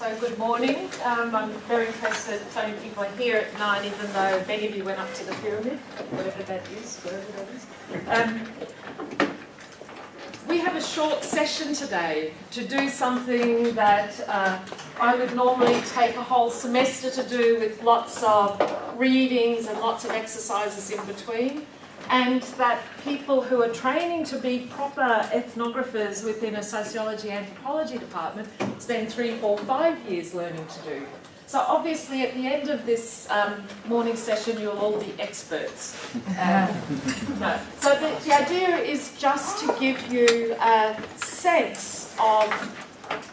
So good morning. I'm very impressed that so many people are here at 9, even though many of you went up to the pyramid, whatever that is, We have a short session today to do something that I would normally take a whole semester to do, with lots of readings and lots of exercises in between, and that people who are training to be proper ethnographers within a sociology anthropology department spend 3, 4, 5 years learning to do. So obviously at the end of this morning session you'll all be experts. No. So the idea is just to give you a sense of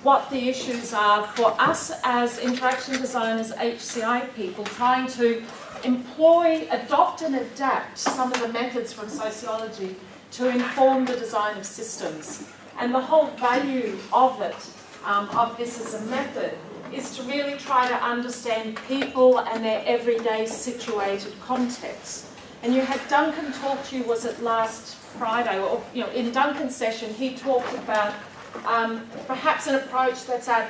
what the issues are for us as interaction designers, HCI people, trying to adopt and adapt some of the methods from sociology to inform the design of systems. And the whole value of it, of this as a method, is to really try to understand people and their everyday situated context. And you had Duncan talk to you, was it last Friday, or in Duncan's session he talked about perhaps an approach that's at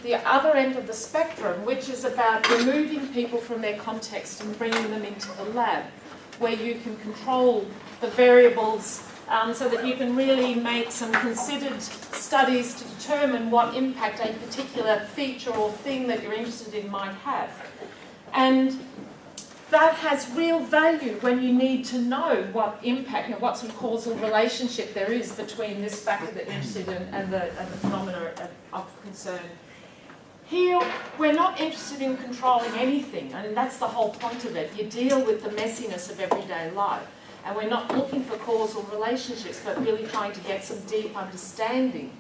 the other end of the spectrum, which is about removing people from their context and bringing them into the lab, where you can control the variables so that you can really make some considered studies to determine what impact a particular feature or thing that you're interested in might have. And that has real value when you need to know what impact, what sort of causal relationship there is between this factor that you're interested in and the phenomena of concern. Here, we're not interested in controlling anything. I mean, that's the whole point of it. You deal with the messiness of everyday life. And we're not looking for causal relationships, but really trying to get some deep understanding.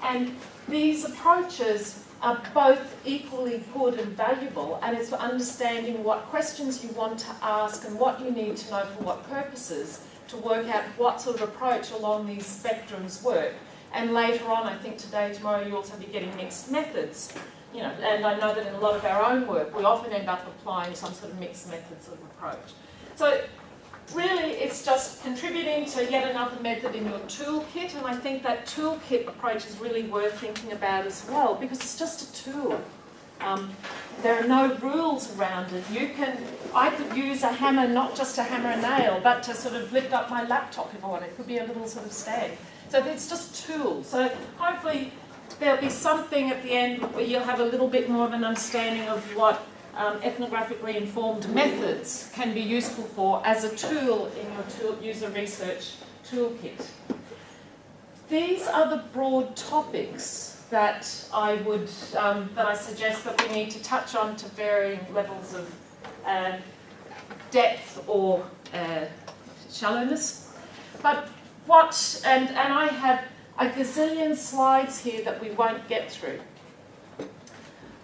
And these approaches are both equally good and valuable, and it's for understanding what questions you want to ask and what you need to know for what purposes to work out what sort of approach along these spectrums work. And later on, I think today, tomorrow, you also be getting mixed methods. And I know that in a lot of our own work, we often end up applying some sort of mixed methods of approach. So really, it's just contributing to yet another method in your toolkit, and I think that toolkit approach is really worth thinking about as well, because it's just a tool. There are no rules around it. I could use a hammer, not just to hammer a nail, but to sort of lift up my laptop if I want. It could be a little sort of stand. So it's just a tool. So hopefully there'll be something at the end where you'll have a little bit more of an understanding of what ethnographically informed methods can be useful for as a tool in your user research toolkit. These are the broad topics that I suggest that we need to touch on to varying levels of depth or shallowness. But and I have a gazillion slides here that we won't get through.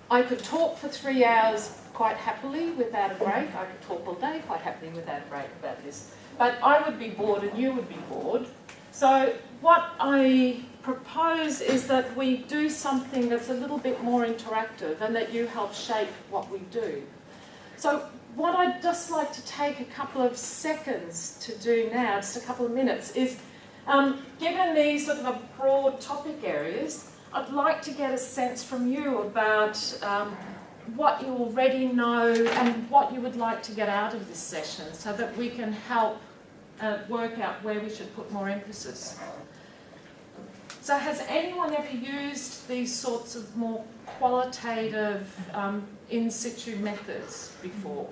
I could talk for 3 hours quite happily without a break. I could talk all day quite happily without a break about this. But I would be bored and you would be bored. So what I propose is that we do something that's a little bit more interactive and that you help shape what we do. So what I'd just like to take a couple of seconds to do now, just a couple of minutes, is given these sort of broad topic areas, I'd like to get a sense from you about what you already know and what you would like to get out of this session, so that we can help work out where we should put more emphasis. So has anyone ever used these sorts of more qualitative in situ methods before?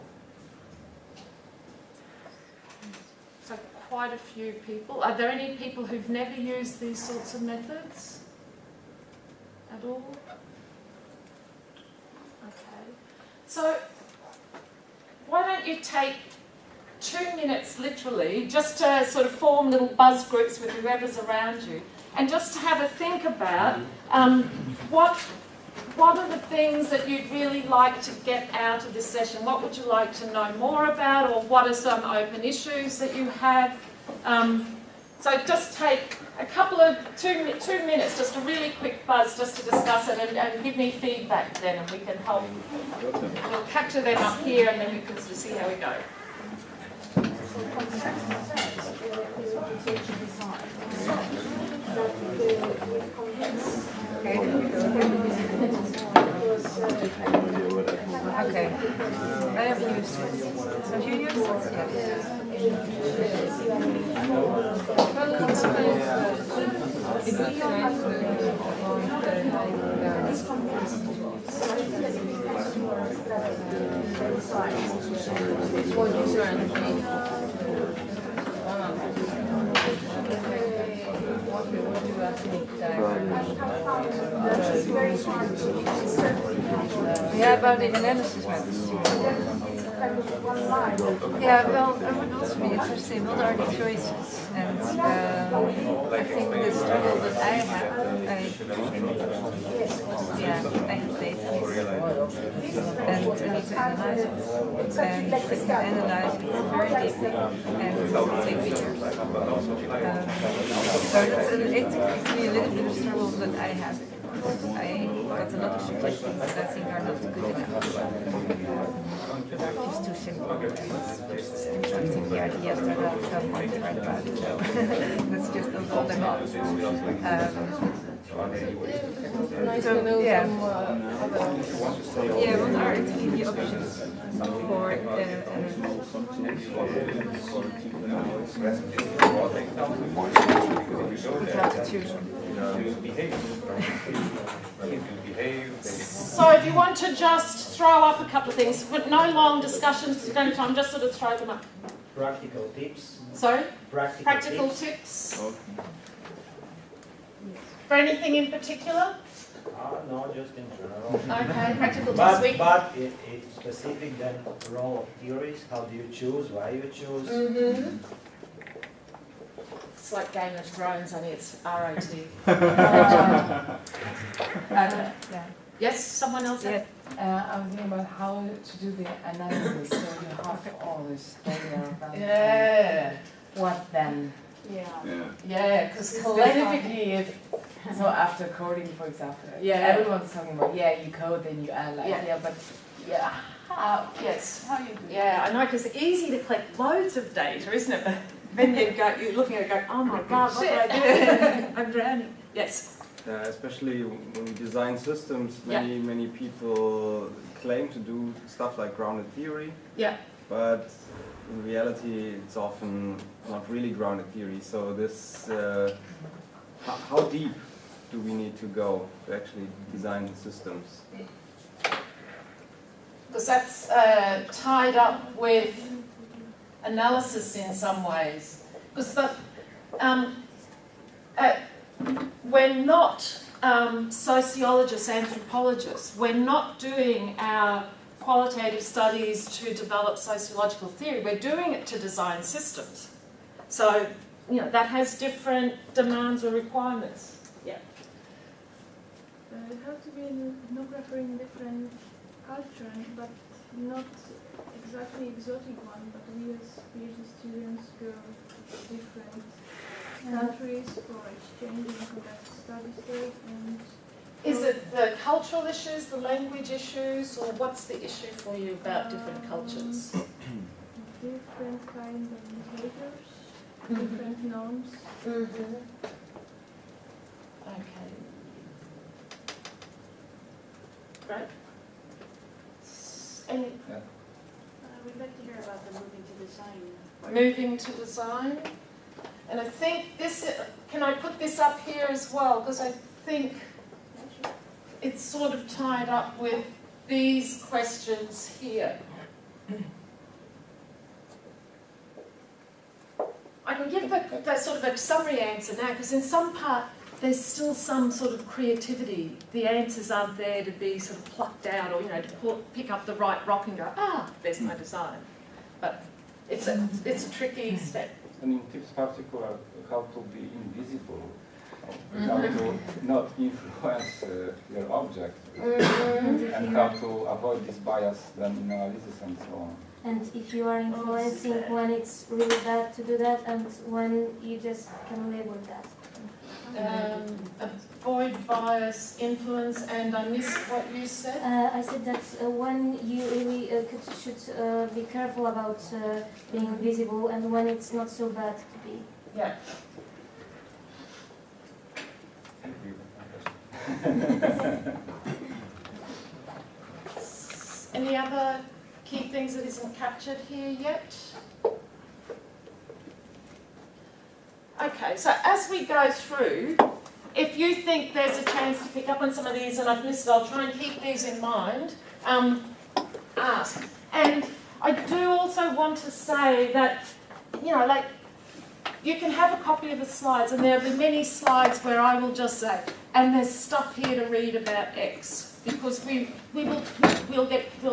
So quite a few people. Are there any people who've never used these sorts of methods at all? Okay. So why don't you take 2 minutes literally just to sort of form little buzz groups with whoever's around you, and just to have a think about what are the things that you'd really like to get out of this session? What would you like to know more about, or what are some open issues that you have? So just take a couple of 2 minutes, just a really quick buzz, just to discuss it, and give me feedback then, and we can help. We'll capture them up here, and then we can sort of see how we go. Okay, there we go. Okay. I have used it. Have you used it? Yeah, about the analysis methods. Yeah, well, I would also be interested in what are the choices, and I think the struggle that I have, I have data, and I need to analyze it, and I can analyze it very deeply, and it will take me years. So that's a little bit of struggle that I have. I got a lot of suggestions that I think are not good enough. They're just too simple. I think the ideas that I don't want to write about it, so that's just all they're not. So, yeah. Yeah, what are actually the options for how to choose them? So if you want to just throw up a couple of things, but no long discussions at any time, just sort of throw them up. Practical tips. Sorry? Practical tips. For anything in particular? No, just in general. Okay, practical tips. But if specific, then role of theories, how do you choose, why you choose? Mm-hmm. It's like Game of Thrones, only it's ROT. Yes, someone else? Yeah. I was thinking about how to do the analysis, so you have all this data about what then. Yeah, because Specifically if, so after coding, for example, everyone's talking about, you code, then you analyze, but how you do Yeah, I know, because it's easy to collect loads of data, isn't it? But then you're looking at it going, oh my God, what did I do? I'm drowning. Yes. Especially when we design systems, many people claim to do stuff like grounded theory. Yeah. But in reality, it's often not really grounded theory. So this, how deep do we need to go to actually design systems? Because that's tied up with analysis in some ways. Because we're not sociologists, anthropologists. We're not doing our qualitative studies to develop sociological theory. We're doing it to design systems. So, that has different demands or requirements. Yeah. You have to be an ethnographer in different culture, but not exactly exotic one, but we as PhD students go to different countries for exchange and conduct studies there. And is it the cultural issues, the language issues, or what's the issue for you about different cultures? Different kind of behaviors, different norms. Okay. Right. We'd like to hear about the moving to design. Moving to design. And I think this, can I put this up here as well? Because I think it's sort of tied up with these questions here. I can give that sort of a summary answer now, because in some part there's still some sort of creativity. The answers aren't there to be sort of plucked out, or to pick up the right rock and go, there's my design. But it's a tricky step. And in tips particular, how to be invisible, how to not influence your object, and how to avoid this bias then in analysis and so on. And if you are influencing when it's really bad to do that, and when you just can label that. Avoid bias, influence, and I missed what you said. I said that when you really should be careful about being visible, and when it's not so bad to be. Yeah. Any other key things that isn't captured here yet? Okay, so as we go through, if you think there's a chance to pick up on some of these and I've missed it, I'll try and keep these in mind. Ask. And I do also want to say that, you know, like, you can have a copy of the slides, and there'll be many slides where I will just say, and there's stuff here to read about X, because we'll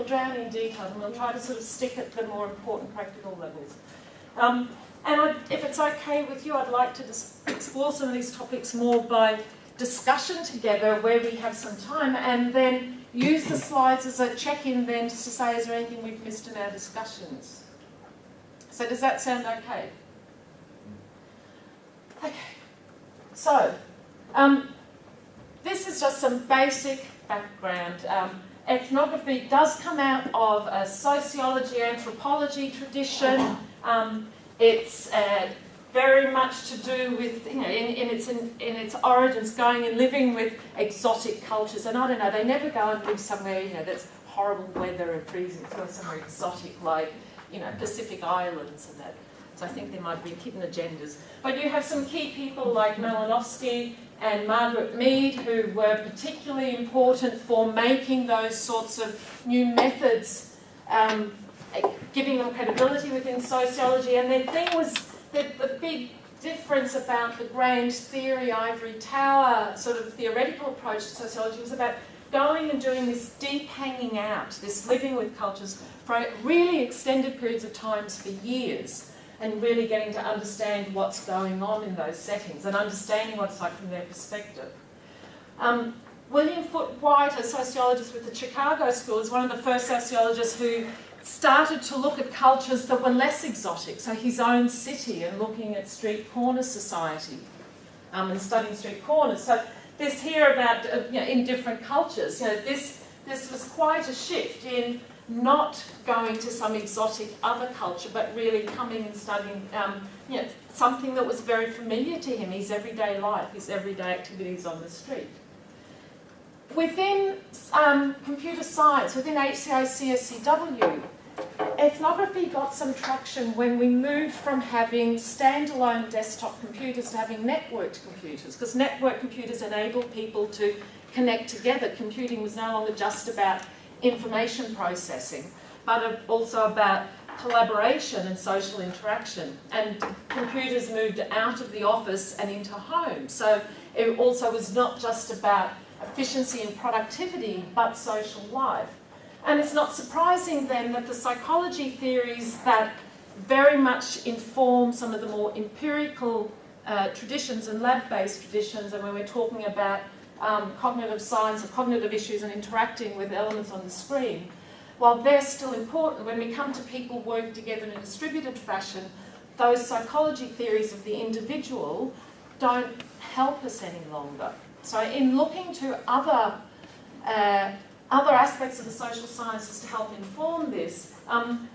drown in detail, and we'll try to sort of stick at the more important practical levels. If it's okay with you, I'd like to explore some of these topics more by discussion together where we have some time, and then use the slides as a check-in then to say, is there anything we've missed in our discussions? So does that sound okay? Okay. So, this is just some basic background. Ethnography does come out of a sociology, anthropology tradition. It's very much to do with, you know, in its origins, going and living with exotic cultures. And I don't know, they never go and live somewhere, you know, that's horrible weather and freezing. It's go somewhere exotic like, you know, Pacific Islands and that. So I think there might be hidden agendas. But you have some key people like Malinowski and Margaret Mead, who were particularly important for making those sorts of new methods, giving them credibility within sociology. And their thing was that the big difference about the grand theory, ivory tower, sort of theoretical approach to sociology was about going and doing this deep hanging out, this living with cultures for really extended periods of times for years, and really getting to understand what's going on in those settings and understanding what it's like from their perspective. William Foote White, a sociologist with the Chicago School, is one of the first sociologists who started to look at cultures that were less exotic, so his own city, and looking at street corner society and studying street corners. So this here about, you know, in different cultures, you know, this was quite a shift in not going to some exotic other culture, but really coming and studying, you know, something that was very familiar to him, his everyday life, his everyday activities on the street. Within computer science, within HCI CSCW, ethnography got some traction when we moved from having standalone desktop computers to having networked computers, because networked computers enable people to connect together. Computing was no longer just about information processing, but also about collaboration and social interaction. And computers moved out of the office and into homes. So it also was not just about efficiency and productivity, but social life. And it's not surprising then that the psychology theories that very much inform some of the more empirical traditions and lab-based traditions, and when we're talking about cognitive science or cognitive issues and interacting with elements on the screen, while they're still important, when we come to people working together in a distributed fashion, those psychology theories of the individual don't help us any longer. So in looking to other aspects of the social sciences to help inform this,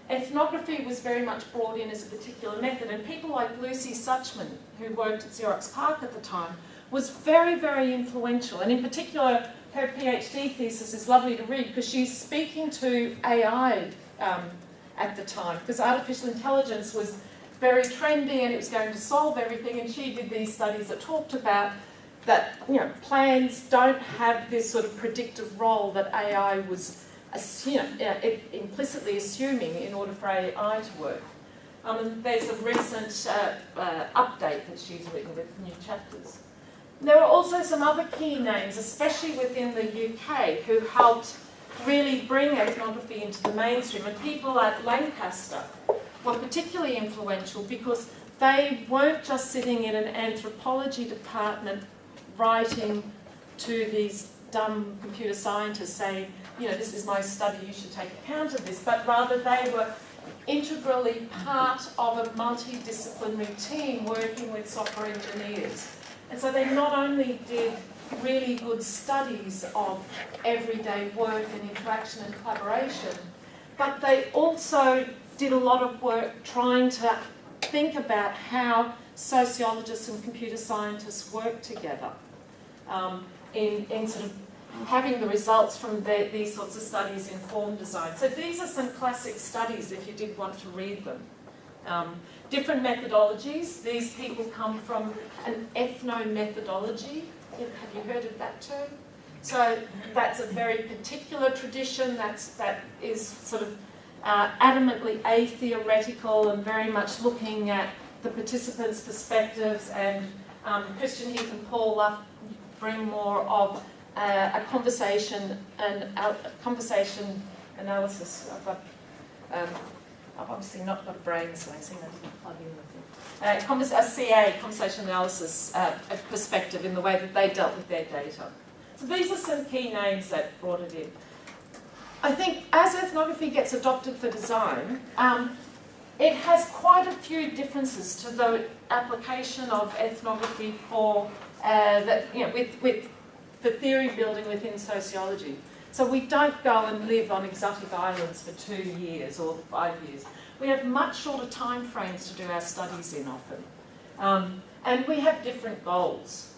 ethnography was very much brought in as a particular method, and people like Lucy Suchman, who worked at Xerox PARC at the time, was very, very influential. And in particular, her PhD thesis is lovely to read because she's speaking to AI at the time, because artificial intelligence was very trendy and it was going to solve everything, and she did these studies that talked about that, you know, plans don't have this sort of predictive role that AI was, implicitly assuming in order for AI to work. And there's a recent update that she's written with new chapters. There are also some other key names, especially within the UK, who helped really bring ethnography into the mainstream. And people like Lancaster were particularly influential because they weren't just sitting in an anthropology department writing to these dumb computer scientists saying, you know, this is my study, you should take account of this, but rather they were integrally part of a multidisciplinary team working with software engineers. And so they not only did really good studies of everyday work and interaction and collaboration, but they also did a lot of work trying to think about how sociologists and computer scientists work together in sort of having the results from these sorts of studies inform design. So these are some classic studies if you did want to read them. Different methodologies. These people come from an ethno-methodology. Have you heard of that term? So that's a very particular tradition that is sort of adamantly a-theoretical and very much looking at the participants' perspectives, and Christian Heath and Paul Luff bring more of a conversation analysis. I've obviously not got a brain, so I think I didn't plug in with it. A CA, conversation analysis perspective in the way that they dealt with their data. So these are some key names that brought it in. I think as ethnography gets adopted for design, it has quite a few differences to the application of ethnography for for theory building within sociology. So we don't go and live on exotic islands for 2 years or 5 years. We have much shorter time frames to do our studies in often. And we have different goals.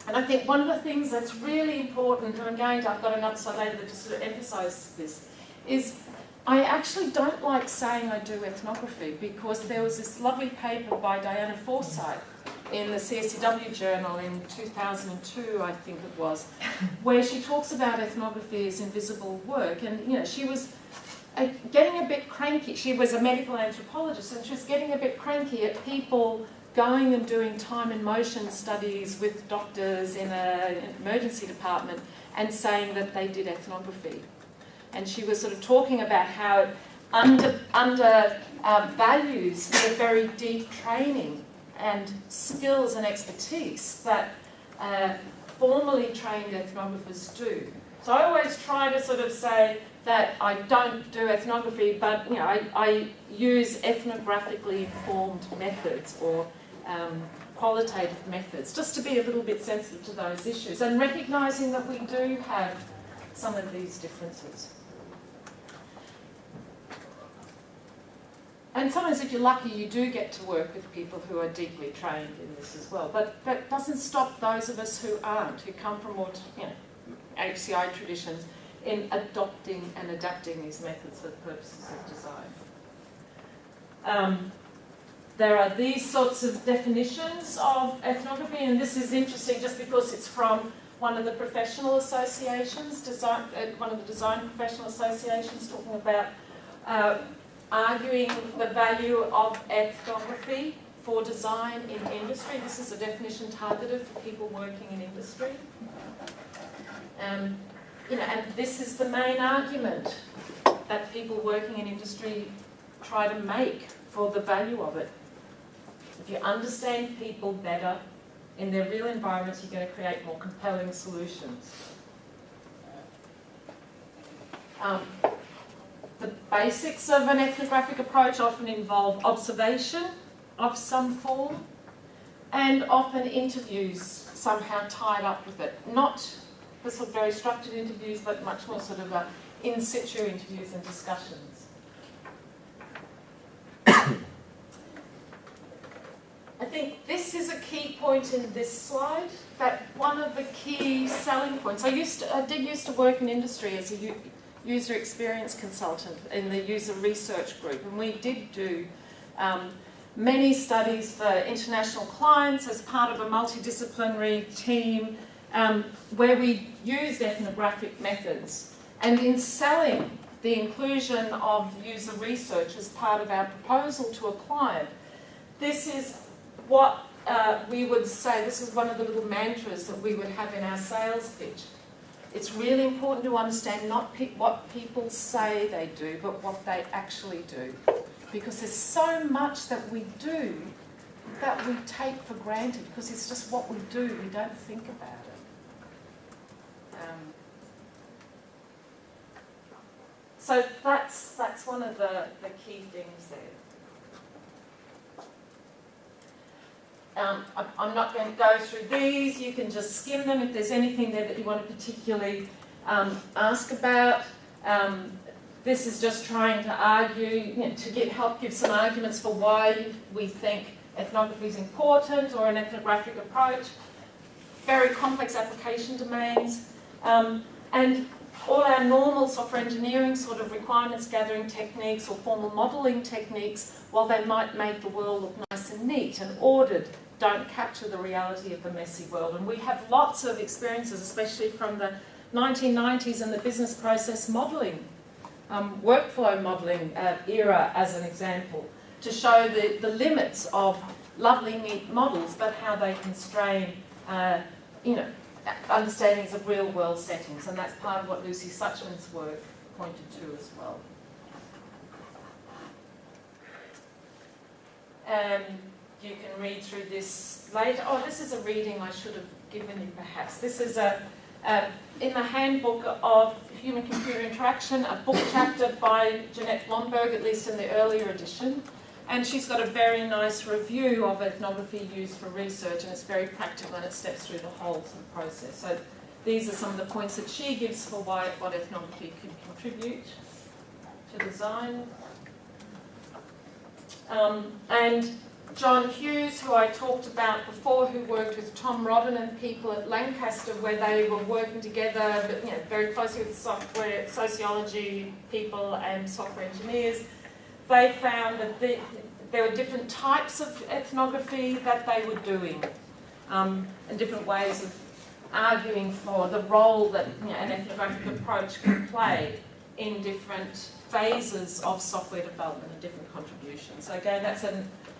And I think one of the things that's really important, and I've got another slide later that just sort of emphasises this, is I actually don't like saying I do ethnography, because there was this lovely paper by Diana Forsyth in the CSCW journal in 2002, I think it was, where she talks about ethnography as invisible work. And she was getting a bit cranky. She was a medical anthropologist, and she was getting a bit cranky at people going and doing time and motion studies with doctors in an emergency department and saying that they did ethnography. And she was sort of talking about how it values the very deep training and skills and expertise that formally trained ethnographers do. So I always try to sort of say that I don't do ethnography, but I use ethnographically informed methods or qualitative methods, just to be a little bit sensitive to those issues and recognising that we do have some of these differences. And sometimes, if you're lucky, you do get to work with people who are deeply trained in this as well. But that doesn't stop those of us who aren't, who come from more, HCI traditions, in adopting and adapting these methods for the purposes of design. There are these sorts of definitions of ethnography, and this is interesting just because it's from one of the professional associations, one of the design professional associations, talking about arguing the value of ethnography for design in industry. This is a definition targeted for people working in industry. And this is the main argument that people working in industry try to make for the value of it. If you understand people better in their real environments, you're going to create more compelling solutions. The basics of an ethnographic approach often involve observation of some form and often interviews somehow tied up with it. Not the sort of very structured interviews, but much more sort of in situ interviews and discussions. I think this is a key point in this slide, that one of the key selling points. I did used to work in industry as a user experience consultant in the user research group, and we did do many studies for international clients as part of a multidisciplinary team where we used ethnographic methods. And in selling the inclusion of user research as part of our proposal to a client, this is what we would say, this is one of the little mantras that we would have in our sales pitch. It's really important to understand not what people say they do, but what they actually do. Because there's so much that we do that we take for granted, because it's just what we do, we don't think about it. So that's one of the key things there. I'm not going to go through these. You can just skim them if there's anything there that you want to particularly ask about. This is just trying to argue, to help give some arguments for why we think ethnography is important, or an ethnographic approach. Very complex application domains. And all our normal software engineering sort of requirements gathering techniques or formal modelling techniques, while they might make the world look nice and neat and ordered, don't capture the reality of the messy world. And we have lots of experiences, especially from the 1990s and the business process modelling, workflow modelling era as an example, to show the limits of lovely, neat models, but how they constrain, understandings of real-world settings. And that's part of what Lucy Suchman's work pointed to as well. You can read through this later. Oh, this is a reading I should have given you perhaps. This is in the Handbook of Human-Computer Interaction, a book chapter by Jeanette Blomberg, at least in the earlier edition. And she's got a very nice review of ethnography used for research, and it's very practical and it steps through the whole sort of process. So these are some of the points that she gives for what ethnography can contribute to design. And John Hughes, who I talked about before, who worked with Tom Rodden and people at Lancaster, where they were working together, but, very closely with software, sociology people and software engineers. They found that there were different types of ethnography that they were doing, and different ways of arguing for the role that an ethnographic approach can play in different phases of software development and different contributions. So again, that's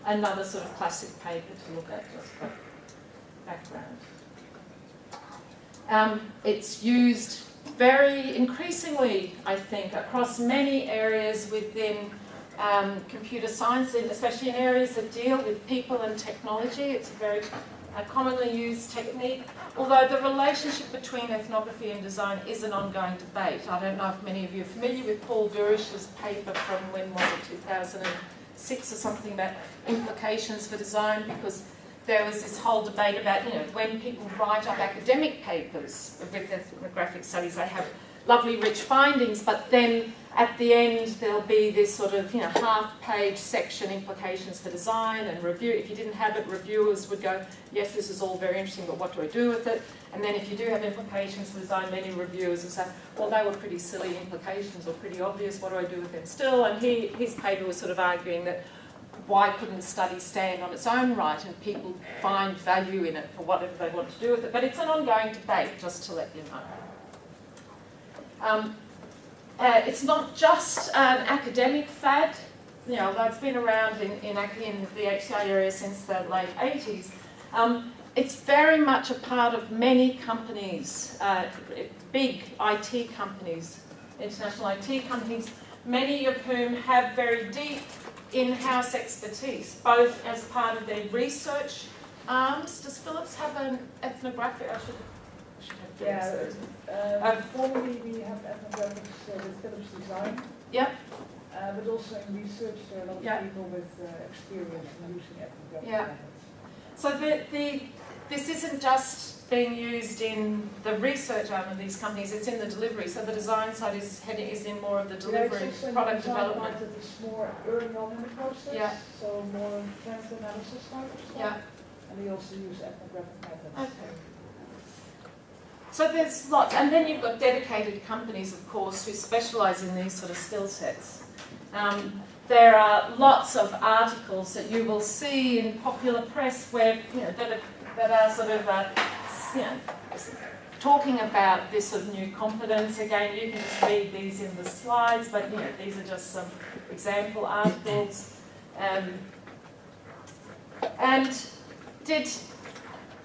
another sort of classic paper to look at just for background. It's used very increasingly, I think, across many areas within computer science, especially in areas that deal with people and technology. It's a very commonly used technique, although the relationship between ethnography and design is an ongoing debate. I don't know if many of you are familiar with Paul Durish's paper from, when was it, 2006 or something, about implications for design, because there was this whole debate about, when people write up academic papers with ethnographic studies, they have lovely rich findings, but then at the end there'll be this sort of half-page section, implications for design and review. If you didn't have it, reviewers would go, yes, this is all very interesting, but what do I do with it? And then if you do have implications for design, many reviewers will say, well, they were pretty silly implications or pretty obvious, what do I do with them still? And his paper was sort of arguing that why couldn't a study stand on its own right and people find value in it for whatever they want to do with it? But it's an ongoing debate, just to let you know. It's not just an academic fad, although it's been around in the HCI area since the late 80s. It's very much a part of many companies, big IT companies, international IT companies, many of whom have very deep in-house expertise, both as part of their research arms. Does Philips have an ethnographic? I should have Formally we have ethnographics with Philips Design. Yep. But also in research there are a lot of people with experience in using ethnographic methods. So this isn't just being used in the research arm of these companies, it's in the delivery. So the design side is in more of the delivery, product development. That is more early on in the process, so more trend analysis type of stuff. Yeah. And we also use ethnographic methods. Okay. So there's lots, and then you've got dedicated companies, of course, who specialise in these sort of skill sets. There are lots of articles that you will see in popular press where that are sort of talking about this sort of new competence. Again, you can just read these in the slides, but these are just some example articles.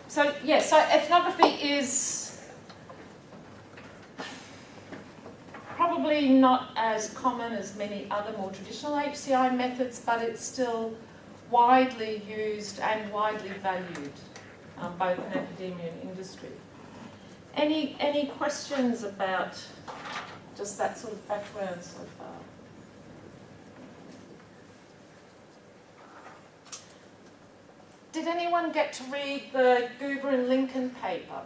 So ethnography is probably not as common as many other more traditional HCI methods, but it's still widely used and widely valued, both in academia and industry. Any questions about just that sort of background so far? Did anyone get to read the Goober and Lincoln paper?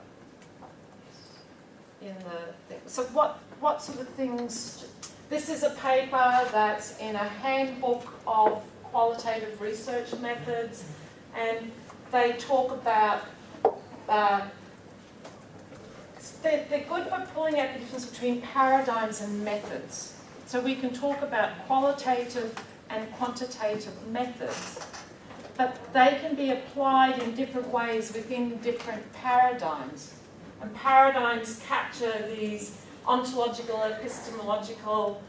So what sort of things? This is a paper that's in a handbook of qualitative research methods, and they talk about they're good for pulling out the difference between paradigms and methods. So we can talk about qualitative and quantitative methods, but they can be applied in different ways within different paradigms. And paradigms capture these ontological, epistemological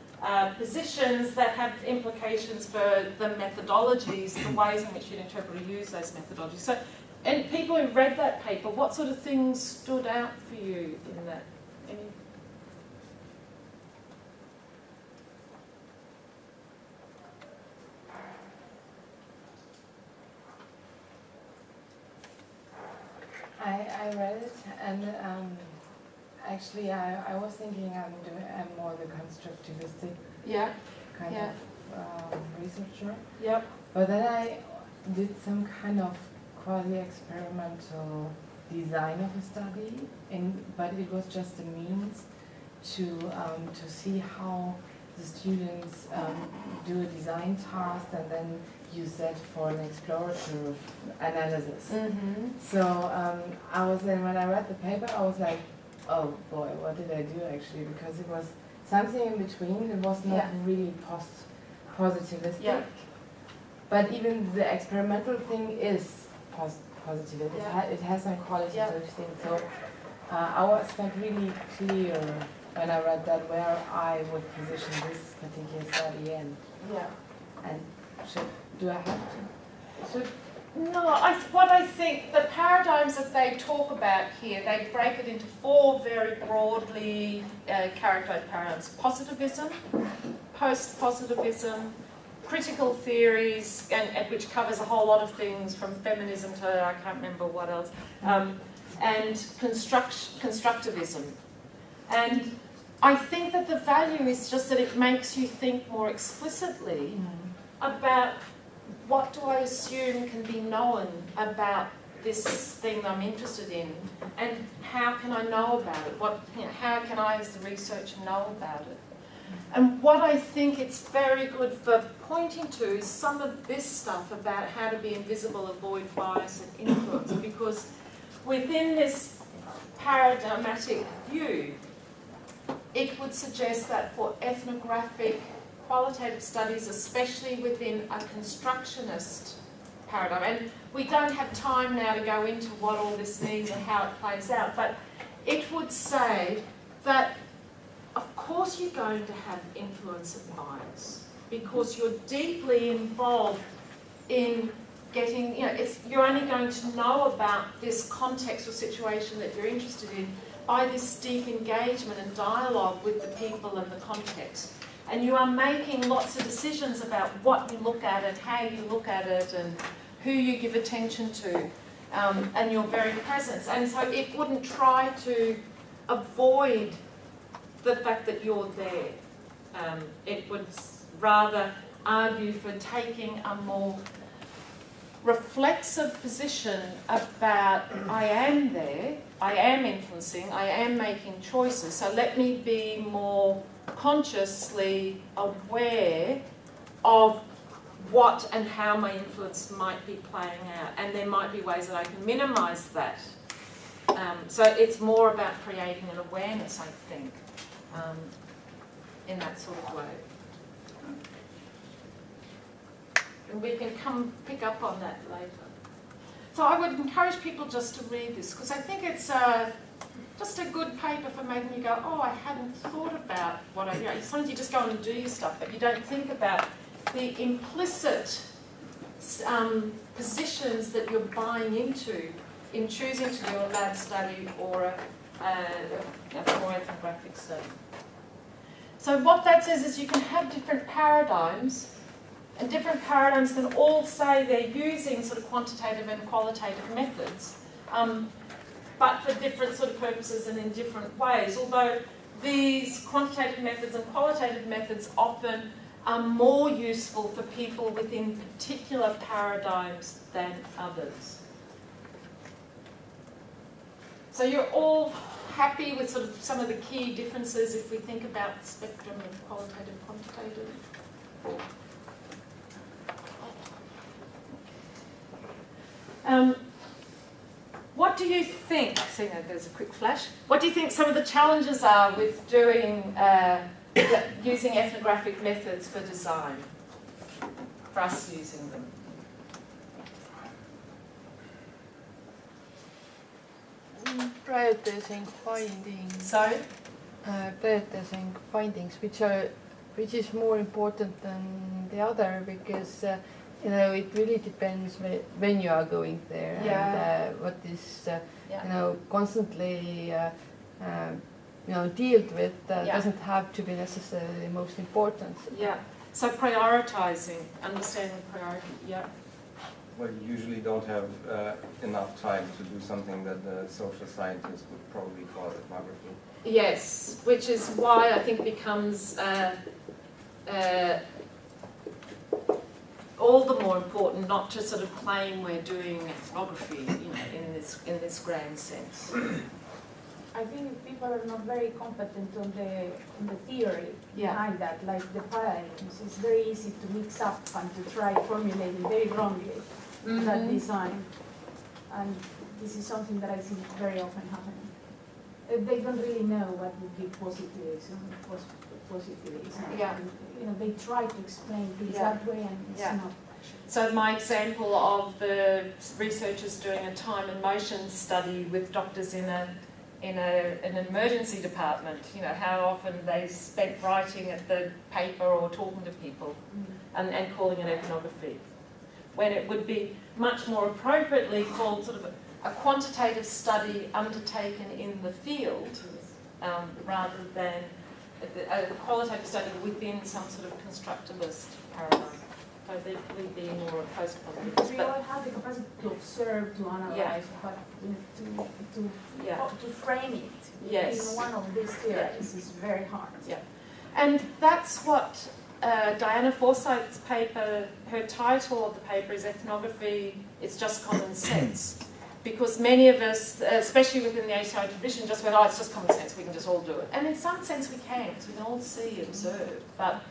positions that have implications for the methodologies, the ways in which you'd interpret or use those methodologies. So, and people who read that paper, what sort of things stood out for you in that? Any? I read it, and actually I was thinking I'm more the constructivistic kind of researcher. Yep. But then I did some kind of quasi-experimental design of a study, but it was just a means to see how the students do a design task and then use that for an explorative analysis. Mm-hmm. So I was then, when I read the paper, I was like, oh boy, what did I do actually? Because it was something in between. It was not really positivistic. Yeah. But even the experimental thing is positive. It has some qualitative things. So I was not really clear when I read that where I would position this particular study in. Yeah. And do I have to? So, no, what I think, the paradigms that they talk about here, they break it into four very broadly characterized paradigms. Positivism, post-positivism, critical theories, and which covers a whole lot of things from feminism to I can't remember what else, and constructivism. And I think that the value is just that it makes you think more explicitly about what do I assume can be known about this thing that I'm interested in, and how can I know about it? How can I as the researcher know about it? And what I think it's very good for pointing to is some of this stuff about how to be invisible, avoid bias and influence, because within this paradigmatic view, it would suggest that for ethnographic qualitative studies, especially within a constructionist paradigm, and we don't have time now to go into what all this means and how it plays out, but it would say that of course you're going to have influence and bias because you're deeply involved in getting, you're only going to know about this context or situation that you're interested in by this deep engagement and dialogue with the people and the context. And you are making lots of decisions about what you look at and how you look at it and who you give attention to, and your very presence. And so it wouldn't try to avoid the fact that you're there. It would rather argue for taking a more reflexive position about I am there, I am influencing, I am making choices, so let me be more consciously aware of what and how my influence might be playing out, and there might be ways that I can minimise that. So it's more about creating an awareness, I think, in that sort of way. And we can come pick up on that later. So I would encourage people just to read this, because I think it's just a good paper for making you go, oh, I hadn't thought about what I... Sometimes you just go on and do your stuff, but you don't think about the implicit positions that you're buying into in choosing to do a lab study or a more ethnographic study. So what that says is you can have different paradigms, and different paradigms can all say they're using sort of quantitative and qualitative methods, but for different sort of purposes and in different ways, although these quantitative methods and qualitative methods often are more useful for people within particular paradigms than others. So you're all happy with sort of some of the key differences if we think about the spectrum of qualitative and quantitative? What what do you think? I see that there's a quick flash. What do you think some of the challenges are with doing using ethnographic methods for design? For us using them. Prioritizing findings. Sorry? Prioritizing findings, which is more important than the other, because you know, it really depends when you are going there, and what is you know, constantly you know, dealt with doesn't have to be necessarily most important. Yeah. So prioritizing, understanding priority. Yeah. Well, you usually don't have enough time to do something that the social scientists would probably call ethnography. Yes, which is why I think becomes all the more important not to sort of claim we're doing ethnography, you know, in this grand sense. I think people are not very competent on the theory behind that, like the paradigms. It's very easy to mix up and to try formulating very wrongly that design. And this is something that I see very often happening. They don't really know what would be positivism, positivism. Yeah. And, you know, they try to explain things that way, and it's not. So my example of the researchers doing a time and motion study with doctors in an emergency department, you know, how often they spent writing at the paper or talking to people and calling it ethnography, when it would be much more appropriately called sort of a quantitative study undertaken in the field, rather than a qualitative study within some sort of constructivist paradigm. So they're really being more post-positivist. We all have the capacity to observe, to analyze, but to frame it in one of these theories is very hard. Yeah, and that's what Diana Forsyth's paper, her title of the paper is Ethnography, It's Just Common Sense. Because many of us, especially within the ACI tradition, just went, oh, it's just common sense, we can just all do it. And in some sense we can, because we can all see, observe. But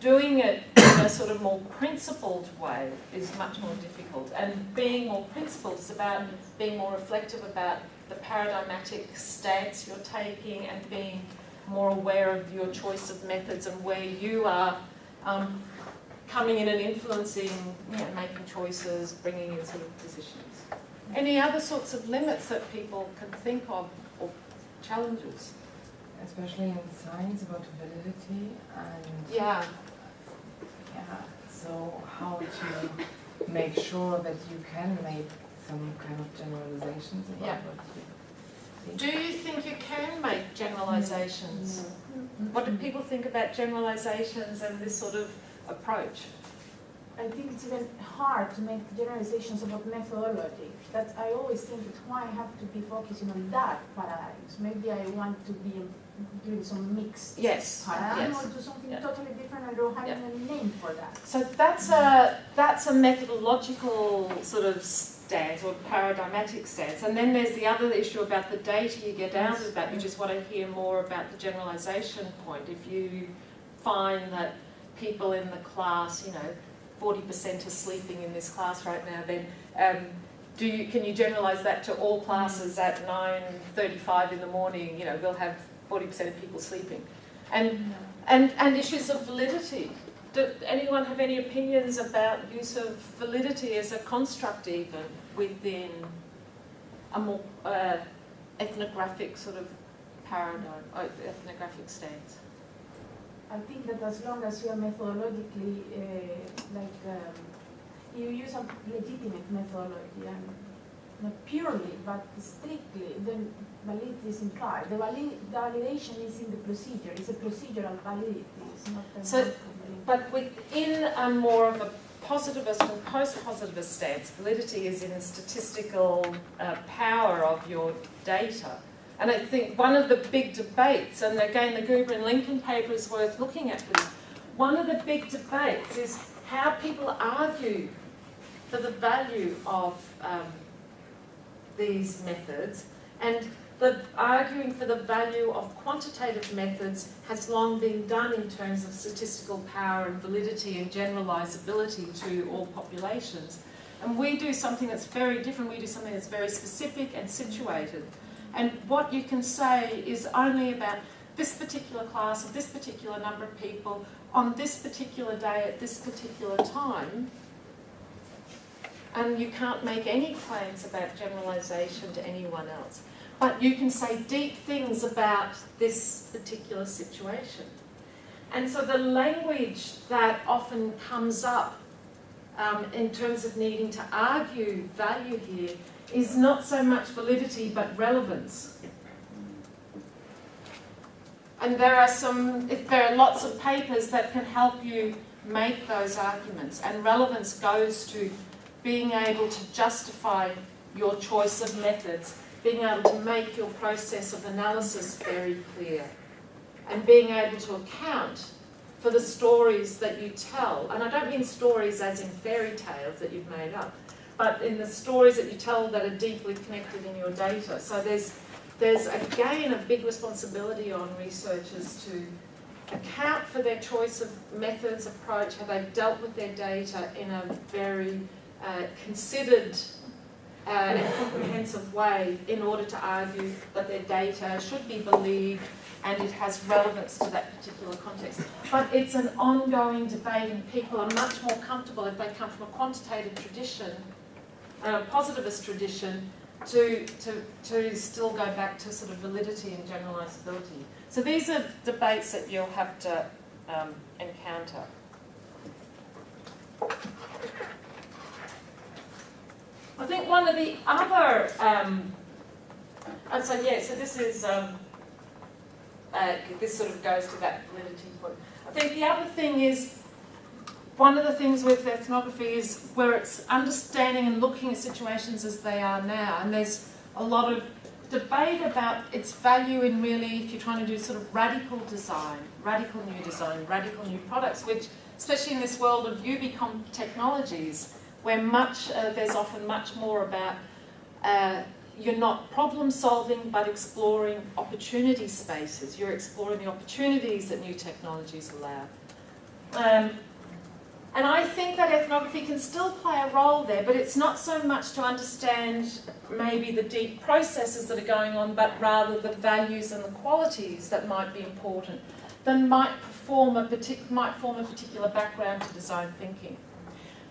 doing it in a sort of more principled way is much more difficult. And being more principled is about being more reflective about the paradigmatic stance you're taking and being more aware of your choice of methods and where you are coming in and influencing, you know, making choices, bringing in sort of positions. Any other sorts of limits that people can think of or challenges? Especially in science about validity and so how to make sure that you can make some kind of generalizations about what you think. Do you think you can make generalizations? What do people think about generalizations and this sort of approach? I think it's even hard to make generalizations about methodology. That I always think it's why I have to be focusing on that paradigms. Maybe I want to be doing some mixed paradigm or do something totally different. I don't have any name for that. So that's a methodological sort of stance or paradigmatic stance. And then there's the other issue about the data you get out of that, which is what I hear more about the generalization point. If you find that people in the class, you know, 40% are sleeping in this class right now, then can you generalise that to all classes at 9:35 in the morning? You know, we'll have 40% of people sleeping. And issues of validity. Does anyone have any opinions about use of validity as a construct even within a more ethnographic sort of paradigm, or ethnographic stance? I think that as long as you are methodologically, you use a legitimate methodology and not purely, but strictly, then validity is implied. The validation is in the procedure. It's a procedural validity. It's not a but within a more of a positivist and post-positivist stance, validity is in the statistical power of your data. And I think one of the big debates, and again the Gruber and Lincoln paper is worth looking at for this, one of the big debates is how people argue for the value of these methods, and the arguing for the value of quantitative methods has long been done in terms of statistical power and validity and generalisability to all populations. And we do something that's very different. We do something that's very specific and situated. And what you can say is only about this particular class of this particular number of people on this particular day at this particular time. And you can't make any claims about generalisation to anyone else. But you can say deep things about this particular situation. And so the language that often comes up in terms of needing to argue value here is not so much validity but relevance. And there are lots of papers that can help you make those arguments. And relevance goes to being able to justify your choice of methods, being able to make your process of analysis very clear, and being able to account for the stories that you tell. And I don't mean stories as in fairy tales that you've made up, but in the stories that you tell that are deeply connected in your data. So there's again a big responsibility on researchers to account for their choice of methods, approach, how they've dealt with their data in a very considered and comprehensive way in order to argue that their data should be believed and it has relevance to that particular context. But it's an ongoing debate, and people are much more comfortable if they come from a quantitative tradition, a positivist tradition, to still go back to sort of validity and generalisability. So these are debates that you'll have to encounter. I think one of the other, so this is, this sort of goes to that validity point. I think the other thing is, one of the things with ethnography is where it's understanding and looking at situations as they are now, and there's a lot of debate about its value in really, if you're trying to do sort of radical design, radical new products, which, especially in this world of UBCOM technologies, where there's often much more about you're not problem solving but exploring opportunity spaces. You're exploring the opportunities that new technologies allow. And I think that ethnography can still play a role there, but it's not so much to understand maybe the deep processes that are going on, but rather the values and the qualities that might be important, that might form a particular background to design thinking.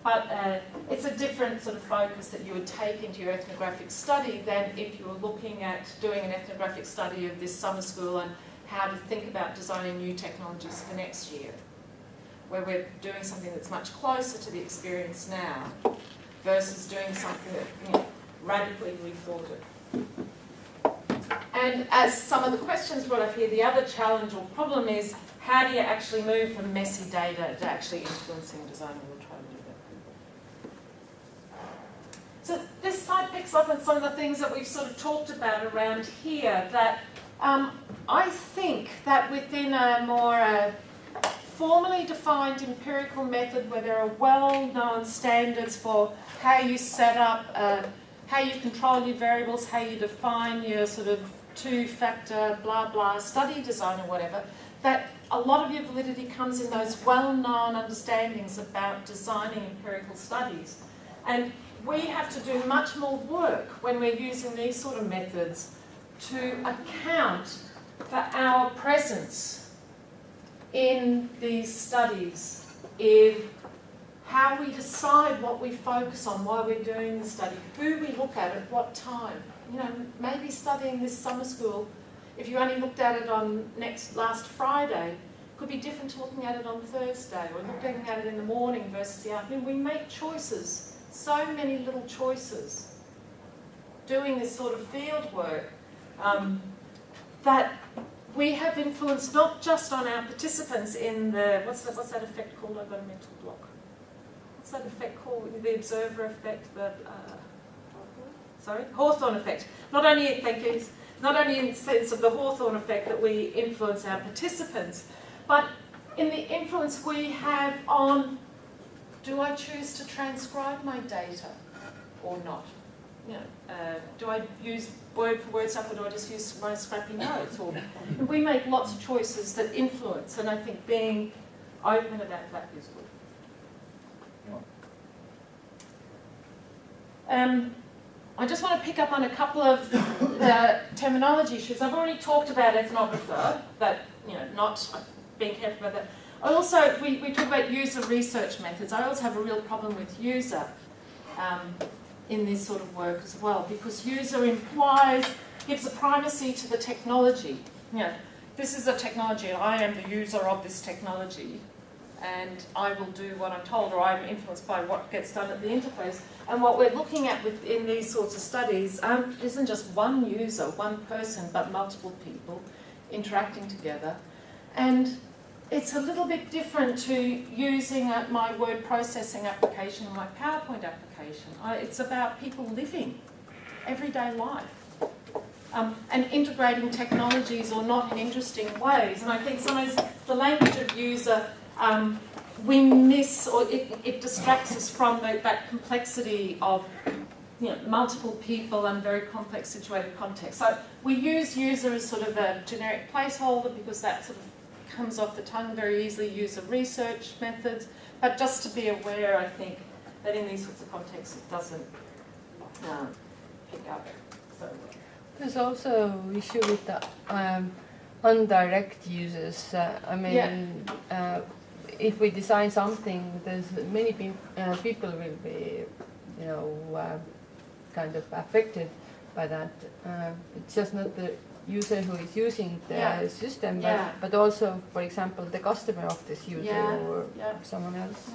But it's a different sort of focus that you would take into your ethnographic study than if you were looking at doing an ethnographic study of this summer school and how to think about designing new technologies for next year, where we're doing something that's much closer to the experience now versus doing something that radically rethought it. And as some of the questions brought up here, the other challenge or problem is how do you actually move from messy data to actually influencing design? We'll try to do that. So this slide picks up on some of the things that we've sort of talked about around here, that I think that within a more formally defined empirical method where there are well-known standards for how you set up, how you control your variables, how you define your sort of two-factor blah blah study design or whatever, that a lot of your validity comes in those well-known understandings about designing empirical studies. And we have to do much more work when we're using these sort of methods to account for our presence in these studies, in how we decide what we focus on while we're doing the study, who we look at what time. Maybe studying this summer school, if you only looked at it on last Friday, could be different to looking at it on Thursday, or looking at it in the morning versus the afternoon. We make choices, so many little choices, doing this sort of field work, that we have influence not just on our participants in the, what's that effect called? I've got a mental block. What's that effect called? The observer effect, Hawthorne effect. Not only in the sense of the Hawthorne effect that we influence our participants, but in the influence we have on, do I choose to transcribe my data or not? Do I use word for word stuff, or do I just use my scrappy notes? Or we make lots of choices that influence, and I think being open about that is good. I just want to pick up on a couple of the terminology issues. I've already talked about ethnographer, but not being careful about that. I also, we talk about user research methods. I also have a real problem with user in this sort of work as well, because user gives a primacy to the technology. This is a technology, and I am the user of this technology, and I will do what I'm told, or I'm influenced by what gets done at the interface. And what we're looking at in these sorts of studies isn't just one user, one person, but multiple people interacting together. And it's a little bit different to using my word processing application or my PowerPoint application. It's about people living everyday life and integrating technologies or not in interesting ways. And I think sometimes the language of user we miss, or it distracts us from that complexity of multiple people and very complex situated context. So we use user as sort of a generic placeholder because that sort of comes off the tongue very easily, user research methods, but just to be aware, I think, that in these sorts of contexts it doesn't pick up. So. There's also issue with the indirect users. If we design something, there's many people will be, kind of affected by that. It's just not the user who is using the system, but also, for example, the customer of this user or someone else.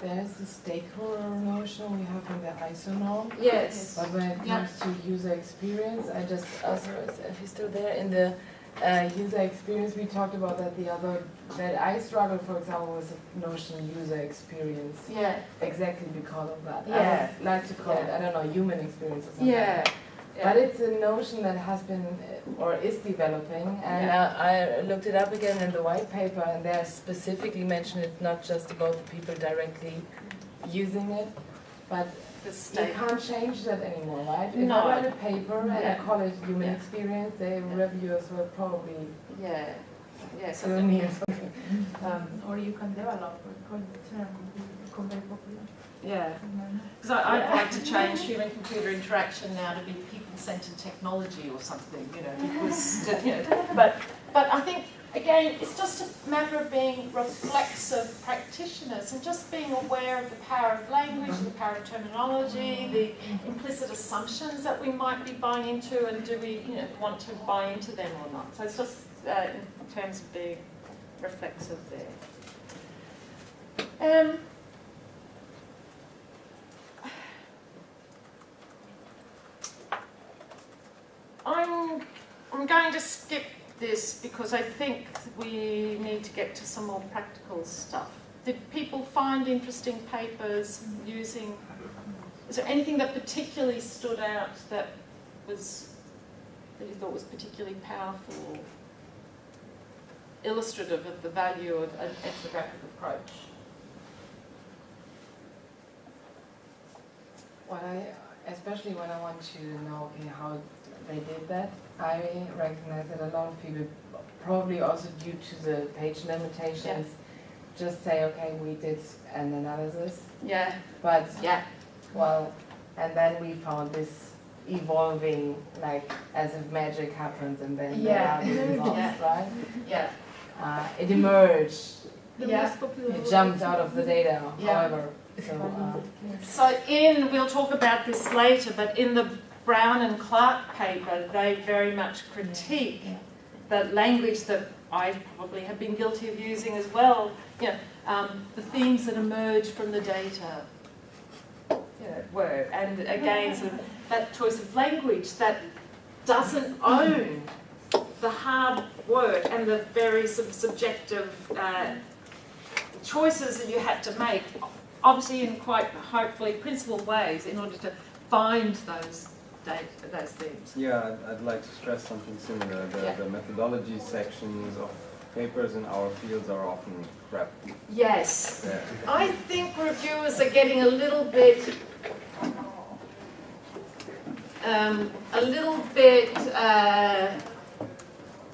There's the stakeholder notion we have in the ISO norm. Yes. But when it comes to user experience, I just also, if you're still there, in the user experience, we talked about that I struggle, for example, with the notion user experience. Yeah. Exactly because of that. Yeah. I would like to call it, I don't know, human experience or something. Yeah. But it's a notion that has been, or is developing, and I looked it up again in the white paper, and they specifically mentioned it's not just about the people directly using it, but you can't change that anymore, right? If I write a paper and I call it human experience, the reviewers will probably sue me or something. Or you can develop a term, become very popular. Yeah, because I'd like to change human-computer interaction now to be people-centered technology or something, because, but I think, again, it's just a matter of being reflexive practitioners and just being aware of the power of language, the power of terminology, the implicit assumptions that we might be buying into, and do we, want to buy into them or not. So it's just in terms of being reflexive there. I'm going to skip this because I think we need to get to some more practical stuff. Did people find interesting papers using? Is there anything that particularly stood out that you thought was particularly powerful or illustrative of the value of an ethnographic approach? Especially when I want to know how they did that, I recognize that a lot of people, probably also due to the page limitations, just say, okay, we did an analysis. Yeah. But, and then we found this evolving, like, as if magic happens, and then there are the results, right? Yeah. It emerged. It jumped out of the data, however. So we'll talk about this later, but in the Brown and Clark paper, they very much critique the language that I probably have been guilty of using as well. The themes that emerge from the data were, and again, sort of that choice of language that doesn't own the hard work and the very sort of subjective choices that you had to make, obviously in quite hopefully principled ways, in order to find those themes. Yeah, I'd like to stress something similar. The methodology sections of papers in our fields are often crap. Yes. Yeah. I think reviewers are getting a little bit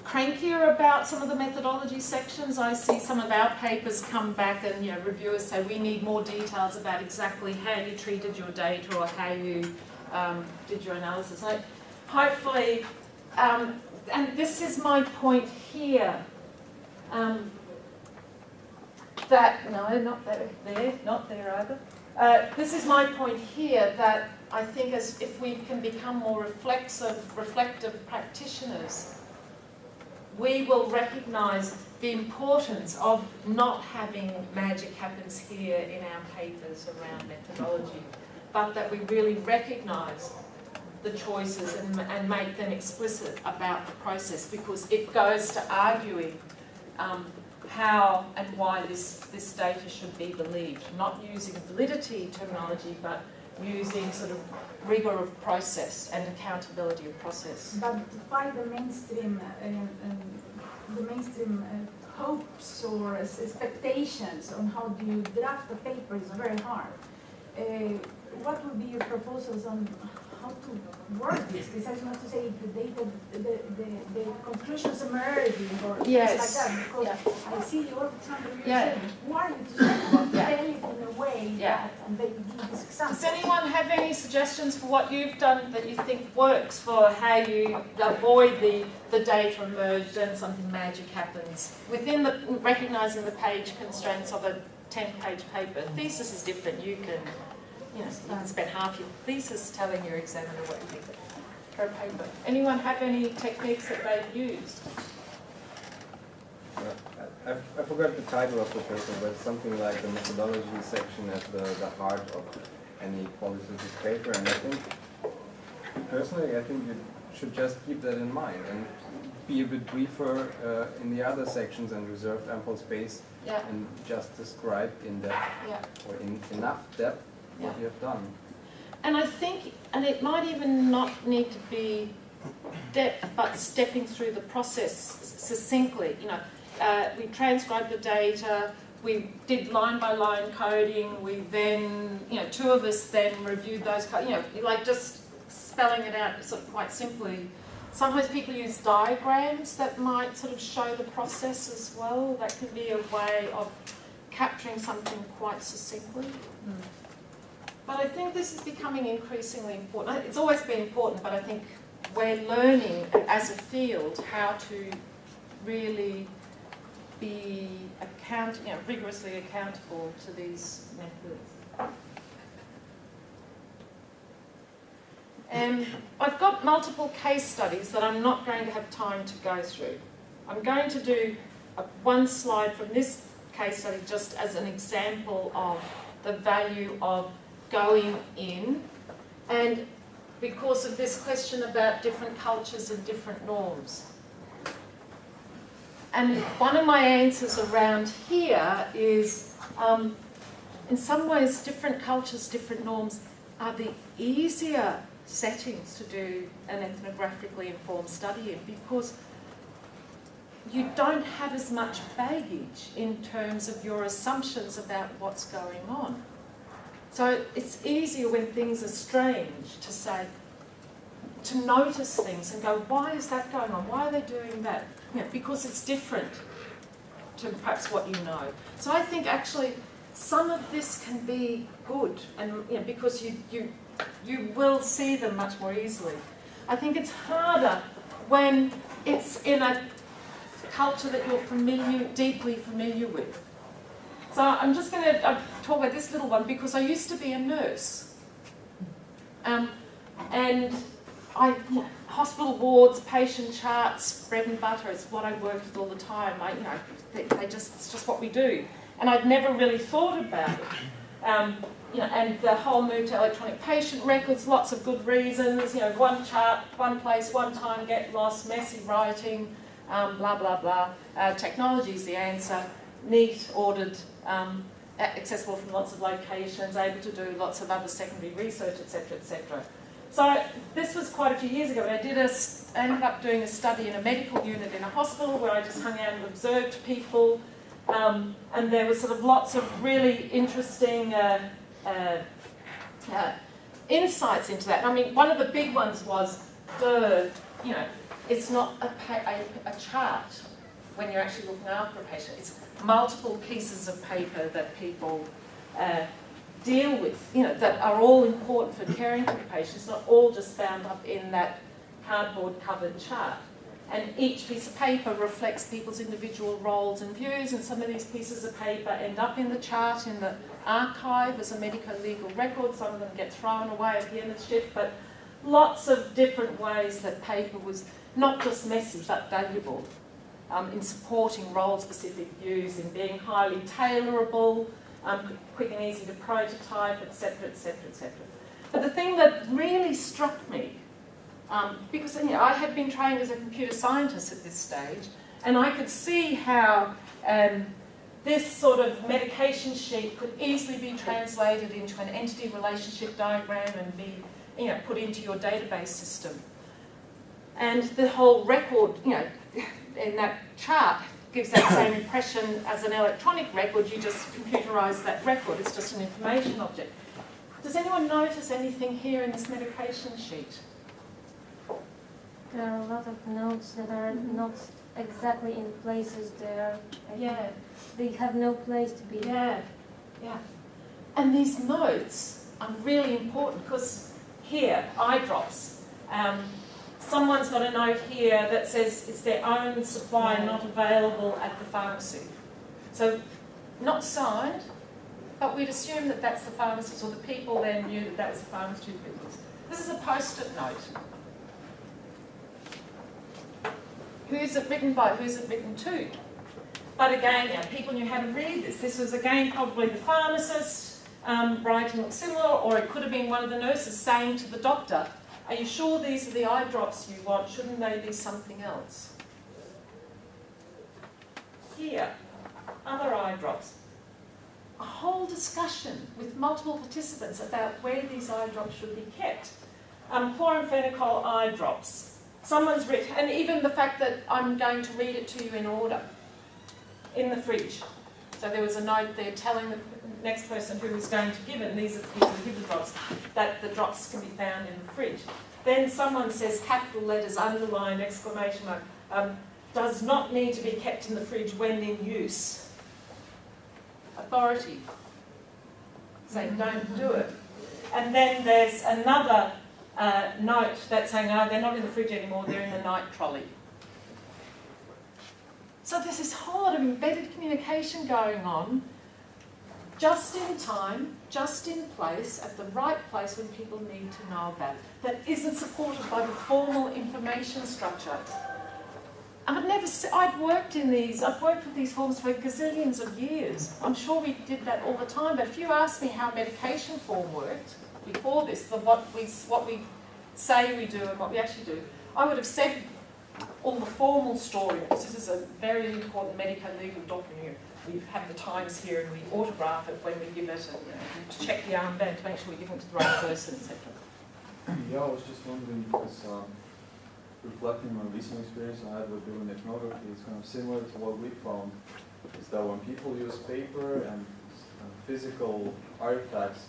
crankier about some of the methodology sections. I see some of our papers come back and reviewers say we need more details about exactly how you treated your data or how you did your analysis. Hopefully, and this is my point here, that, no, not there, not there either. This is my point here, that I think as if we can become more reflective practitioners, we will recognise the importance of not having magic happens here in our papers around methodology, but that we really recognise the choices and make them explicit about the process, because it goes to arguing how and why this data should be believed, not using validity terminology, but using sort of rigour of process and accountability of process. But to fight the mainstream hopes or expectations on how do you draft a paper is very hard. What would be your proposals on how to work this? Precisely not to say the data, the conclusions emerging or things like that. Because I see all the time that you're saying, why you to tell it in a way that, and then you give this example. Does anyone have any suggestions for what you've done that you think works for how you avoid the data emerged and something magic happens within the recognising the page constraints of a 10-page paper? Thesis is different. You can spend half your thesis telling your examiner what you think for a paper. Anyone have any techniques that they've used? I forgot the title of the paper, but it's something like the methodology section at the heart of any qualitative paper. And I think, personally, you should just keep that in mind and be a bit briefer in the other sections and reserve ample space and just describe in depth or in enough depth what you have done. And I think, and it might even not need to be depth, but stepping through the process succinctly. We transcribed the data, we did line-by-line coding, we then, two of us then reviewed those, like just spelling it out sort of quite simply. Sometimes people use diagrams that might sort of show the process as well. That could be a way of capturing something quite succinctly. But I think this is becoming increasingly important. It's always been important, but I think we're learning as a field how to really be rigorously accountable to these methods. And I've got multiple case studies that I'm not going to have time to go through. I'm going to do one slide from this case study just as an example of the value of going in, and because of this question about different cultures and different norms. And one of my answers around here is, in some ways, different cultures, different norms are the easier settings to do an ethnographically informed study in, because you don't have as much baggage in terms of your assumptions about what's going on. So it's easier when things are strange to say, to notice things and go, why is that going on? Why are they doing that? Because it's different to perhaps what you know. So I think actually some of this can be good, and because you will see them much more easily. I think it's harder when it's in a culture that you're deeply familiar with. So I'm just going to talk about this little one because I used to be a nurse. And hospital wards, patient charts, bread and butter is what I worked with all the time. It's just what we do. And I'd never really thought about it. And the whole move to electronic patient records, lots of good reasons. One chart, one place, one time, get lost, messy writing, blah, blah, blah. Technology is the answer. Neat, ordered, accessible from lots of locations, able to do lots of other secondary research, etc., etc. So this was quite a few years ago. I ended up doing a study in a medical unit in a hospital where I just hung out and observed people, and there was sort of lots of really interesting insights into that. I mean, one of the big ones was it's not a chart when you're actually looking after a patient. It's multiple pieces of paper that people deal with, that are all important for caring for the patient. It's not all just bound up in that cardboard covered chart. And each piece of paper reflects people's individual roles and views, and some of these pieces of paper end up in the chart in the archive as a medico-legal record. Some of them get thrown away at the end of the shift, but lots of different ways that paper was not just messy but valuable in supporting role-specific views, in being highly tailorable, quick and easy to prototype, etc., etc., etc. But the thing that really struck me, because I had been trained as a computer scientist at this stage, and I could see how this sort of medication sheet could easily be translated into an entity relationship diagram and be put into your database system. And the whole record, in that chart gives that same impression as an electronic record. You just computerise that record. It's just an information object. Does anyone notice anything here in this medication sheet? There are a lot of notes that are not exactly in places there. They have no place to be. Yeah. And these notes are really important because here, eye drops. Someone's got a note here that says it's their own supply, not available at the pharmacy. So, not signed, but we'd assume that that's the pharmacist, or the people then knew that that was the pharmaceutical business. This is a post-it note. Who's it written by? Who's it written to? But again, people knew how to read this. This was again probably the pharmacist writing similar, or it could have been one of the nurses saying to the doctor, "Are you sure these are the eye drops you want? Shouldn't they be something else?" Here, other eye drops. A whole discussion with multiple participants about where these eye drops should be kept. Chloramphenicol eye drops. Someone's written, and even the fact that I'm going to read it to you in order, in the fridge. So there was a note there telling the next person who was going to give it, and these are the people who give the drops, that the drops can be found in the fridge. Then someone says, capital letters, underlined, exclamation mark, does not need to be kept in the fridge when in use. Authority. Say, don't do it. And then there's another note that's saying, no, they're not in the fridge anymore, they're in the night trolley. So there's this whole lot of embedded communication going on, just in time, just in place, at the right place when people need to know about it, that isn't supported by the formal information structure. I've worked with these forms for gazillions of years. I'm sure we did that all the time, but if you asked me how medication form worked before this, what we say we do and what we actually do, I would have said all the formal story, because this is a very important medico-legal document. We have the times here and we autograph it when we give it, and to check the armband to make sure we give it to the right person, etc. Yeah, I was just wondering, because reflecting on recent experience I had with doing ethnography, it's kind of similar to what we found, is that when people use paper and physical artifacts,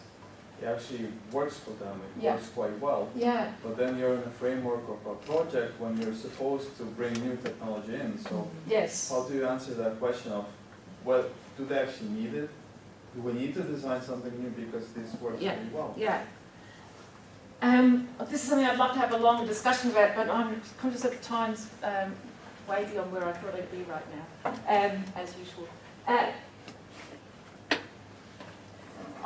it actually works for them, it works quite well. Yeah. But then you're in a framework of a project when you're supposed to bring new technology in, so how do you answer that question of, well, do they actually need it? Do we need to design something new because this works really well? Yeah. This is something I'd love to have a longer discussion about, but I'm conscious that the time's way beyond where I thought I'd be right now, as usual.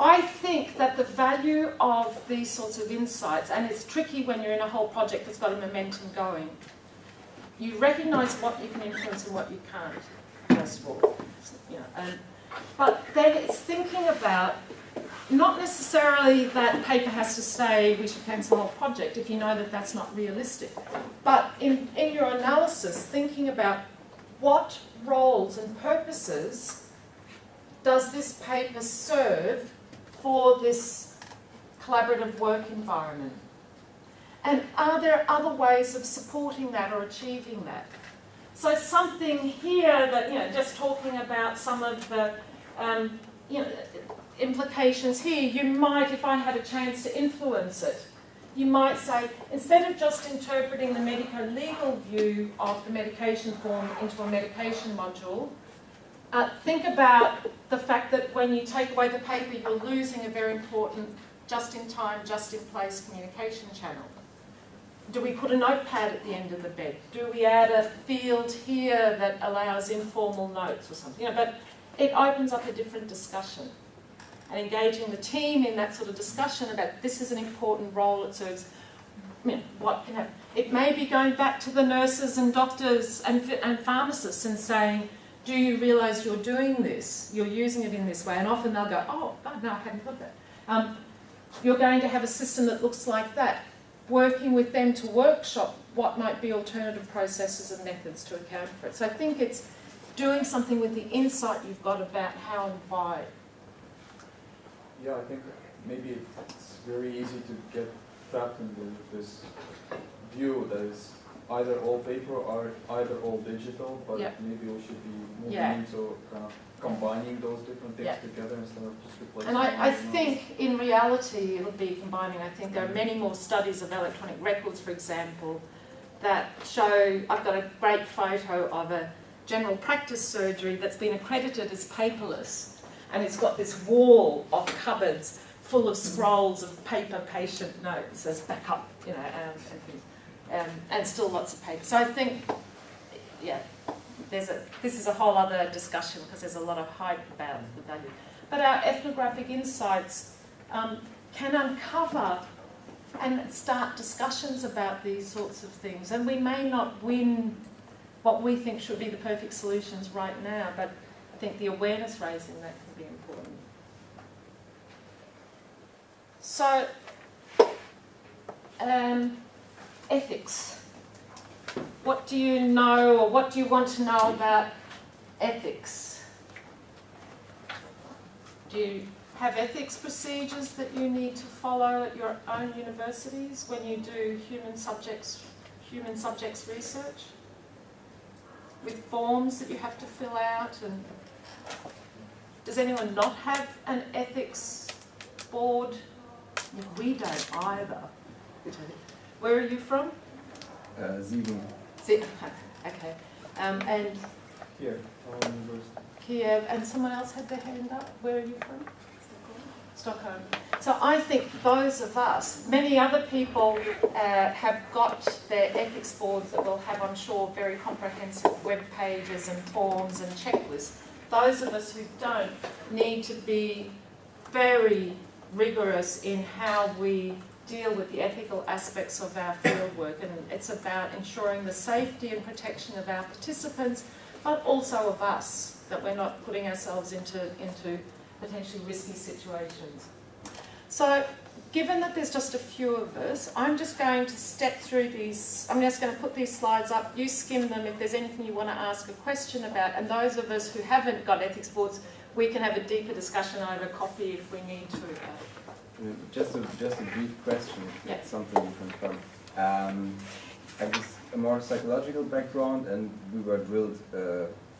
I think that the value of these sorts of insights, and it's tricky when you're in a whole project that's got a momentum going, you recognise what you can influence and what you can't, first of all. But then it's thinking about, not necessarily that paper has to say we should cancel the whole project if you know that that's not realistic, but in your analysis, thinking about what roles and purposes does this paper serve for this collaborative work environment? And are there other ways of supporting that or achieving that? So something here that, just talking about some of the, implications here, you might, if I had a chance to influence it, you might say, instead of just interpreting the medico-legal view of the medication form into a medication module, think about the fact that when you take away the paper, you're losing a very important just-in-time, just-in-place communication channel. Do we put a notepad at the end of the bed? Do we add a field here that allows informal notes or something? But it opens up a different discussion. And engaging the team in that sort of discussion about this is an important role it serves, what can happen. It may be going back to the nurses and doctors and pharmacists and saying, do you realise you're doing this? You're using it in this way. And often they'll go, oh, no, I hadn't thought that. You're going to have a system that looks like that. Working with them to workshop what might be alternative processes and methods to account for it. So I think it's doing something with the insight you've got about how and why. Yeah, I think maybe it's very easy to get trapped in this view that is either all paper or either all digital, but maybe we should be moving into kind of combining those different things together instead of just replacing them. And I think in reality it'll be combining. I think there are many more studies of electronic records, for example, that show, I've got a great photo of a general practice surgery that's been accredited as paperless, and it's got this wall of cupboards full of scrolls of paper patient notes as backup, and things. And still lots of paper. So I think, this is a whole other discussion because there's a lot of hype about the value. But our ethnographic insights can uncover and start discussions about these sorts of things. And we may not win what we think should be the perfect solutions right now, but I think the awareness raising that can be important. So, ethics. What do you know, or what do you want to know about ethics? Do you have ethics procedures that you need to follow at your own universities when you do human subjects research? With forms that you have to fill out? And does anyone not have an ethics board? We don't either. Where are you from? Siegen. Okay. And Here, University. Kiev, and someone else had their hand up. Where are you from? Stockholm. So I think those of us, many other people have got their ethics boards that will have, I'm sure, very comprehensive web pages and forms and checklists. Those of us who don't need to be very rigorous in how we deal with the ethical aspects of our fieldwork, and it's about ensuring the safety and protection of our participants, but also of us, that we're not putting ourselves into potentially risky situations. So, given that there's just a few of us, I'm just going to step through these. I'm just going to put these slides up. You skim them if there's anything you want to ask a question about, and those of us who haven't got ethics boards, we can have a deeper discussion over coffee if we need to. Just a brief question, something you confirm. I have a more psychological background, and we were drilled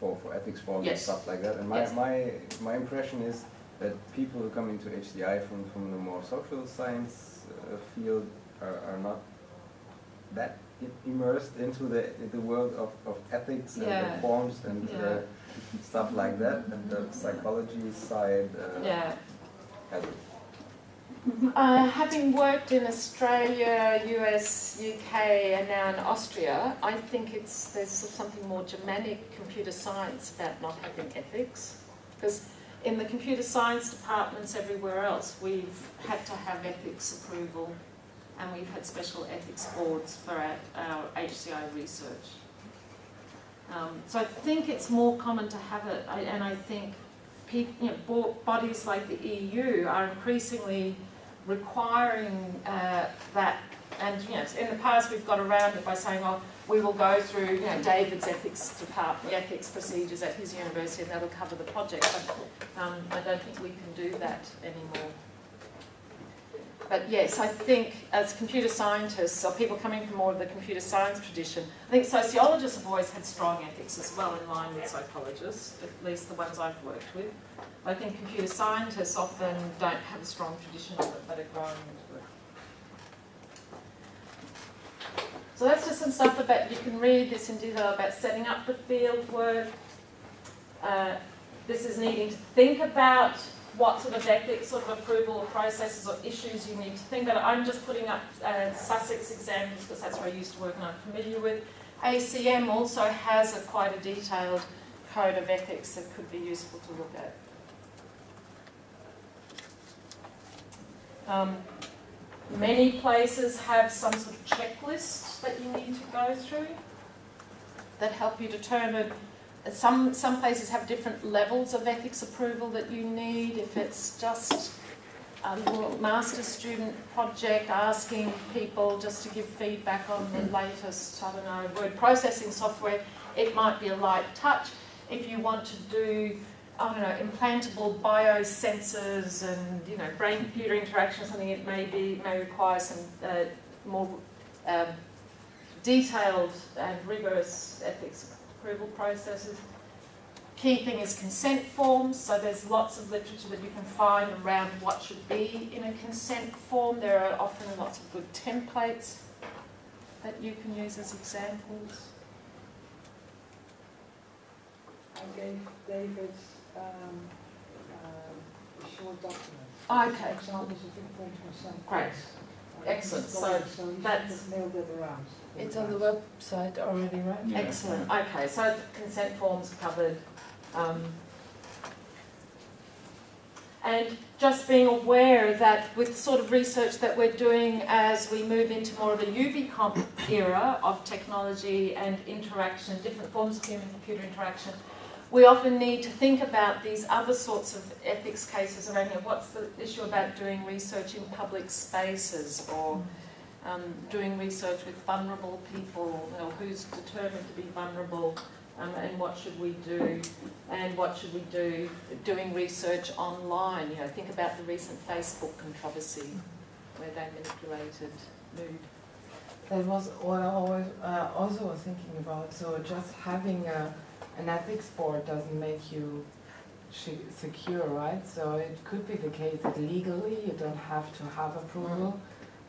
for ethics forms and stuff like that. And my impression is that people who come into HDI from the more social science field are not that immersed into the world of ethics and the forms and stuff like that, and the psychology side has it. Having worked in Australia, US, UK, and now in Austria, I think there's something more Germanic computer science about not having ethics. Because in the computer science departments everywhere else, we've had to have ethics approval, and we've had special ethics boards for our HCI research. So I think it's more common to have it, and I think bodies like the EU are increasingly requiring that, and in the past we've got around it by saying, oh, we will go through David's ethics department, ethics procedures at his university, and that'll cover the project. But I don't think we can do that anymore. But yes, I think as computer scientists, or people coming from more of the computer science tradition, I think sociologists have always had strong ethics as well, in line with psychologists, at least the ones I've worked with. I think computer scientists often don't have a strong tradition of it, but are growing into it. So that's just some stuff about, you can read this in detail about setting up the field work. This is needing to think about what sort of ethics, sort of approval or processes or issues you need to think about. I'm just putting up Sussex examples because that's where I used to work and I'm familiar with. ACM also has quite a detailed code of ethics that could be useful to look at. Many places have some sort of checklist that you need to go through that help you determine. Some places have different levels of ethics approval that you need. If it's just a little master's student project asking people just to give feedback on the latest, I don't know, word processing software, it might be a light touch. If you want to do, I don't know, implantable biosensors and, you know, brain-computer interaction or something, it may require some more detailed and rigorous ethics approval processes. Key thing is consent forms, so there's lots of literature that you can find around what should be in a consent form. There are often lots of good templates that you can use as examples. I gave David a short document. Okay. Examples of informed consent. Great. Excellent. So that's mailed it around. It's on the website already, right? Yeah. excellent. Okay, so consent forms covered. And just being aware that with the sort of research that we're doing as we move into more of a UbiComp era of technology and interaction, different forms of human-computer interaction, we often need to think about these other sorts of ethics cases around here. What's the issue about doing research in public spaces or doing research with vulnerable people, or who's determined to be vulnerable, and what should we do, and what should we do doing research online. You know, think about the recent Facebook controversy where they manipulated mood. That was what I always also was thinking about. So just having an ethics board doesn't make you secure, right? So it could be the case that legally you don't have to have approval,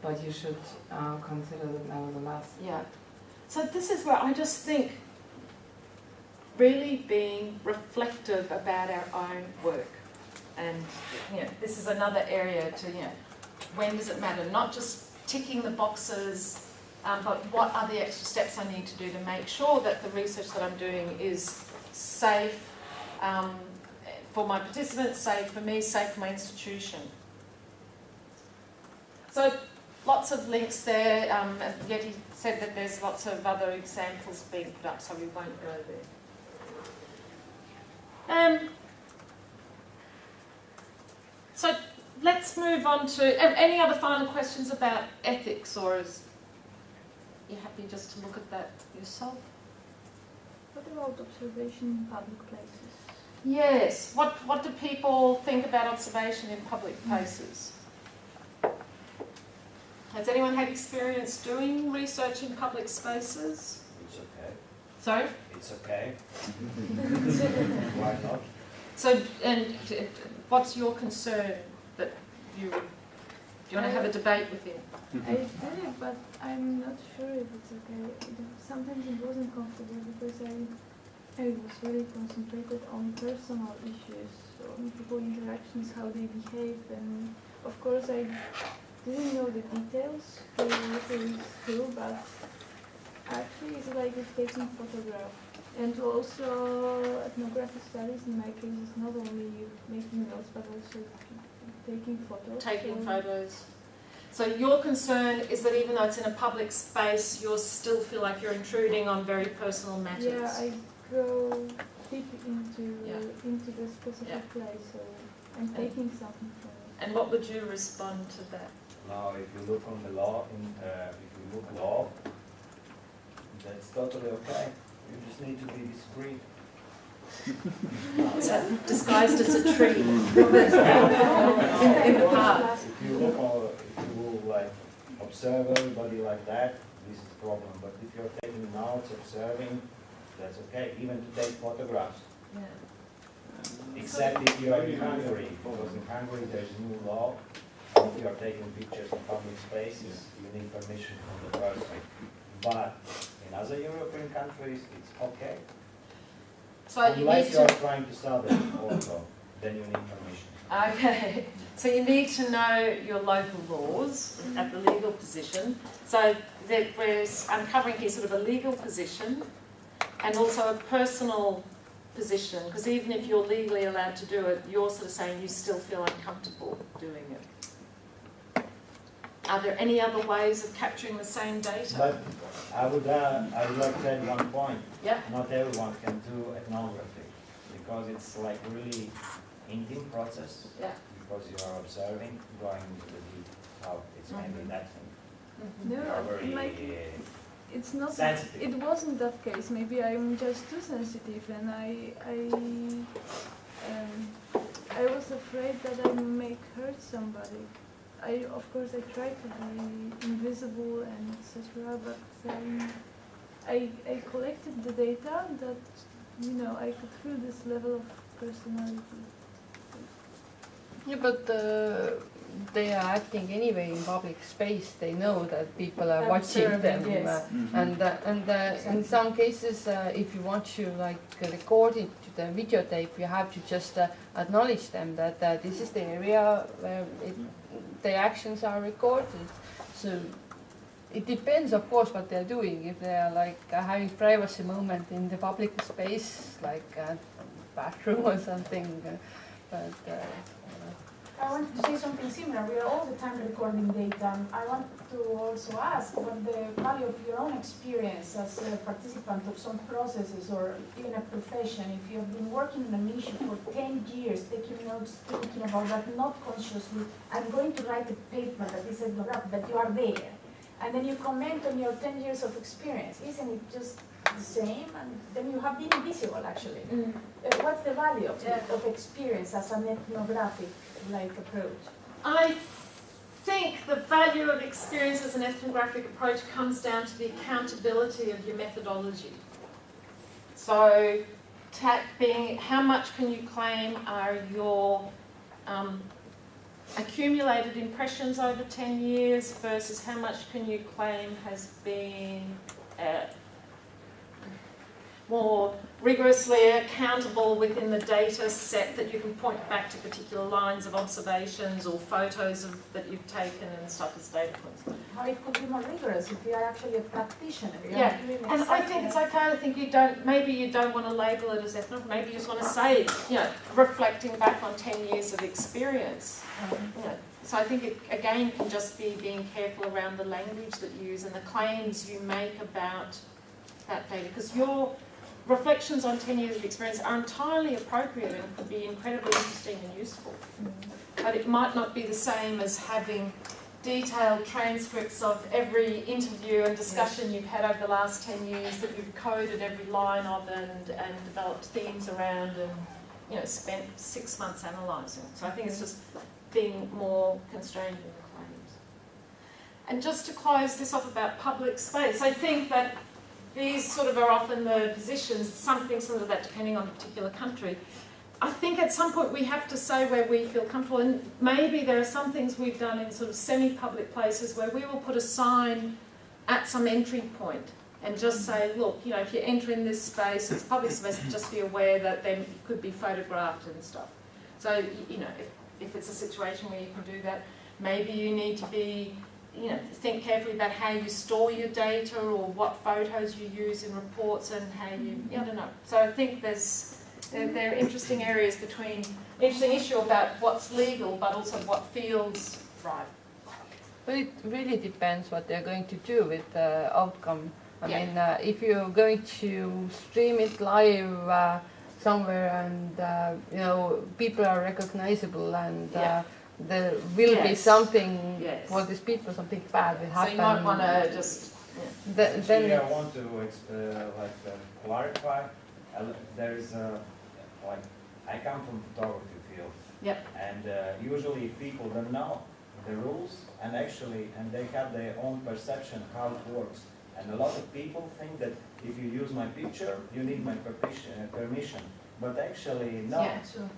but you should consider them nevertheless. Yeah. So this is where I just think really being reflective about our own work. And, you know, this is another area to, you know, when does it matter? Not just ticking the boxes, but what are the extra steps I need to do to make sure that the research that I'm doing is safe for my participants, safe for me, safe for my institution. So lots of links there. Yeti said that there's lots of other examples being put up, so we won't go there. So let's move on to any other final questions about ethics, or is you happy just to look at that yourself? What about observation in public places? Yes. What do people think about observation in public places? Has anyone had experience doing research in public spaces? It's okay. Sorry? It's okay. Why not? So, and what's your concern that you would, do you want to have a debate with him? I did it, but I'm not sure if it's okay. Sometimes it wasn't comfortable because I was really concentrated on personal issues, on people interactions, how they behave, and of course I didn't know the details too, but actually it's like it's taking photograph. And also ethnographic studies in my case is not only making notes but also taking photos. Taking photos. So your concern is that even though it's in a public space, you still feel like you're intruding on very personal matters. Yeah, I go deep into the specific place, so I'm taking something from it. And what would you respond to that? Now, if you look on the law, if you look law, that's totally okay. You just need to be discreet. It's disguised as a tree in the park. If you look, if you like observe everybody like that, this is a problem. But if you're taking notes, observing, that's okay. Even to take photographs. Yeah. Except if you are in Hungary, because in Hungary there's a new law. If you are taking pictures in public spaces, you need permission from the person. but in other European countries, it's okay. So you need Unless to. you're trying to sell it also, then you need permission. Okay, so you need to know your local laws at the legal position. So we're uncovering here sort of a legal position and also a personal position, because even if you're legally allowed to do it, you're sort of saying you still feel uncomfortable doing it. Are there any other ways of capturing the same data? But I would like to add one point. Yeah. Not everyone can do ethnography because it's like really intimate process. Yeah. Because you are observing, going into the deep how it's maybe that thing. No, You are very it's not. sensitive. It wasn't that case. Maybe I'm just too sensitive, and I was afraid that I may hurt somebody. Of course, I tried to be invisible and etc. But I collected the data that I could feel this level of personality. Yeah, but they are acting anyway in public space. They know that people are watching them, yes. and in some cases, if you want to record it to the videotape, you have to just acknowledge them that this is the area where the actions are recorded. So it depends, of course, what they're doing. If they are having privacy moment in the public space, like a bathroom or something, I want to say something similar. We are all the time recording data. I want to also ask what the value of your own experience as a participant of some processes or even a profession. If you have been working on an issue for 10 years, taking notes, thinking about that, not consciously, I'm going to write a paper that is ethnographic, but you are there. And then you comment on your 10 years of experience. Isn't it just the same? And then you have been invisible, actually. What's the value of experience as an ethnographic approach? I think the value of experience as an ethnographic approach comes down to the accountability of your methodology. So, being how much can you claim are your accumulated impressions over 10 years versus how much can you claim has been more rigorously accountable within the data set that you can point back to particular lines of observations or photos that you've taken and stuff as data points. How it could be more rigorous if you are actually a practitioner. Yeah, and I think it's okay. I think maybe you don't want to label it as ethnography. Maybe you just want to say, reflecting back on 10 years of experience. So I think it, again, can just be being careful around the language that you use and the claims you make about that data. Because your reflections on 10 years of experience are entirely appropriate and could be incredibly interesting and useful. But it might not be the same as having detailed transcripts of every interview and discussion you've had over the last 10 years that you've coded every line of and developed themes around and spent 6 months analysing. So I think it's just being more constrained in the claims. And just to close this off about public space, I think that these sort of are often the positions, something sort of that depending on a particular country. I think at some point we have to say where we feel comfortable, and maybe there are some things we've done in sort of semi-public places where we will put a sign at some entry point and just say, look, if you enter in this space, it's public space, just be aware that there could be photographed and stuff. So, if it's a situation where you can do that, maybe you need to be think carefully about how you store your data or what photos you use in reports and how I don't know. So I think there are interesting areas interesting issue about what's legal but also what feels right. But it really depends what they're going to do with the outcome. I mean, if you're going to stream it live somewhere and, people are recognizable and there will be something for these people, something bad will happen. So you might want to just... Then I want to clarify. There is I come from photography field. Yep. And usually people don't know the rules and they have their own perception how it works. And a lot of people think that if you use my picture, you need my permission. But actually, no.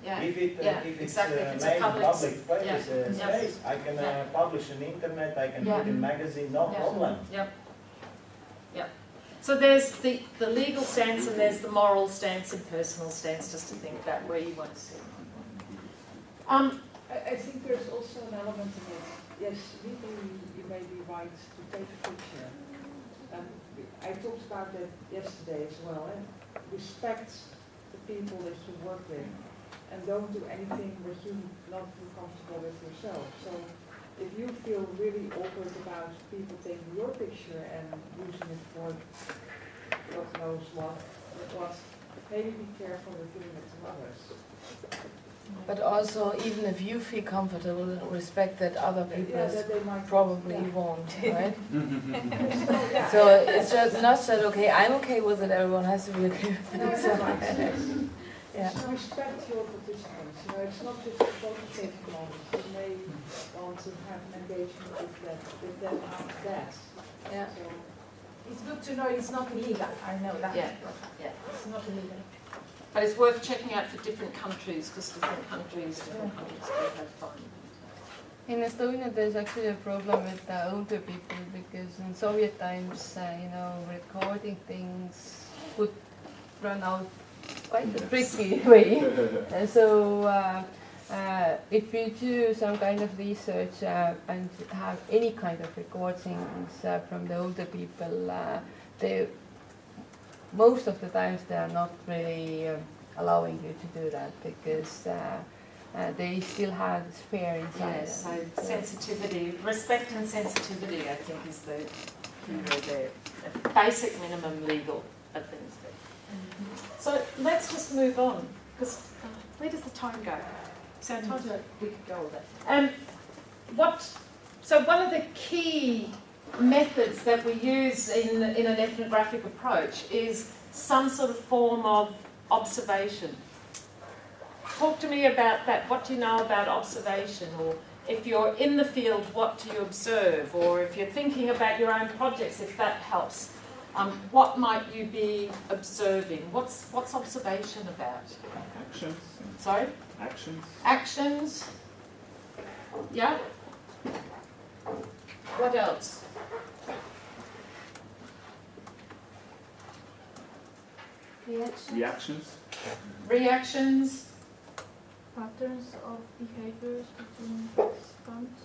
If it's made in public space, I can publish on internet, I can put in magazine, no problem. Yep. So there's the legal stance and there's the moral stance and personal stance, just to think about where you want to sit. I think there's also an element in it. Yes, legally you may be right to take a picture. I talked about that yesterday as well. And respect the people that you work with, and don't do anything that you not feel comfortable with yourself. So if you feel really awkward about people taking your picture and using it for God knows what, maybe be careful with giving it to others. But also, even if you feel comfortable, respect that other people that they might probably won't, right? Yeah. So it's just not that okay, I'm okay with it, everyone has to be okay with it. No, So, yeah. So respect your participants. You know, it's not just a photo taking moment. You may want to have an engagement with them after that. yeah. So, It's good to know it's not illegal, I know that. Yeah, yeah. It's not illegal. But it's worth checking out for different countries, because different countries do have fun. In Estonia, there's actually a problem with older people because in Soviet times, recording things would run out quite a tricky way. And so if you do some kind of research and have any kind of recordings from the older people, most of the times they are not really allowing you to do that because they still have this fear inside. Yeah, so sensitivity, respect and sensitivity, I think, is the key word there. A basic minimum legal things there. So let's just move on, because where does the time go? So I told you we could go all day. So one of the key methods that we use in an ethnographic approach is some sort of form of observation. Talk to me about that. What do you know about observation? Or if you're in the field, what do you observe? Or if you're thinking about your own projects, if that helps, what might you be observing? What's observation about? Actions. Sorry? Actions. Actions. Yeah? What else? Reactions. Reactions. Patterns of behaviors between participants.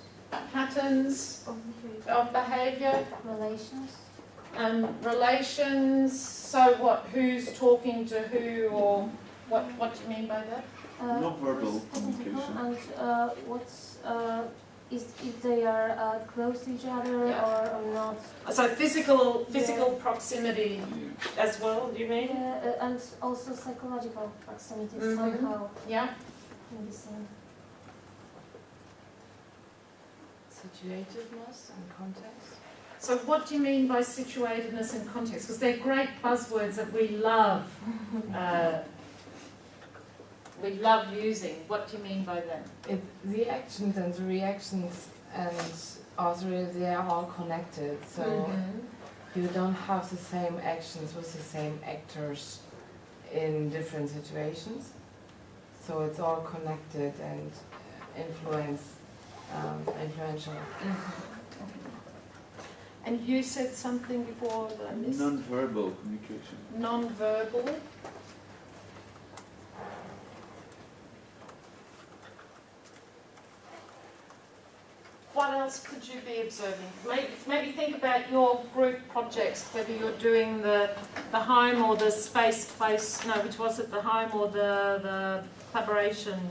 Patterns of behaviour. Relations. Relations. So what? Who's talking to who, or what do you mean by that? Non-verbal Technical, communication. and if they are close to each other Yeah. or not. So physical proximity as well. Do you mean? And also psychological proximity Mhm. somehow Yeah. can be seen. Situatedness and context. So what do you mean by situatedness and context? Because they're great buzzwords that we love. We love using. What do you mean by that? The actions and the reactions and also they are all connected. So you don't have the same actions with the same actors in different situations. So it's all connected and influential. And you said something before that I missed. Non-verbal communication. Non-verbal. What else could you be observing? Maybe think about your group projects, whether you're doing the home or the space place, no, which was it, the home or the collaboration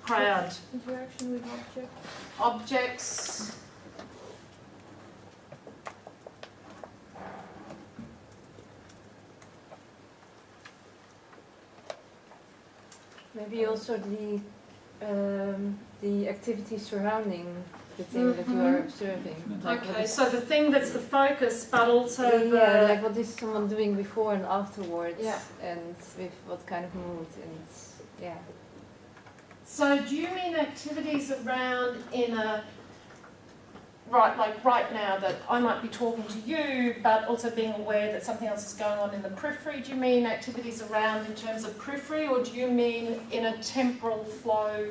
crowd. Interaction with objects. Objects. Maybe also the activities surrounding the thing that you are observing. Like Okay, so the thing that's the focus, but also like what is someone doing before and afterwards, and with what kind of mood, and yeah. So do you mean activities around in a, right now that I might be talking to you, but also being aware that something else is going on in the periphery? Do you mean activities around in terms of periphery, or do you mean in a temporal flow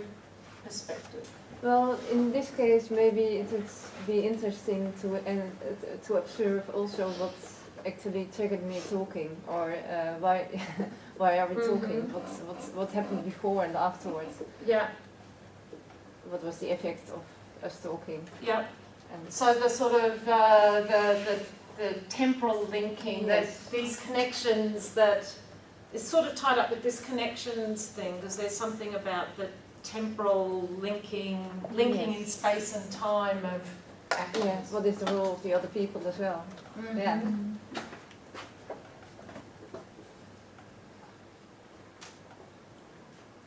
perspective? Well, in this case, maybe it would be interesting to observe also what actually triggered me talking, or why why are we talking? What happened before and afterwards? Yeah. What was the effect of us talking? Yeah. And So the sort of the temporal linking, that these connections that is sort of tied up with this connections thing, because there's something about the temporal linking in space and time of actions. yeah, what is the role of the other people as well? Yeah.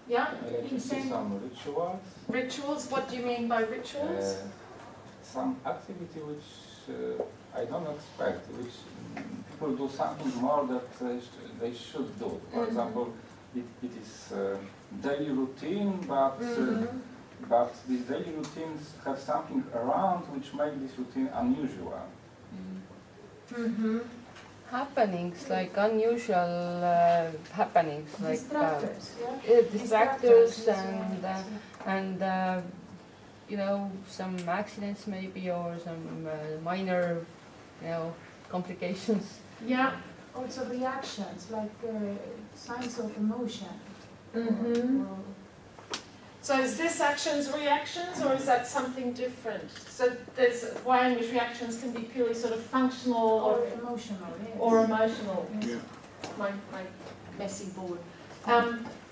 Yeah? I like to see some rituals. Rituals? What do you mean by rituals? Some activity which I don't expect, which people do something more that they should do. For example, it is daily routine, but these daily routines have something around which make this routine unusual. Happenings, like unusual happenings, like Distractors, distractors and you know, some accidents maybe, or some minor, you know, complications. Yeah. Also reactions, like signs of emotion. So is this actions, reactions, or is that something different? So there's way in which reactions can be purely sort of functional Or emotional, yes. or emotional. Yeah. My messy board.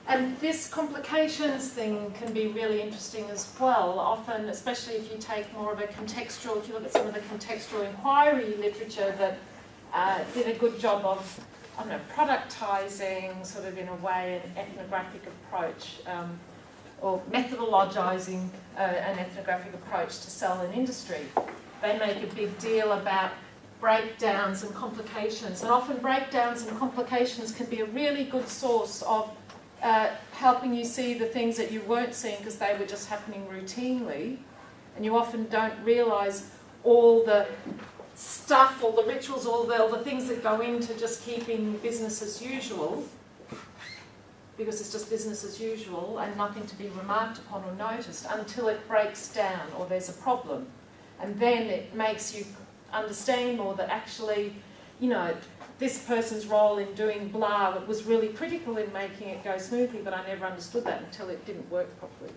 And this complications thing can be really interesting as well. Often, especially if you take more of a contextual, if you look at some of the contextual inquiry literature that did a good job of, I don't know, productizing, sort of in a way, an ethnographic approach, or methodologizing an ethnographic approach to cell and industry. They make a big deal about breakdowns and complications, and often breakdowns and complications can be a really good source of helping you see the things that you weren't seeing because they were just happening routinely, and you often don't realise all the stuff, all the rituals, all the things that go into just keeping business as usual, because it's just business as usual and nothing to be remarked upon or noticed until it breaks down or there's a problem. And then it makes you understand more that actually, you know, this person's role in doing blah was really critical in making it go smoothly, but I never understood that until it didn't work properly.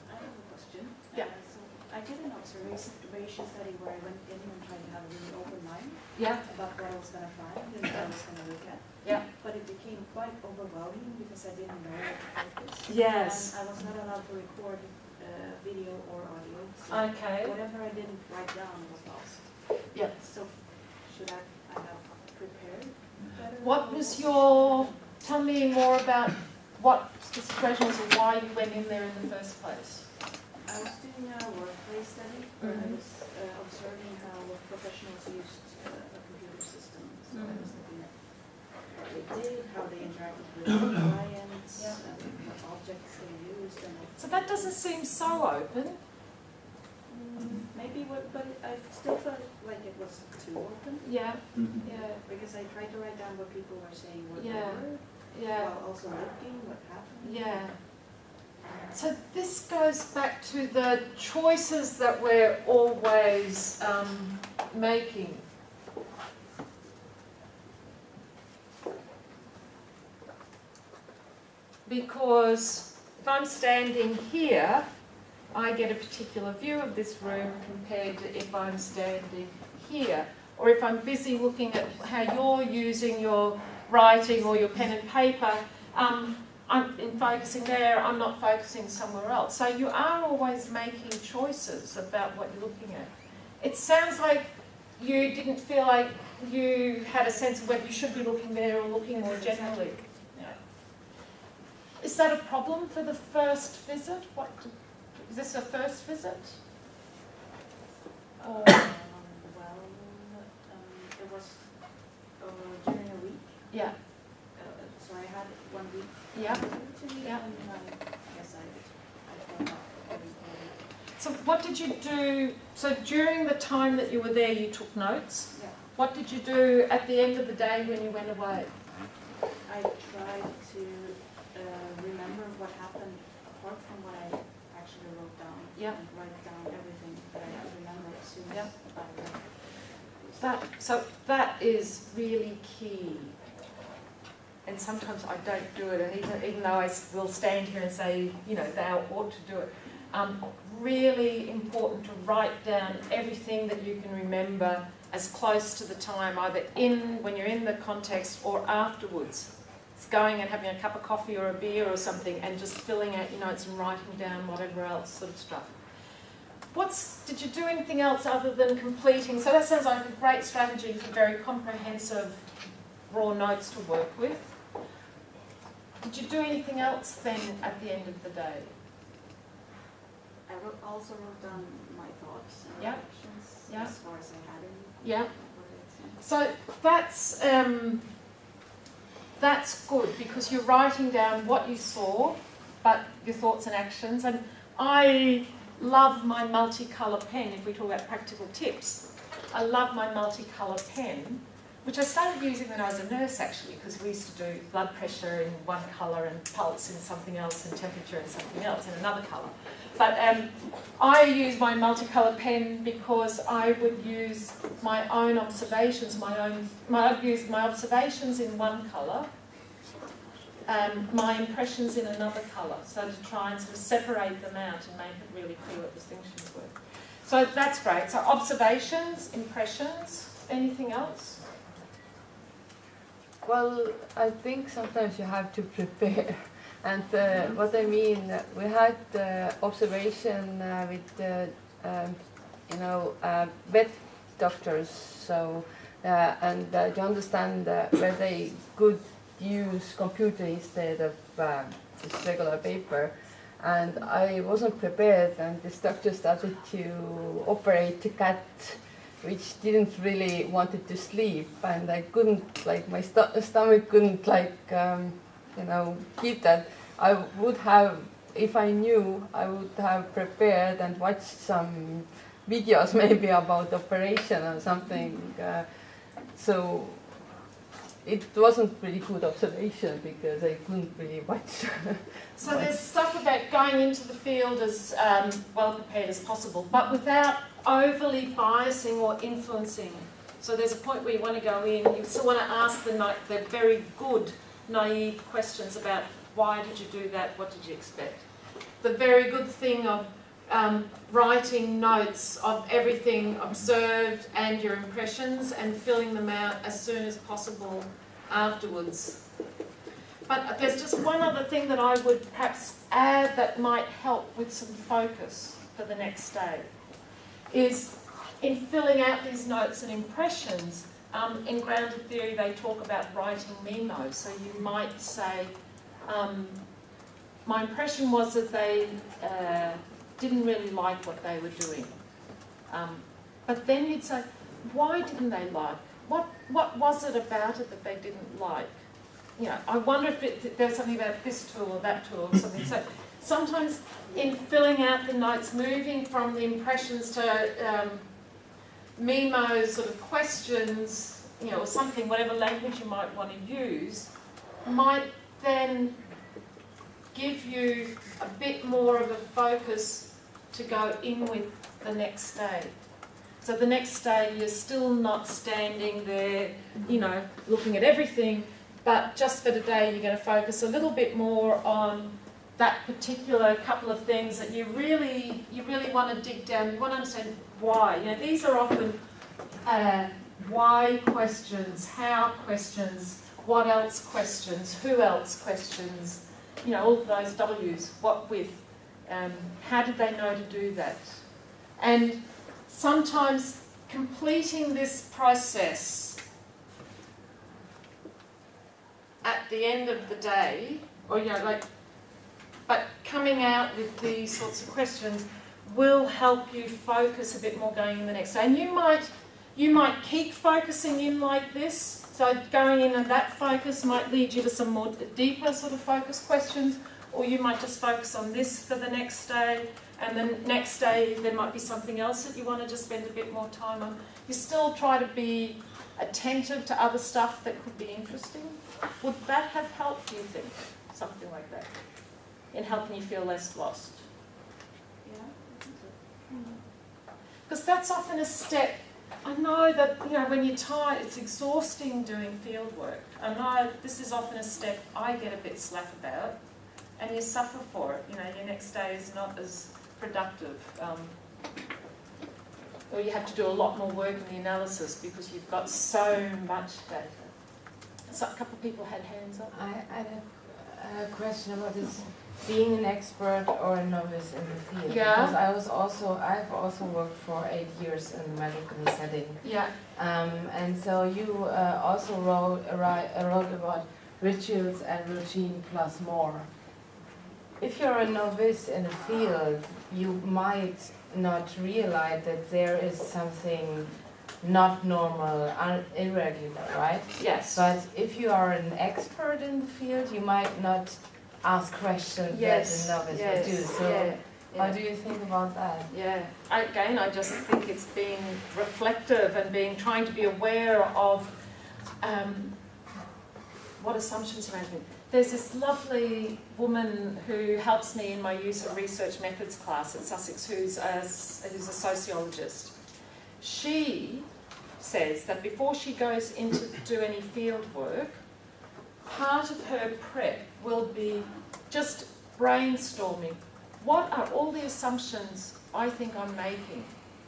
I have a question. Yeah. So I did an observation study where I went in and tried to have a really open mind Yeah. about what I was going to find and what I was going to look at. Yeah. But it became quite overwhelming because I didn't know what to focus. Yes. And I was not allowed to record video or audio. So Okay. whatever I didn't write down was lost. Yeah. So should I have prepared better? What was your, tell me more about what the situation was and why you went in there in the first place. I was doing a workplace study where I was observing how professionals used a computer system. So I was looking at what they did, how they interacted with clients, what objects they used. And So that doesn't seem so open. maybe, but I still felt like it was too open. Yeah. Yeah. Because I tried to write down what people were saying, what they Yeah. were, Yeah. while also looking what happened. Yeah. So this goes back to the choices that we're always making. Because if I'm standing here, I get a particular view of this room compared to if I'm standing here. Or if I'm busy looking at how you're using your writing or your pen and paper, I'm focusing there, I'm not focusing somewhere else. So you are always making choices about what you're looking at. It sounds like you didn't feel like you had a sense of whether you should be looking there or looking more generally. Yeah. Is that a problem for the first visit? Is this a first visit? Or it was during a week. yeah. So I had 1 week. Yeah. Yeah. And I guess I thought every So what did you do? So during the time that you were there, you took notes. Yeah. What did you do at the end of the day when you went away? I tried to remember what happened apart from what I actually wrote down. Yeah. And write down everything that I students. Yeah. That is really key. And sometimes I don't do it, and even though I will stand here and say, you know, thou ought to do it, really important to write down everything that you can remember as close to the time, either when you're in the context or afterwards. It's going and having a cup of coffee or a beer or something and just filling out your notes and writing down whatever else sort of stuff. Did you do anything else other than completing? So that sounds like a great strategy for very comprehensive raw notes to work with. Did you do anything else then at the end of the day? I also wrote down my thoughts and Yeah. reflections Yeah. as far as I had any. Yeah. So that's good, because you're writing down what you saw, but your thoughts and actions. And I love my multicolour pen, if we talk about practical tips. I love my multicolour pen, which I started using when I was a nurse actually, because we used to do blood pressure in one colour and pulse in something else and temperature in something else in another colour. But I use my multicolour pen because I would use my own observations, I'd use my observations in one colour, my impressions in another colour, so to try and sort of separate them out and make it really clear what distinctions were. So that's great. So observations, impressions, anything else? Well, I think sometimes you have to prepare. And what I mean, we had observation with, vet doctors, so, and to understand where they could use computer instead of just regular paper. And I wasn't prepared, and this doctor started to operate a cat which didn't really wanted to sleep, and I couldn't, like, my stomach couldn't, like, keep that. I would have, if I knew, I would have prepared and watched some videos maybe about operation or something. So it wasn't really good observation because I couldn't really watch. So there's stuff about going into the field as well prepared as possible, but without overly biasing or influencing. So there's a point where you want to go in, you still want to ask the very good, naive questions about why did you do that, what did you expect. The very good thing of writing notes of everything observed and your impressions and filling them out as soon as possible afterwards. But there's just one other thing that I would perhaps add that might help with some focus for the next day, is in filling out these notes and impressions. In grounded theory they talk about writing memos, so you might say, my impression was that they didn't really like what they were doing. But then you'd say, why didn't they like? What was it about it that they didn't like? You know, I wonder if there's something about this tool or that tool or something. So sometimes in filling out the notes, moving from the impressions to memos, sort of questions, you know, or something, whatever language you might want to use, might then give you a bit more of a focus to go in with the next day. So the next day you're still not standing there, you know, looking at everything, but just for today you're going to focus a little bit more on that particular couple of things that you really want to dig down. You want to understand why. You know, these are often why questions, how questions, what else questions, who else questions, you know, all of those W's, what with, how did they know to do that? And sometimes completing this process at the end of the day, or, you know, like, but coming out with these sorts of questions will help you focus a bit more going in the next day. And you might keep focusing in like this. So going in and that focus might lead you to some more deeper sort of focus questions, or you might just focus on this for the next day, and then next day there might be something else that you want to just spend a bit more time on. You still try to be attentive to other stuff that could be interesting. Would that have helped, do you think? Something like that, in helping you feel less lost? Yeah, I think so. Because that's often a step. I know that, you know, when you're tired, it's exhausting doing field work. I know this is often a step I get a bit slack about, and you suffer for it. You know, your next day is not as productive. Or you have to do a lot more work in the analysis because you've got so much data. So a couple of people had hands up. I had a question about this being an expert or a novice in the field. Yeah. Because I've also worked for 8 years in the medical setting. Yeah. And so you also wrote about rituals and routine plus more. If you're a novice in a field, you might not realize that there is something not normal, irregular, right? Yes. But if you are an expert in the field, you might not ask questions that a novice would do. So how do you think about that? Yeah. Again, I just think it's being reflective and trying to be aware of what assumptions are making. There's this lovely woman who helps me in my use of research methods class at Sussex who's a sociologist. She says that before she goes in to do any field work, part of her prep will be just brainstorming. What are all the assumptions I think I'm making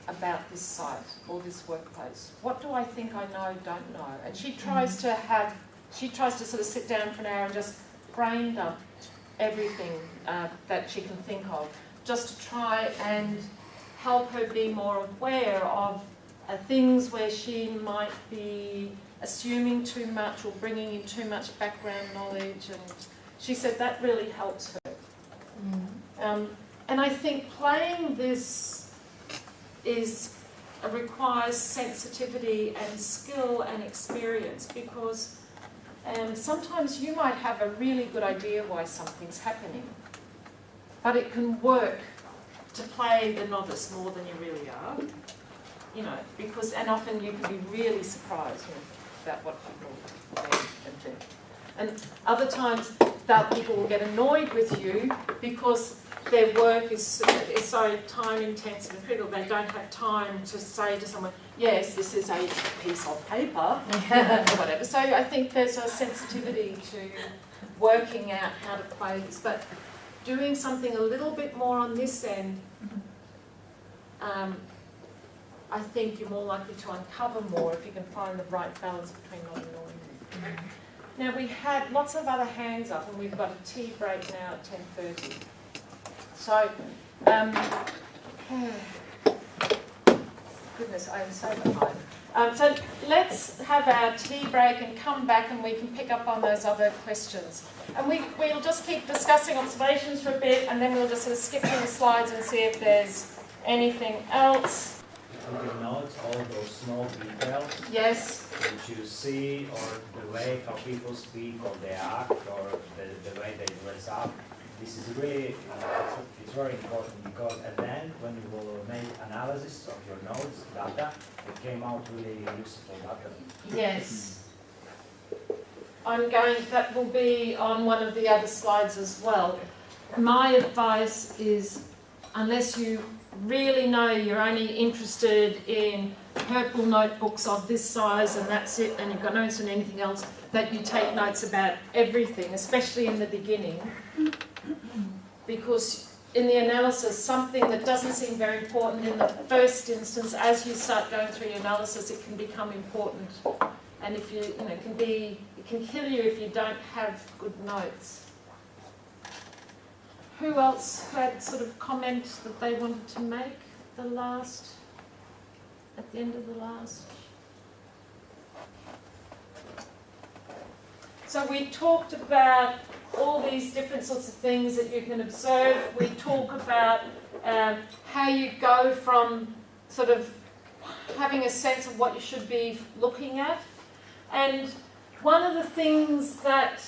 about this site or this workplace? What do I think I know, don't know? And she tries to sort of sit down for an hour and just brain dump everything that she can think of, just to try and help her be more aware of things where she might be assuming too much or bringing in too much background knowledge. And she said that really helps her. And I think playing this requires sensitivity and skill and experience, because sometimes you might have a really good idea why something's happening, but it can work to play the novice more than you really are, you know, because, and often you can be really surprised about what people think and think. And other times that people will get annoyed with you because their work is so time intensive and critical, they don't have time to say to someone, yes, this is a piece of paper, or whatever. So I think there's a sensitivity to working out how to play this, but doing something a little bit more on this end, I think you're more likely to uncover more if you can find the right balance between not annoying them. Now we had lots of other hands up and we've got a tea break now at 10:30. So, goodness, I'm so behind. So let's have our tea break and come back and we can pick up on those other questions. And we'll just keep discussing observations for a bit and then we'll just sort of skip through the slides and see if there's anything else. You note all those small details. Yes. Which you see, or the way how people speak, or they act, or the way they dress up. This is really, it's very important, because at the end, when you will make analysis of your notes, data, it came out really useful data. Yes. That will be on one of the other slides as well. My advice is, unless you really know you're only interested in purple notebooks of this size and that's it, and you've got no interest in anything else, that you take notes about everything, especially in the beginning. Because in the analysis, something that doesn't seem very important in the first instance, as you start going through your analysis, it can become important. And if it can kill you if you don't have good notes. Who else had sort of comment that they wanted to make at the end of the last? So we talked about all these different sorts of things that you can observe. We talk about how you go from sort of having a sense of what you should be looking at. And one of the things that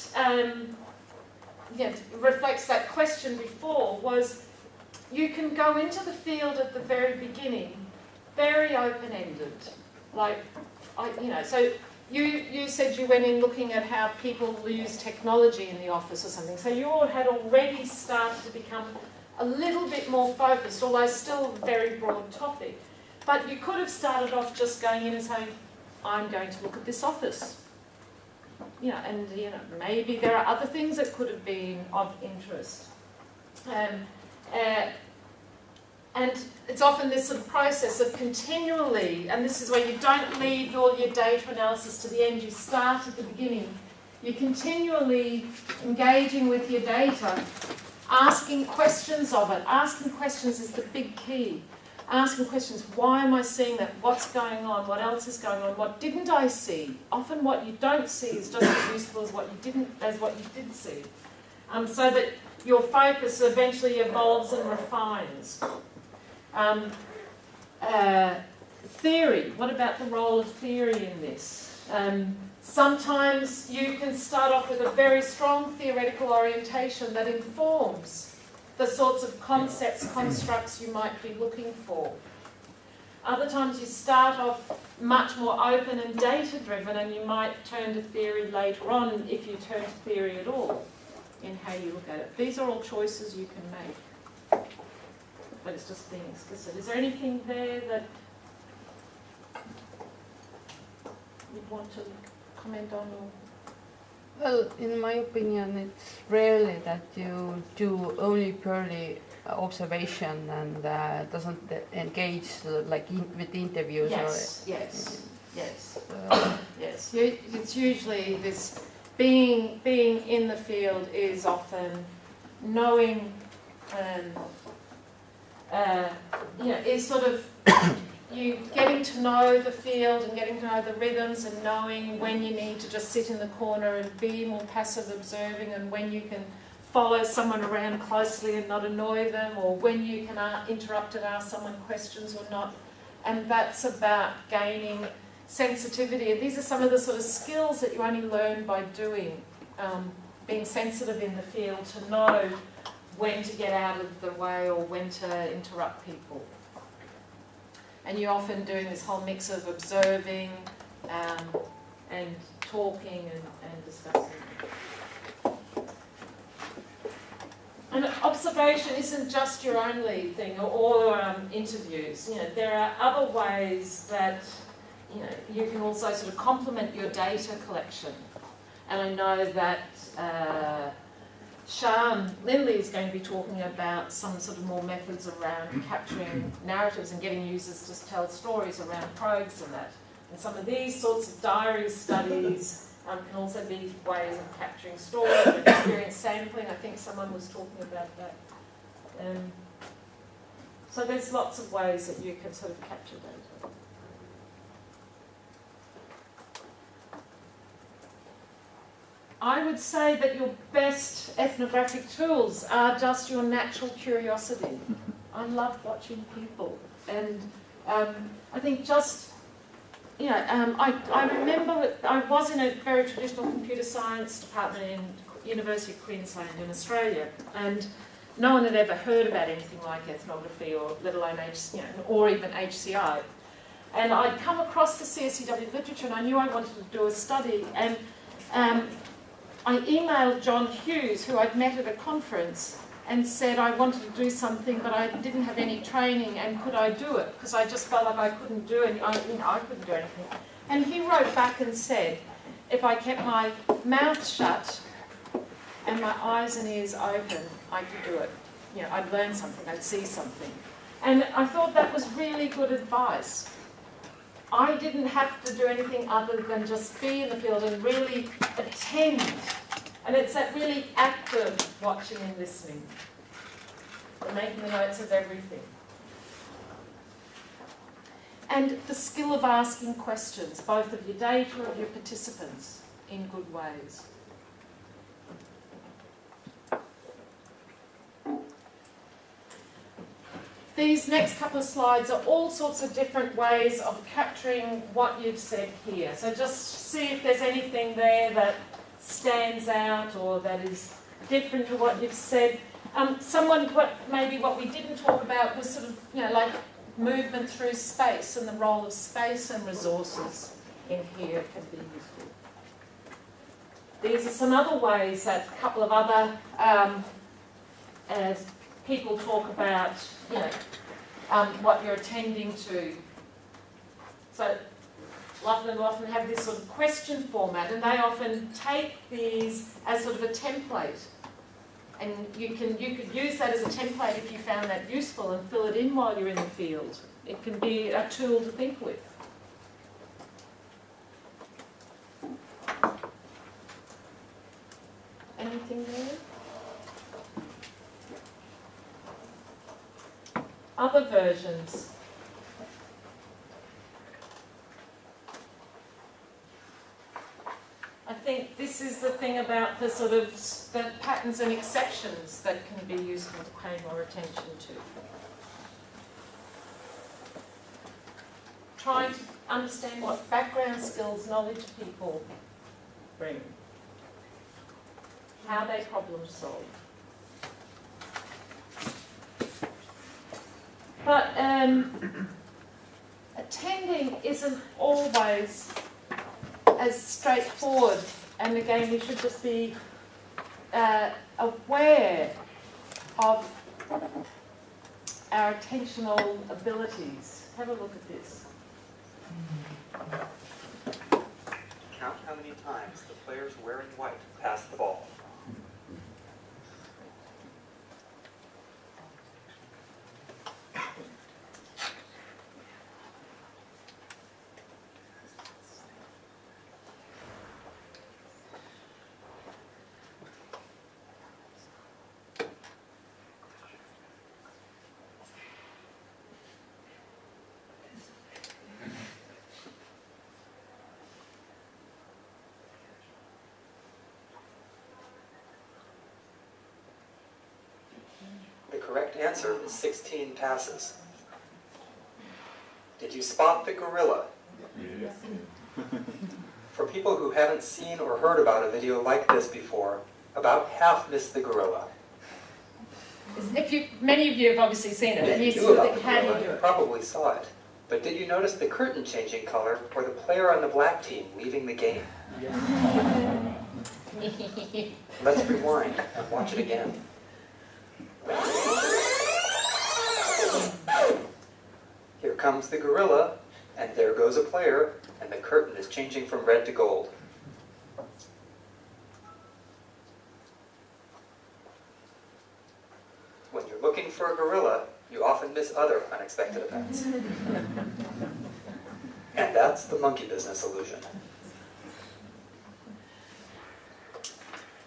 reflects that question before was you can go into the field at the very beginning, very open-ended. So you said you went in looking at how people use technology in the office or something. So you all had already started to become a little bit more focused, although still a very broad topic. But you could have started off just going in and saying, I'm going to look at this office. And maybe there are other things that could have been of interest. And it's often this sort of process of continually, and this is where you don't leave all your data analysis to the end, you start at the beginning. You're continually engaging with your data, asking questions of it. Asking questions is the big key. Asking questions, why am I seeing that? What's going on? What else is going on? What didn't I see? Often what you don't see is just as useful as what you did see. So that your focus eventually evolves and refines. Theory. What about the role of theory in this? Sometimes you can start off with a very strong theoretical orientation that informs the sorts of concepts, constructs you might be looking for. Other times you start off much more open and data-driven, and you might turn to theory later on, if you turn to theory at all, in how you look at it. These are all choices you can make. But it's just being explicit. Is there anything there that you'd want to comment on? Or? Well, in my opinion, it's rarely that you do only purely observation and doesn't engage with interviews. Yes. It's usually this being in the field is often knowing. Is sort of you getting to know the field and getting to know the rhythms and knowing when you need to just sit in the corner and be more passive observing, and when you can follow someone around closely and not annoy them, or when you can interrupt and ask someone questions or not. And that's about gaining sensitivity. And these are some of the sort of skills that you only learn by doing. Being sensitive in the field to know when to get out of the way or when to interrupt people. And you're often doing this whole mix of observing and talking and discussing. And observation isn't just your only thing, or interviews. There are other ways that you can also sort of complement your data collection. And I know that Sian Lindley is going to be talking about some sort of more methods around capturing narratives and getting users to tell stories around probes and that. And some of these sorts of diary studies can also be ways of capturing stories or experience sampling. I think someone was talking about that. So there's lots of ways that you can sort of capture data. I would say that your best ethnographic tools are just your natural curiosity. I love watching people, and I think just, I remember I was in a very traditional computer science department in University of Queensland in Australia, and no one had ever heard about anything like ethnography, or let alone or even HCI. And I'd come across the CSCW literature, and I knew I wanted to do a study, and I emailed John Hughes, who I'd met at a conference, and said I wanted to do something, but I didn't have any training, and could I do it? Because I just felt like I couldn't do it. I couldn't do anything. And he wrote back and said, if I kept my mouth shut and my eyes and ears open, I could do it. I'd learn something, I'd see something. And I thought that was really good advice. I didn't have to do anything other than just be in the field and really attend. And it's that really active watching and listening, and making the notes of everything. And the skill of asking questions, both of your data and of your participants, in good ways. These next couple of slides are all sorts of different ways of capturing what you've said here. So just see if there's anything there that stands out or that is different to what you've said. Maybe what we didn't talk about was sort of, like movement through space, and the role of space and resources in here can be useful. These are some other ways that a couple of other people talk about, what you're attending to. So Laughlin will often have this sort of question format, and they often take these as sort of a template. And you could use that as a template if you found that useful and fill it in while you're in the field. It can be a tool to think with. Anything there? Other versions. I think this is the thing about the sort of the patterns and exceptions that can be useful to pay more attention to. Trying to understand what background skills, knowledge people bring. How they problem solve. But attending isn't always as straightforward, and again we should just be aware of our attentional abilities. Have a look at this. Count how many times the players wearing white pass the ball. The correct answer is 16 passes. Did you spot the gorilla? Yes. For people who haven't seen or heard about a video like this before, about half missed the gorilla. Many of you have obviously seen it. If you knew about the gorilla, you probably saw it. But did you notice the curtain changing color or the player on the black team leaving the game? Let's rewind and watch it again. Here comes the gorilla, and there goes a player, and the curtain is changing from red to gold. When you're looking for a gorilla, you often miss other unexpected events. And that's the monkey business illusion.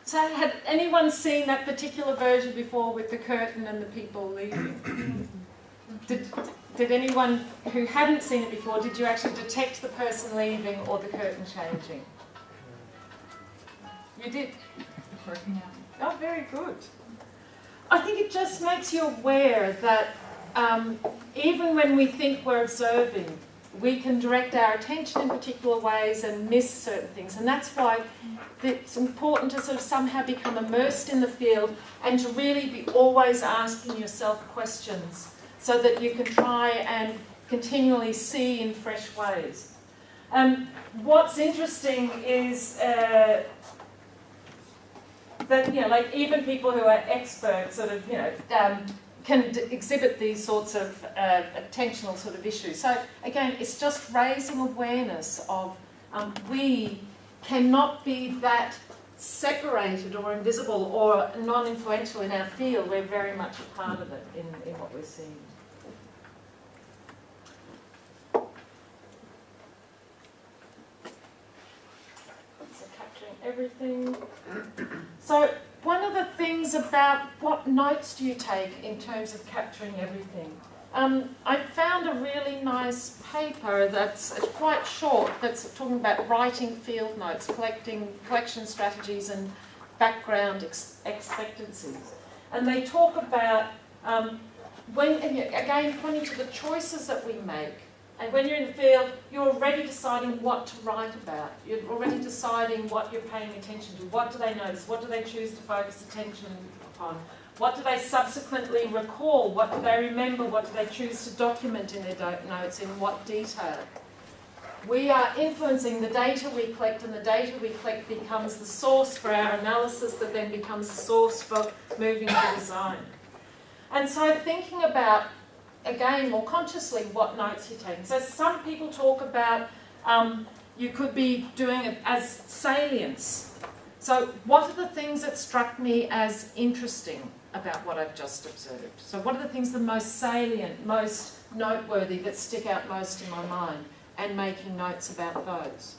So had anyone seen that particular version before with the curtain and the people leaving? Did anyone who hadn't seen it before, did you actually detect the person leaving or the curtain changing? You did? Oh, very good. I think it just makes you aware that even when we think we're observing, we can direct our attention in particular ways and miss certain things. And that's why it's important to sort of somehow become immersed in the field and to really be always asking yourself questions so that you can try and continually see in fresh ways. What's interesting is that, like even people who are experts sort of, can exhibit these sorts of attentional sort of issues. So again, it's just raising awareness of we cannot be that separated or invisible or non-influential in our field. We're very much a part of it in what we're seeing. So capturing everything. So one of the things about what notes do you take in terms of capturing everything? I found a really nice paper that's quite short, that's talking about writing field notes, collection strategies and background expectancies. And they talk about, again, pointing to the choices that we make. And when you're in the field, you're already deciding what to write about. You're already deciding what you're paying attention to. What do they notice? What do they choose to focus attention upon? What do they subsequently recall? What do they remember? What do they choose to document in their notes? In what detail? We are influencing the data we collect, and the data we collect becomes the source for our analysis that then becomes the source for moving to design. And so thinking about again, more consciously what notes you're taking. So some people talk about you could be doing it as salience. So what are the things that struck me as interesting about what I've just observed? So what are the things the most salient, most noteworthy, that stick out most in my mind, and making notes about those?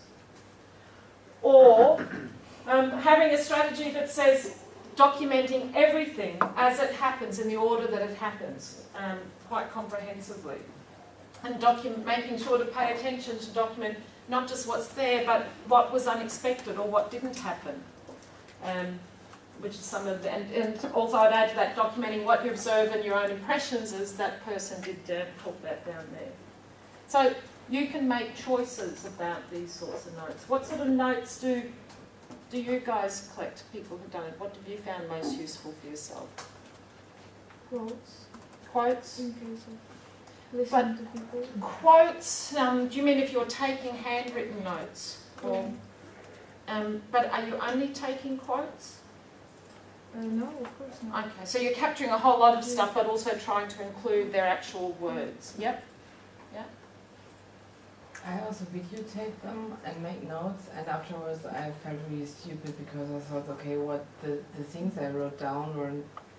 Or having a strategy that says documenting everything as it happens in the order that it happens, quite comprehensively. And making sure to pay attention to document not just what's there, but what was unexpected or what didn't happen. Which is some of the, and also I'd add to that, documenting what you observe and your own impressions, as that person did talk about down there. So you can make choices about these sorts of notes. What sort of notes do you guys collect, people who've done it? What have you found most useful for yourself? Quotes. Quotes? In case of listening to people. Quotes, do you mean if you're taking handwritten notes? Or, but are you only taking quotes? No, of course not. Okay, so you're capturing a whole lot of stuff, but also trying to include their actual words. Yep. I also videotape them and make notes, and afterwards I felt really stupid because I thought, okay, what the things I wrote down were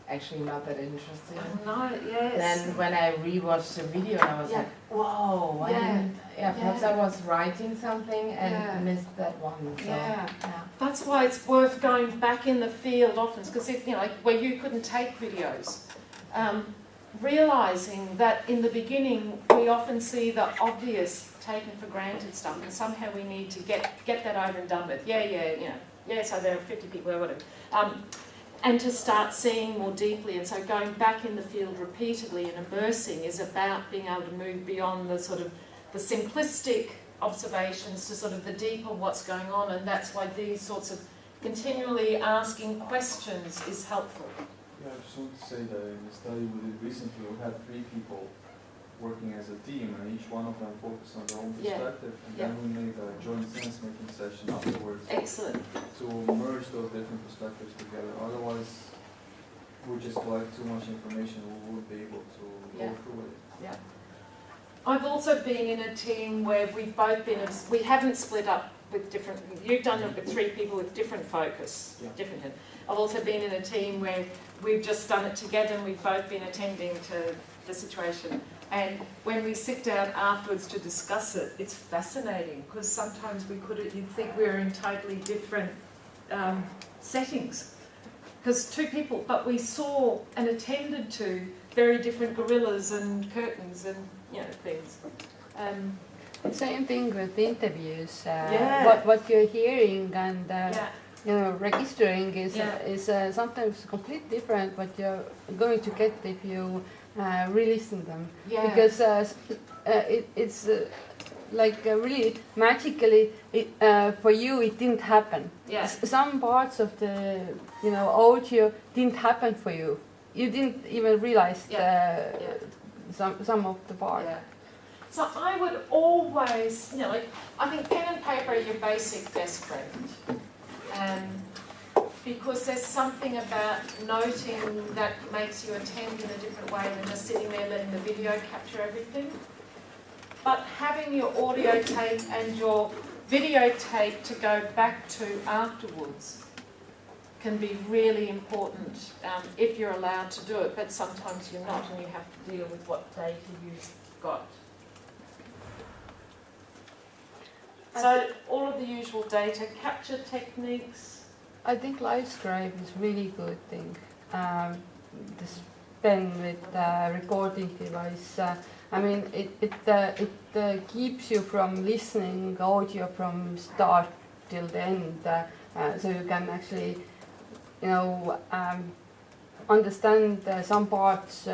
actually not that interesting. No, yes. Then when I rewatched the video, I was like, whoa, perhaps I was writing something and missed that one. So, That's why it's worth going back in the field often, because if, you know, like where you couldn't take videos, realising that in the beginning we often see the obvious taken for granted stuff, and somehow we need to get that over and done with. So there are 50 people or whatever. And to start seeing more deeply, and so going back in the field repeatedly and immersing is about being able to move beyond the sort of the simplistic observations to sort of the deeper what's going on, and that's why these sorts of continually asking questions is helpful. Yeah, I just want to say that in the study we did recently, we had 3 people working as a team, and each one of them focused on their own perspective, and then we made a joint sense-making session afterwards. Excellent. To merge those different perspectives together. Otherwise, we just collect too much information, we won't be able to go through it. Yeah. I've also been in a team where we've both been, we haven't split up with different, you've done it with 3 people with different focus, different. I've also been in a team where we've just done it together and we've both been attending to the situation. And when we sit down afterwards to discuss it, it's fascinating, because sometimes you'd think we were in totally different settings. Because 2 people, but we saw and attended to very different gorillas and curtains and, you know, things. Same thing with interviews. What you're hearing and you know, registering is sometimes completely different what you're going to get if you re-listen them. Because it's like really magically for you it didn't happen. Some parts of the audio didn't happen for you. You didn't even realize some of the parts. So I would always, I think pen and paper are your basic best friend. Because there's something about noting that makes you attend in a different way than just sitting there letting the video capture everything. But having your audio tape and your videotape to go back to afterwards can be really important if you're allowed to do it, but sometimes you're not and you have to deal with what data you've got. So all of the usual data capture techniques. I think LiveScribe is really good thing. This pen with recording device. I mean, it keeps you from listening audio from start till the end, so you can actually, understand some parts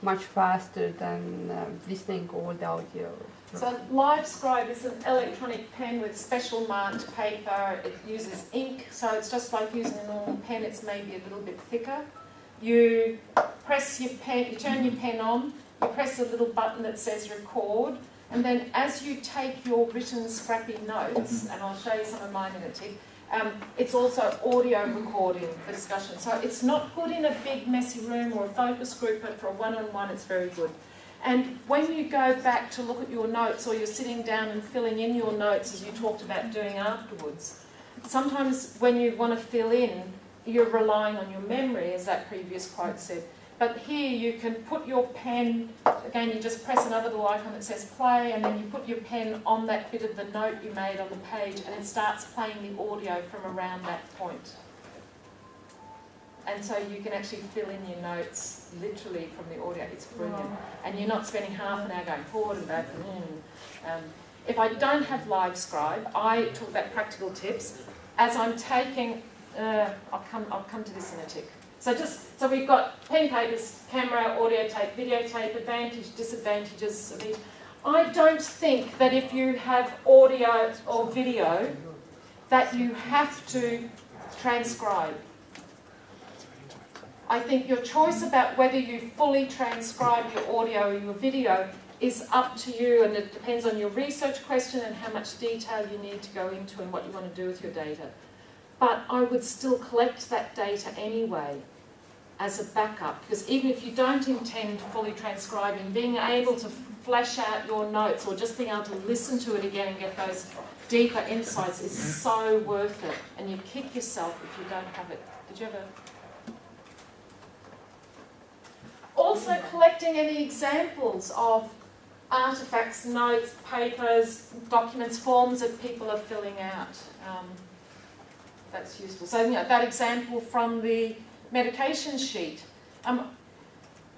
much faster than listening all the audio. So LiveScribe is an electronic pen with special marked paper. It uses ink, so it's just like using a normal pen. It's maybe a little bit thicker. You press your pen, you turn your pen on, you press a little button that says record, and then as you take your written scrappy notes, and I'll show you some of mine in a tick, it's also audio recording for discussion. So it's not good in a big messy room or a focus group, but for a one-on-one it's very good. And when you go back to look at your notes, or you're sitting down and filling in your notes as you talked about doing afterwards, sometimes when you want to fill in, you're relying on your memory, as that previous quote said. But here you can put your pen, again you just press another little icon that says play, and then you put your pen on that bit of the note you made on the page, and it starts playing the audio from around that point. And so you can actually fill in your notes literally from the audio. It's brilliant. And you're not spending half an hour going forward and back. If I don't have LiveScribe, I talk about practical tips. As I'm taking, I'll come to this in a tick. So we've got pen, papers, camera, audio tape, videotape, advantage, disadvantages of each. I don't think that if you have audio or video that you have to transcribe. I think your choice about whether you fully transcribe your audio or your video is up to you, and it depends on your research question and how much detail you need to go into and what you want to do with your data. But I would still collect that data anyway as a backup, because even if you don't intend fully transcribing, being able to flesh out your notes or just being able to listen to it again and get those deeper insights is so worth it. And you kick yourself if you don't have it. Did you ever? Also collecting any examples of artefacts, notes, papers, documents, forms that people are filling out. That's useful. So that example from the medication sheet.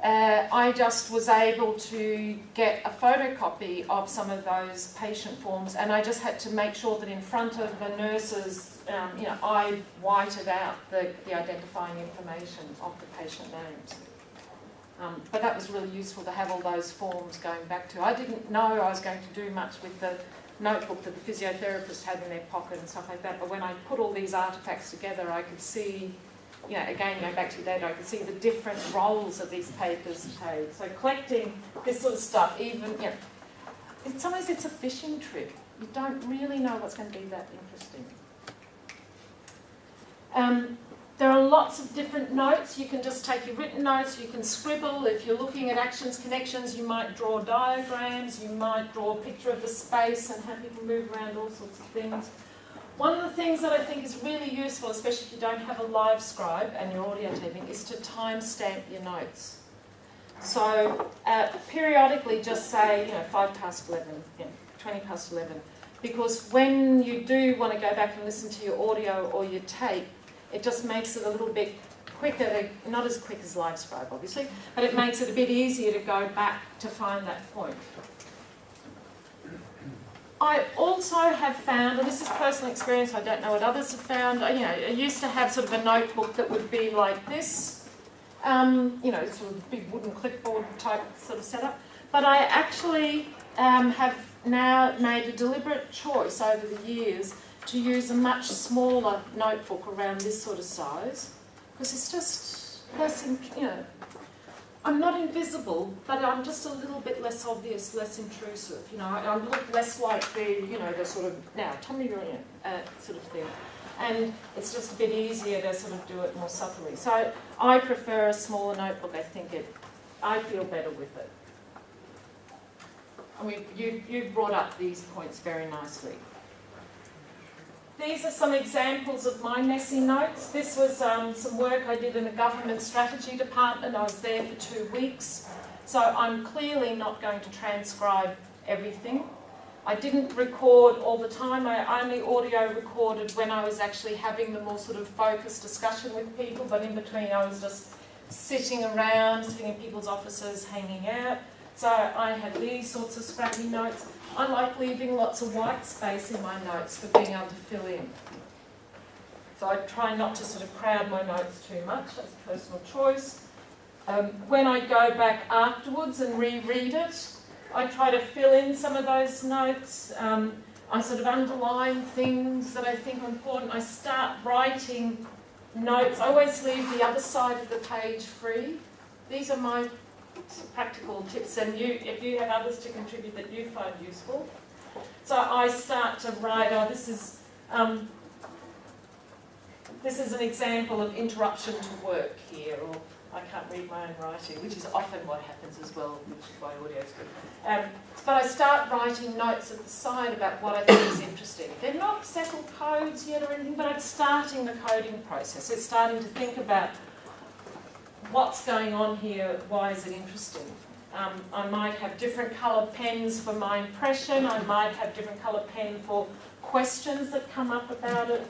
I just was able to get a photocopy of some of those patient forms, and I just had to make sure that in front of the nurses, I whited out the identifying information of the patient names. But that was really useful to have all those forms going back to. I didn't know I was going to do much with the notebook that the physiotherapist had in their pocket and stuff like that, but when I put all these artefacts together, I could see, again, going back to the data, I could see the different roles that these papers played. So collecting this sort of stuff, even, sometimes it's a fishing trip. You don't really know what's going to be that interesting. There are lots of different notes. You can just take your written notes, you can scribble. If you're looking at actions, connections, you might draw diagrams, you might draw a picture of the space and have people move around, all sorts of things. One of the things that I think is really useful, especially if you don't have a LiveScribe and you're audio taping, is to timestamp your notes. So periodically just say, 11, 20 past 11. Because when you do want to go back and listen to your audio or your tape, it just makes it a little bit quicker, not as quick as LiveScribe obviously, but it makes it a bit easier to go back to find that point. I also have found, and this is personal experience, I don't know what others have found, I used to have sort of a notebook that would be like this, sort of big wooden clipboard type sort of setup, but I actually have now made a deliberate choice over the years to use a much smaller notebook around this sort of size, because it's just less, I'm not invisible, but I'm just a little bit less obvious, less intrusive. I look less like the sort of, Tommy sort of thing. And it's just a bit easier to sort of do it more subtly. So I prefer a smaller notebook. I feel better with it. I mean, you brought up these points very nicely. These are some examples of my messy notes. This was some work I did in a government strategy department. I was there for 2 weeks. So I'm clearly not going to transcribe everything. I didn't record all the time. I only audio recorded when I was actually having the more sort of focused discussion with people, but in between I was just sitting around, sitting in people's offices, hanging out. So I had these sorts of scrappy notes. I like leaving lots of white space in my notes for being able to fill in. So I try not to sort of crowd my notes too much. That's a personal choice. When I go back afterwards and reread it, I try to fill in some of those notes. I sort of underline things that I think are important. I start writing notes. I always leave the other side of the page free. These are my practical tips, and if you have others to contribute that you find useful. So I start to write, this is an example of interruption to work here, or I can't read my own writing, which is often what happens as well, which is why audio is good. But I start writing notes at the side about what I think is interesting. They're not settled codes yet or anything, but I'm starting the coding process. It's starting to think about what's going on here, why is it interesting? I might have different coloured pens for my impression, I might have different coloured pen for questions that come up about it.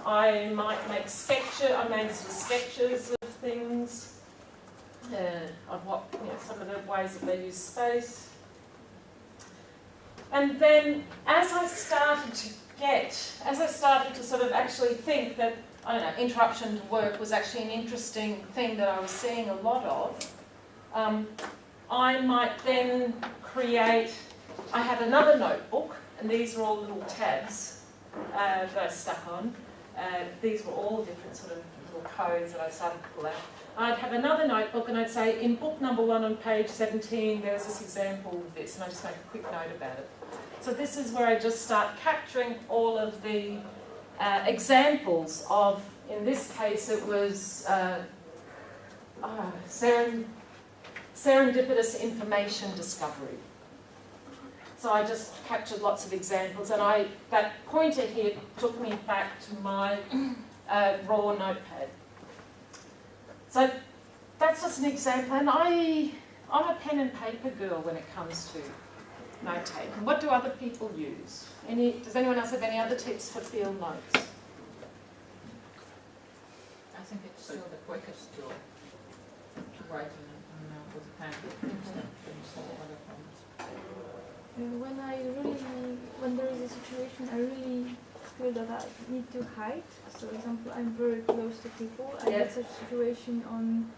I might make sketches, I made sort of sketches of things, of what, some of the ways that they use space. And then as I started to sort of actually think that, I don't know, interruption to work was actually an interesting thing that I was seeing a lot of, I might then create, I had another notebook, and these are all little tabs that I stuck on. These were all different sort of little codes that I started to pull out. I'd have another notebook and I'd say, in book number 1 on page 17, there's this example of this, and I just make a quick note about it. So this is where I just start capturing all of the examples of, in this case it was serendipitous information discovery. So I just captured lots of examples, and that pointer here took me back to my raw notepad. So that's just an example, and I'm a pen and paper girl when it comes to note-taking. What do other people use? Does anyone else have any other tips for field notes? I think it's still the quickest tool to write with a pen instead of other forms. When there is a situation, I really feel that I need to hide. So, for example, I'm very close to people. I had such a situation on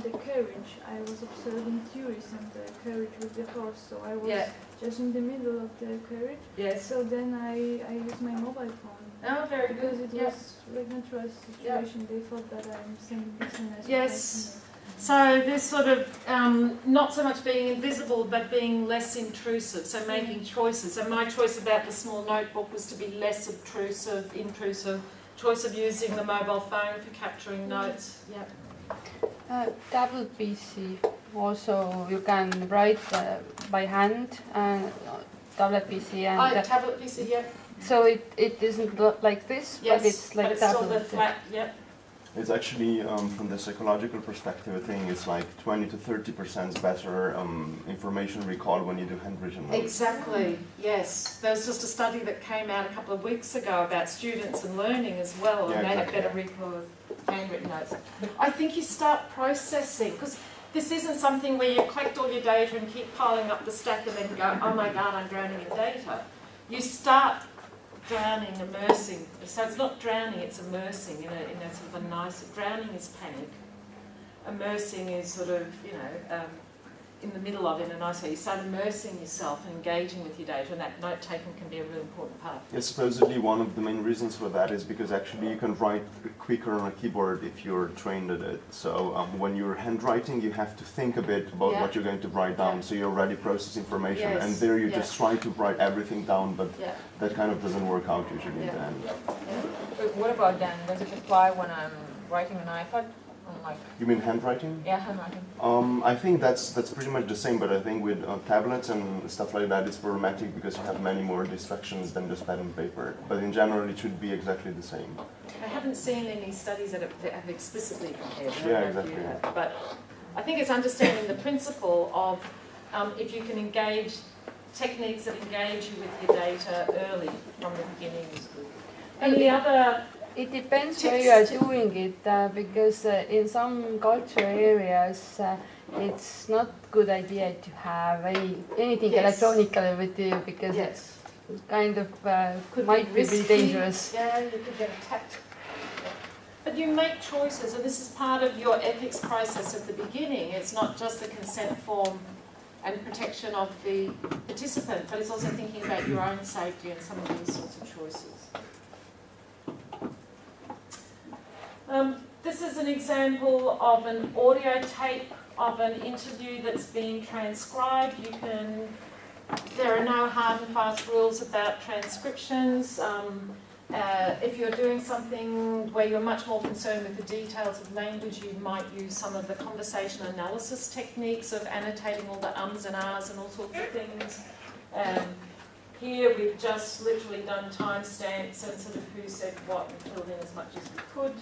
the carriage. I was observing tourists on the carriage with the horse, so I was just in the middle of the carriage. Yes. So then I used my mobile phone. Oh, very good. Because it was like natural situation. They thought that I'm saying business. Yes. So this sort of, not so much being invisible, but being less intrusive, so making choices. So my choice about the small notebook was to be less intrusive, choice of using the mobile phone for capturing notes. Yep. Tablet PC, also you can write by hand, tablet PC. And tablet PC, yep. So it isn't like this, but it's like but it's tablet. still the flat, yep. It's actually, from the psychological perspective, I think it's like 20 to 30% better information recall when you do handwritten notes. Exactly, yes. There was just a study that came out a couple of weeks ago about students and learning as well, and they had better recall of handwritten notes. I think you start processing, because this isn't something where you collect all your data and keep piling up the stack and then go, oh my God, I'm drowning in data. You start drowning, immersing. So it's not drowning, it's immersing in a sort of a nice. Drowning is panic. Immersing is sort of, in the middle of it in a nice way. You start immersing yourself and engaging with your data, and that note-taking can be a really important part. Yes, supposedly one of the main reasons for that is because actually you can write quicker on a keyboard if you're trained at it. So when you're handwriting, you have to think a bit about what you're going to write down, so you already process information, and there you just try to write everything down, but that kind of doesn't work out usually in the end. But what about then? Does it apply when I'm writing an iPad? You mean handwriting? Yeah, handwriting. I think that's pretty much the same, but I think with tablets and stuff like that, it's problematic because you have many more distractions than just pen and paper. But in general, it should be exactly the same. I haven't seen any studies that have explicitly compared. Yeah, exactly. But I think it's understanding the principle of if you can engage techniques that engage you with your data early from the beginning is good. And the other. It depends where you are doing it, because in some cultural areas it's not a good idea to have anything electronically with you, because it's kind of might be dangerous. Yeah, you could get attacked. But you make choices, and this is part of your ethics process at the beginning. It's not just the consent form and protection of the participant, but it's also thinking about your own safety and some of these sorts of choices. This is an example of an audio tape of an interview that's being transcribed. There are no hard and fast rules about transcriptions. If you're doing something where you're much more concerned with the details of language, you might use some of the conversation analysis techniques of annotating all the ums and ahs and all sorts of things. Here we've just literally done timestamps and sort of who said what and filled in as much as we could.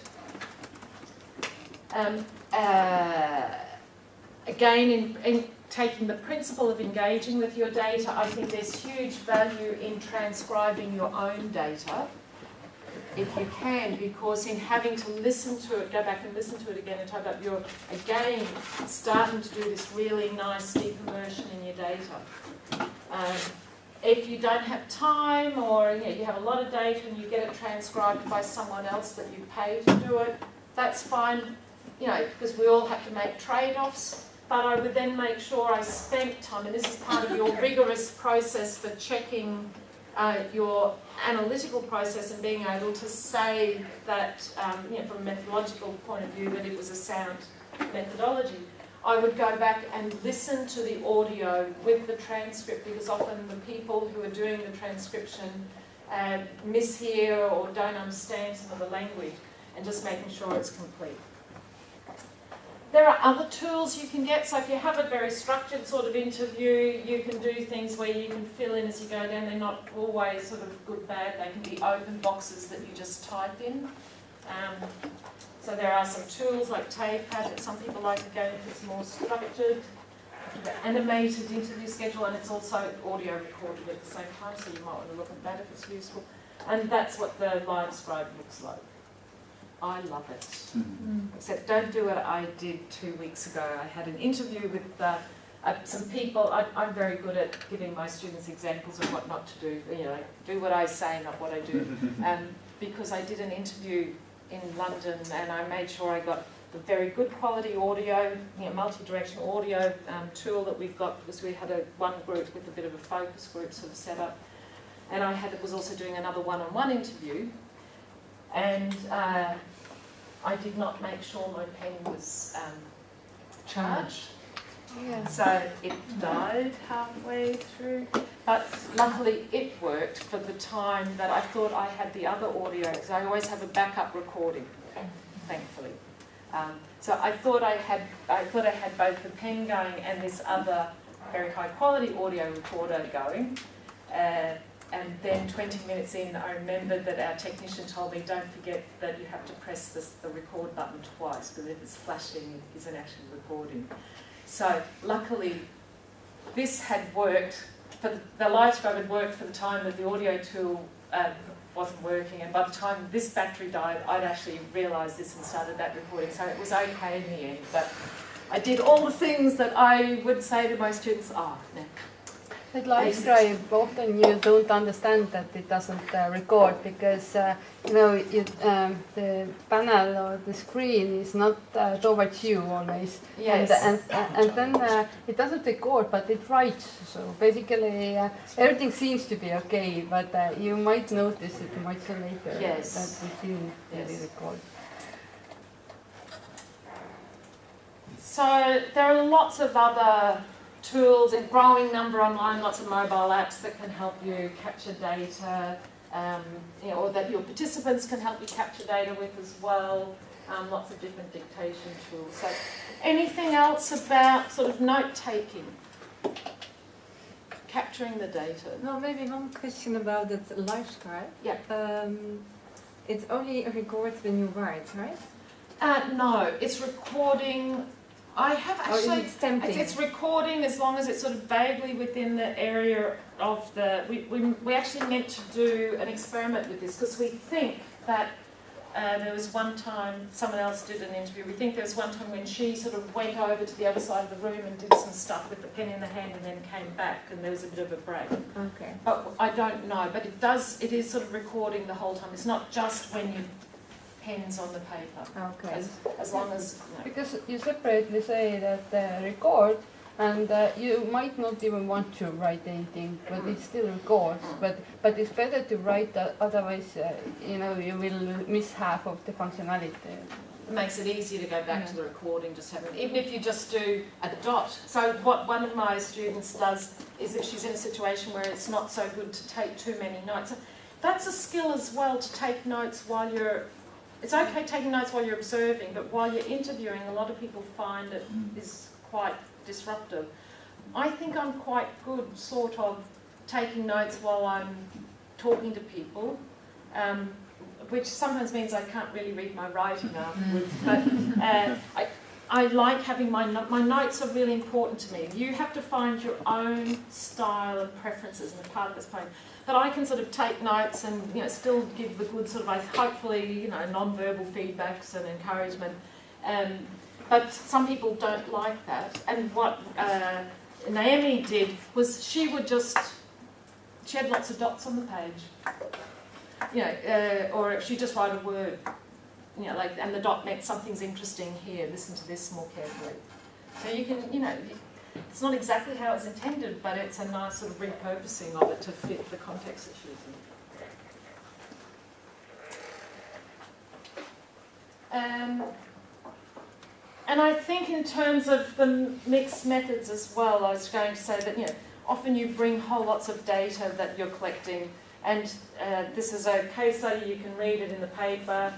Again, in taking the principle of engaging with your data, I think there's huge value in transcribing your own data, if you can, because in having to listen to it, go back and listen to it again and type up, you're again starting to do this really nice deep immersion in your data. If you don't have time, or you have a lot of data and you get it transcribed by someone else that you pay to do it, that's fine, because we all have to make trade-offs. But I would then make sure I spent time, and this is part of your rigorous process for checking your analytical process and being able to say that, from a methodological point of view, that it was a sound methodology. I would go back and listen to the audio with the transcript, because often the people who are doing the transcription mishear or don't understand some of the language, and just making sure it's complete. There are other tools you can get. So if you have a very structured sort of interview, you can do things where you can fill in as you go down. They're not always sort of good, bad. They can be open boxes that you just type in. So there are some tools like TAPAD that some people like again if it's more structured. The animated interview schedule, and it's also audio recorded at the same time, so you might want to look at that if it's useful. And that's what the live scribe looks like. I love it. Except don't do what I did 2 weeks ago. I had an interview with some people. I'm very good at giving my students examples of what not to do. Do what I say, not what I do. Because I did an interview in London, and I made sure I got the very good quality audio, multi-directional audio tool that we've got, because we had one group with a bit of a focus group sort of set up. And I was also doing another one-on-one interview. And I did not make sure my pen was charged. Yeah. So it died halfway through. But luckily it worked for the time that I thought I had the other audio, because I always have a backup recording, thankfully. So I thought I had both the pen going and this other very high quality audio recorder going. And then 20 minutes in, I remembered that our technician told me, don't forget that you have to press the record button twice, because if it's flashing, it isn't actually recording. So luckily, this had worked, the live scribe had worked for the time that the audio tool wasn't working, and by the time this battery died, I'd actually realised this and started that recording, so it was okay in the end. But I did all the ththings that I would say to my students, no. With live scribe, often you don't understand that it doesn't record, because the panel or the screen is not towards you always. Yes. And then it doesn't record, but it writes. So basically, everything seems to be okay, but you might notice it much later that it didn't really record. So there are lots of other tools, a growing number online, lots of mobile apps that can help you capture data, or that your participants can help you capture data with as well. Lots of different dictation tools. So anything else about sort of note-taking? Capturing the data? No, maybe one question about that live scribe. Yeah. It only records when you write, right? No, it's recording. I have actually, it's recording as long as it's sort of vaguely within the area of the, we actually meant to do an experiment with this, because we think that there was one time, someone else did an interview, we think there was one time when she sort of went over to the other side of the room and did some stuff with the pen in the hand and then came back, and there was a bit of a break. Okay. But I don't know, but it is sort of recording the whole time. It's not just when you pens on the paper. Okay. As long as... Because you separately say that record, and you might not even want to write anything, but it still records. But it's better to write that, otherwise you will miss half of the functionality. It makes it easier to go back to the recording, just having, even if you just do a dot. So what one of my students does is that she's in a situation where it's not so good to take too many notes. that's a skill as well, to take notes while you're, it's okay taking notes while you're observing, but while you're interviewing, a lot of people find it is quite disruptive. I think I'm quite good sort of taking notes while I'm talking to people, which sometimes means I can't really read my writing afterwards, but I like having my notes are really important to me. You have to find your own style and preferences, and a part of this point. But I can sort of take notes and still give the good sort of hopefully non-verbal feedbacks and encouragement. But some people don't like that. And what Naomi did was she had lots of dots on the page, or she'd just write a word. And the dot meant something's interesting here, listen to this more carefully. So you can, it's not exactly how it's intended, but it's a nice sort of repurposing of it to fit the context that she was in. And I think in terms of the mixed methods as well, I was going to say that, often you bring whole lots of data that you're collecting, and this is a case study, you can read it in the paper.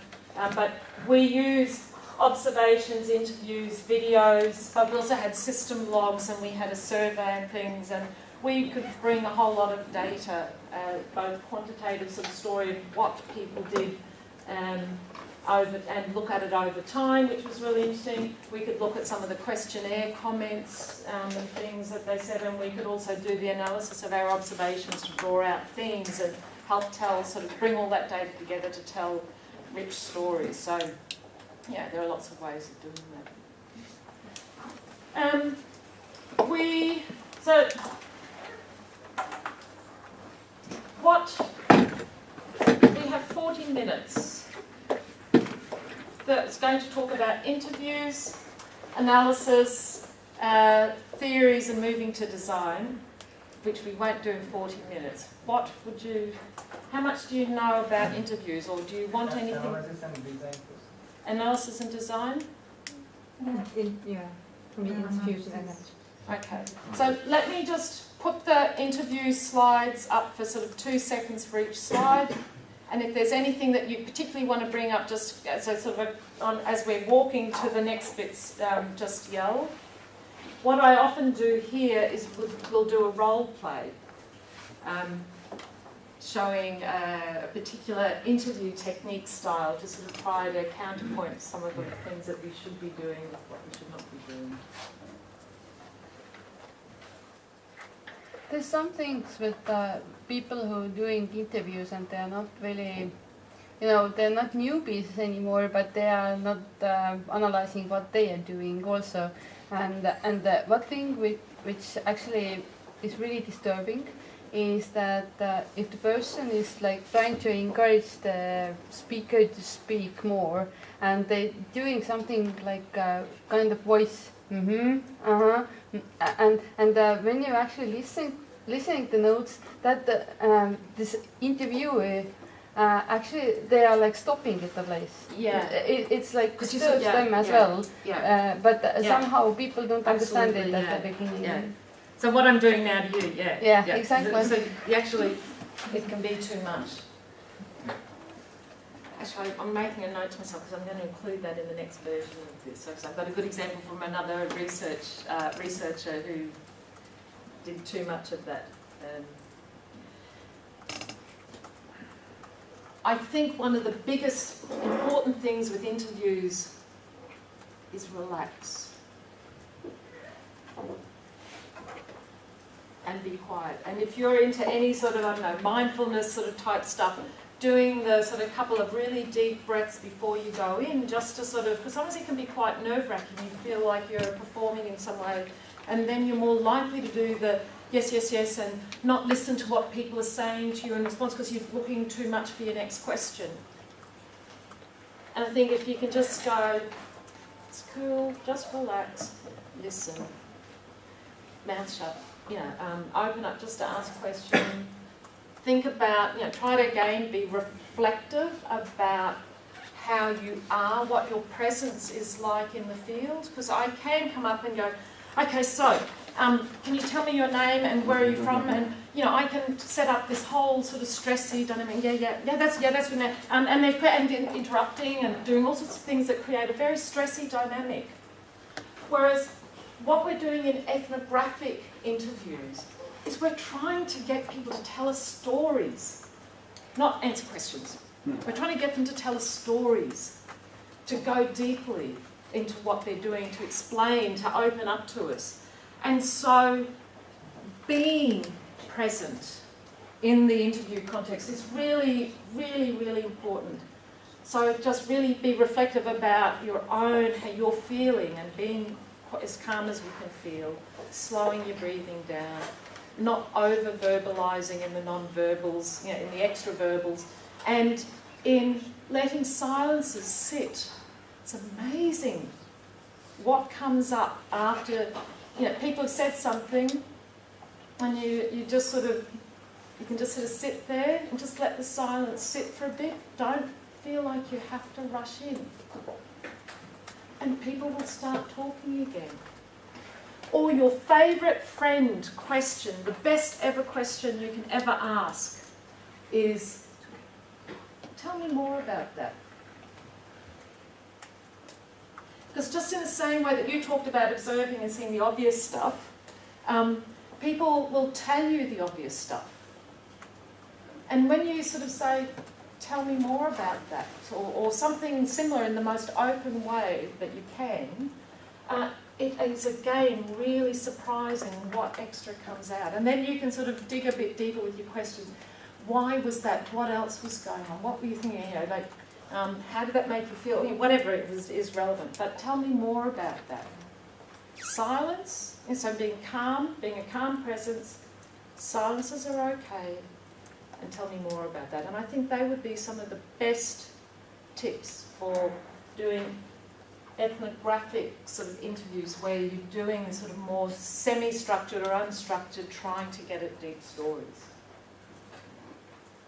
But we use observations, interviews, videos, but we also had system logs and we had a survey and things, and we could bring a whole lot of data, both quantitative sort of story of what people did and look at it over time, which was really interesting. We could look at some of the questionnaire comments and things that they said, and we could also do the analysis of our observations to draw out themes and help bring all that data together to tell rich stories. So, there are lots of ways of doing that. We have 40 minutes that's going to talk about interviews, analysis, theories, and moving to design, which we won't do in 40 minutes. How much do you know about interviews, or do you want anything? Analysis and design. Analysis and design? For me, interviews and Okay, so let me just put the interview slides up for sort of 2 seconds for each slide, and if there's anything that you particularly want to bring up, just as as we're walking to the next bits, just yell. What I often do here is we'll do a role play. Showing a particular interview technique style to sort of try to counterpoint some of the things that we should be doing with what we should not be doing. There's some things with people who are doing interviews and they're not really, they're not newbies anymore, but they are not analyzing what they are doing also. And one thing which actually is really disturbing is that if the person is trying to encourage the speaker to speak more, and they're doing something like kind of voice, and when you actually listening to notes, that this interviewer actually they are stopping at the place. Yeah, it's disturbs them as well. Yeah. But somehow people don't understand it at the beginning. Yeah. So what I'm doing now to you, yeah, exactly. So it can be too much. Actually, I'm making a note to myself because I'm going to include that in the next version of this. So I've got a good example from another researcher who did too much of that. I think one of the biggest important things with interviews is relax. And be quiet. And if you're into any sort of, mindfulness sort of type stuff, doing the sort of couple of really deep breaths before you go in, just to because sometimes it can be quite nerve-wracking. You feel like you're performing in some way, and then you're more likely to do the yes, yes, yes, and not listen to what people are saying to you in response because you're looking too much for your next question. And I think if you can just go, it's cool, just relax, listen, mouth shut. Open up just to ask a question. Think about, try to again be reflective about how you are, what your presence is like in the field. Because I can come up and go, okay, so can you tell me your name and where are you from? And you know, I can set up this whole sort of stressy dynamic. That's good. And they're interrupting and doing all sorts of things that create a very stressy dynamic. Whereas what we're doing in ethnographic interviews is we're trying to get people to tell us stories, not answer questions. We're trying to get them to tell us stories, to go deeply into what they're doing, to explain, to open up to us. And so being present in the interview context is really, really, really important. So just really be reflective about your own, how you're feeling, and being as calm as you can feel, slowing your breathing down, not over-verbalising in the non-verbals, you know, in the extra-verbals, and in letting silences sit. It's amazing what comes up after, you know, people have said something, and you just sort of, you can just sort of sit there and just let the silence sit for a bit. Don't feel like you have to rush in. And people will start talking again. Or your favourite friend question, the best ever question you can ever ask is, tell me more about that. Because just in the same way that you talked about observing and seeing the obvious stuff, people will tell you the obvious stuff. And when you sort of say, tell me more about that, or something similar in the most open way that you can, it is again really surprising what extra comes out. And then you can sort of dig a bit deeper with your questions. Why was that? What else was going on? What were you thinking? You know, like, how did that make you feel? You know, whatever it was is relevant. But tell me more about that. Silence, and so being calm, being a calm presence. Silences are okay. And tell me more about that. And I think they would be some of the best tips for doing ethnographic sort of interviews where you're doing sort of more semi-structured or unstructured, trying to get at deep stories.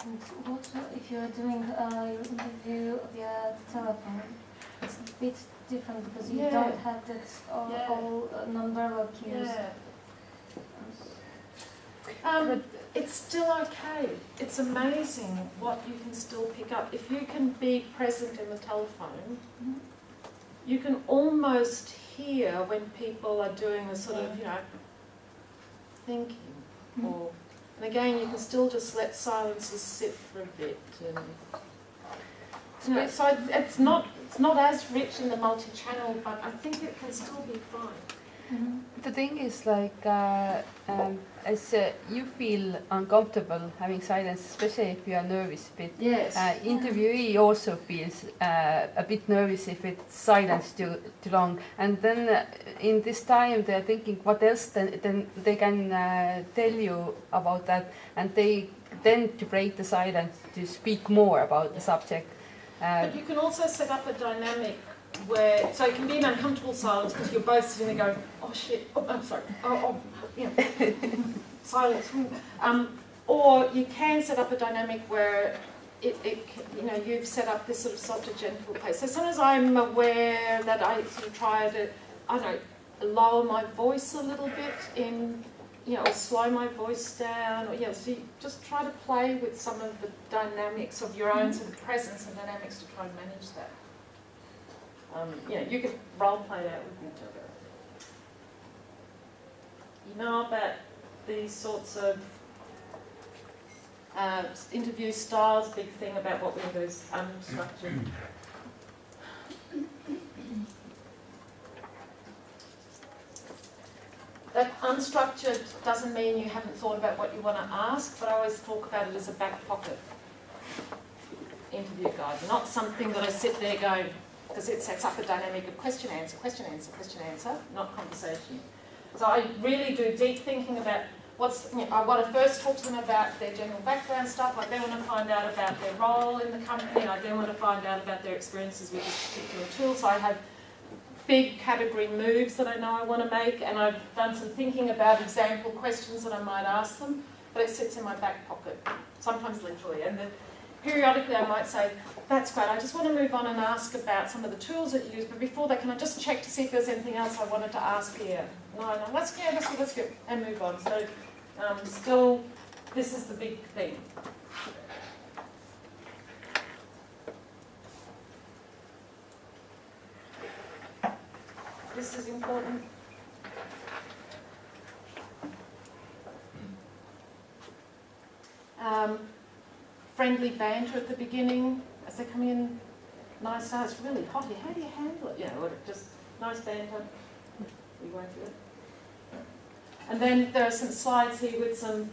And what if you're doing your interview via the telephone? It's a bit different because you don't have that all non-verbal cues. But it's still okay. It's amazing what you can still pick up. If you can be present in the telephone, you can almost hear when people are doing a sort of, you know, thinking. Or, and again, you can still just let silences sit for a bit. And, you know, so it's not as rich in the multi-channel, but I think it can still be fine. The thing is, like, as you feel uncomfortable having silence, especially if you are nervous a bit. Yes. Interviewee also feels a bit nervous if it's silence too long. And then in this time they're thinking what else then they can tell you about that. And they tend to break the silence to speak more about the subject. But you can also set up a dynamic where, so it can be an uncomfortable silence because you're both sitting there going, oh shit, oh, I'm sorry, you know, silence. Or you can set up a dynamic where it you know, you've set up this sort of softer, gentle pace. So sometimes I'm aware that I sort of try to, I don't know, lower my voice a little bit in, you know, or slow my voice down, or, you know, so you just try to play with some of the dynamics of your own sort of presence and dynamics to try and manage that. You know, you can role play that with each other. You know about these sorts of interview styles, big thing about what we do is unstructured. That unstructured doesn't mean you haven't thought about what you want to ask, but I always talk about it as a back pocket interview guide, not something that I sit there going, because it sets up a dynamic of question, answer, not conversation. So I really do deep thinking about what's, you know, I want to first talk to them about their general background stuff. I then want to find out about their role in the company. I then want to find out about their experiences with this particular tool. So I have big category moves that I know I want to make, and I've done some thinking about example questions that I might ask them, but it sits in my back pocket, sometimes literally. periodically I might say, that's great, I just want to move on and ask about some of the tools that you use, but before that, can I just check to see if there's anything else I wanted to ask here? No, let's go, and move on. So, still, this is the big thing. This is important. Friendly banter at the beginning as they come in. Nice, it's really hot here. How do you handle it? Just nice banter. We won't do it. And then there are some slides here with some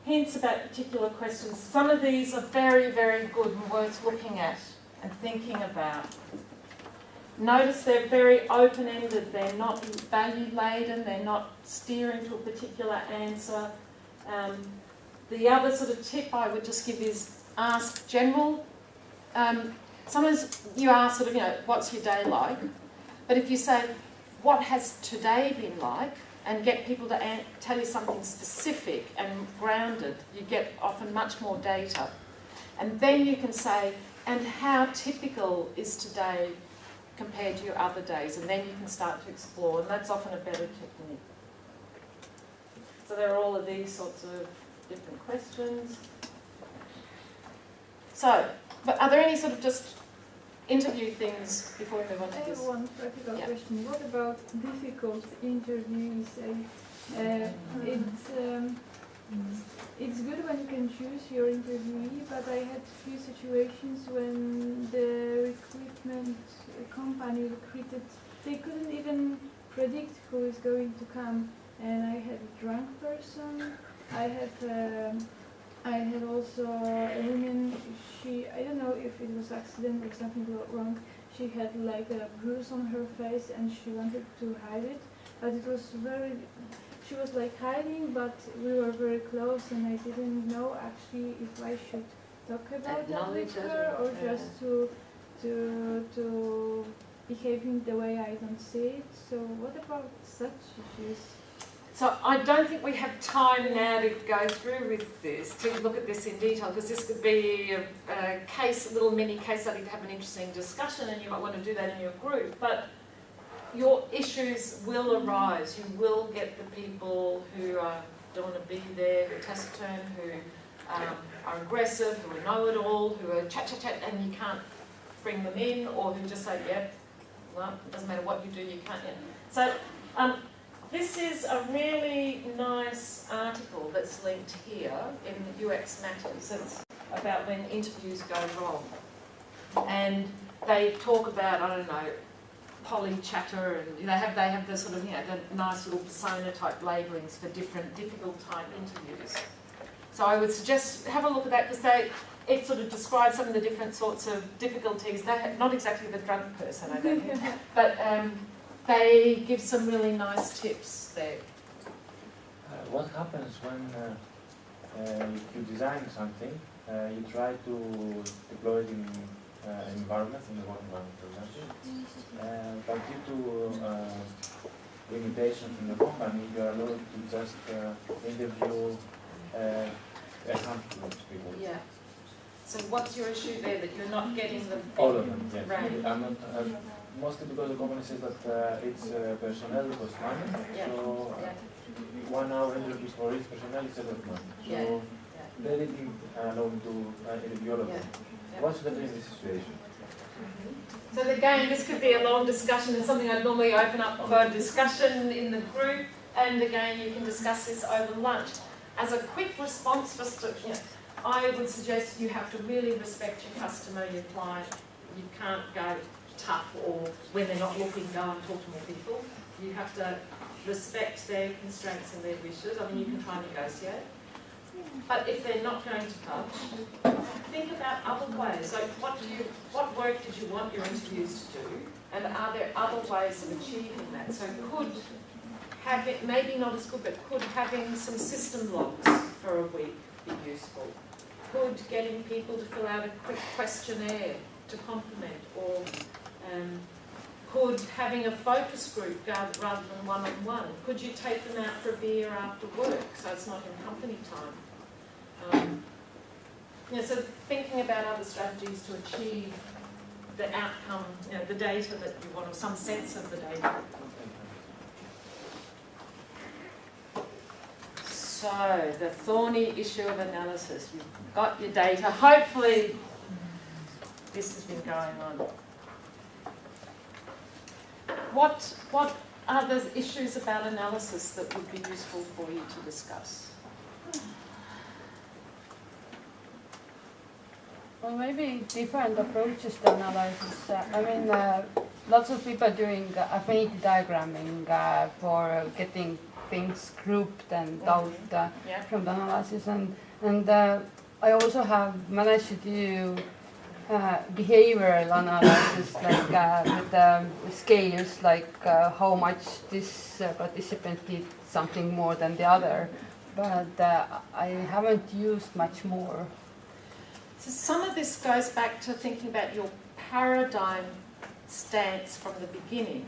hints about particular questions. Some of these are very, very good and worth looking at and thinking about. Notice they're very open-ended. They're not value-laden. They're not steering to a particular answer. The other sort of tip I would just give is ask general. Sometimes you ask sort of, what's your day like? But if you say, what has today been like? And get people to tell you something specific and grounded, you get often much more data. And then you can say, and how typical is today compared to your other days? And then you can start to explore, and that's often a better technique. So there are all of these sorts of different questions. So, but are there any sort of just interview things before we move on to this? I have one practical question. What about difficult interviews? It's good when you can choose your interviewee, but I had few situations when the recruitment company recruited, they couldn't even predict who is going to come. And I had a drunk person. I had also a woman, I don't know if it was accident or something wrong, she had like a bruise on her face and she wanted to hide it, but it was she was like hiding, but we were very close and I didn't know actually if I should talk about that with her or just to behaving the way I don't see it. So what about such issues? So I don't think we have time now to go through with this, to look at this in detail, because this could be a little mini case study to have an interesting discussion, and you might want to do that in your group. But your issues will arise. You will get the people who don't want to be there, who are taciturn, who are aggressive, who are know-it-all, who are chat, and you can't bring them in, or who just say, yep, well, it doesn't matter what you do, you can't. So. This is a really nice article that's linked here in UX Matters. It's about when interviews go wrong. And they talk about, I don't know, poly chatter, and they have the sort of, the nice little persona type labellings for different difficult type interviews. So I would suggest have a look at that, because it sort of describes some of the different sorts of difficulties. Not exactly the drunk person, I don't think, but they give some really nice tips there. What happens when you design something, you try to deploy it in an environment, in the work environment, for example, but due to limitation from the company, you are allowed to just interview a handful of people. Yeah. So what's your issue there, that you're not getting them? All of them, yes. Right. I'm not, mostly because the company says that it's personnel cost money, so 1 hour interviews for each personnel is a lot of money. So they didn't allow me to interview all of them. What should I do in this situation? So again, this could be a long discussion. It's something I'd normally open up for discussion in the group, and again, you can discuss this over lunch. As a quick response, just to, I would suggest you have to really respect your customer, your client. You can't go tough, or when they're not looking, go and talk to more people. You have to respect their constraints and their wishes. I mean, you can try and negotiate. But if they're not going to touch, think about other ways. Like, what work did you want your interviews to do? And are there other ways of achieving that? So could having, maybe not as good, but could having some system logs for a week be useful? Could getting people to fill out a quick questionnaire to compliment, or could having a focus group rather than one-on-one? Could you take them out for a beer after work, so it's not in company time? Yeah, so thinking about other strategies to achieve the outcome, the data that you want, or some sense of the data. So, the thorny issue of analysis. You've got your data. Hopefully, this has been going on. What are the issues about analysis that would be useful for you to discuss? Well, maybe different approaches to analysis. Lots of people are doing affinity diagramming for getting things grouped and out from the analysis, and I also have managed to do behavioral analysis, like with scales, like how much this participant did something more than the other, but I haven't used much more. So some of this goes back to thinking about your paradigm stance from the beginning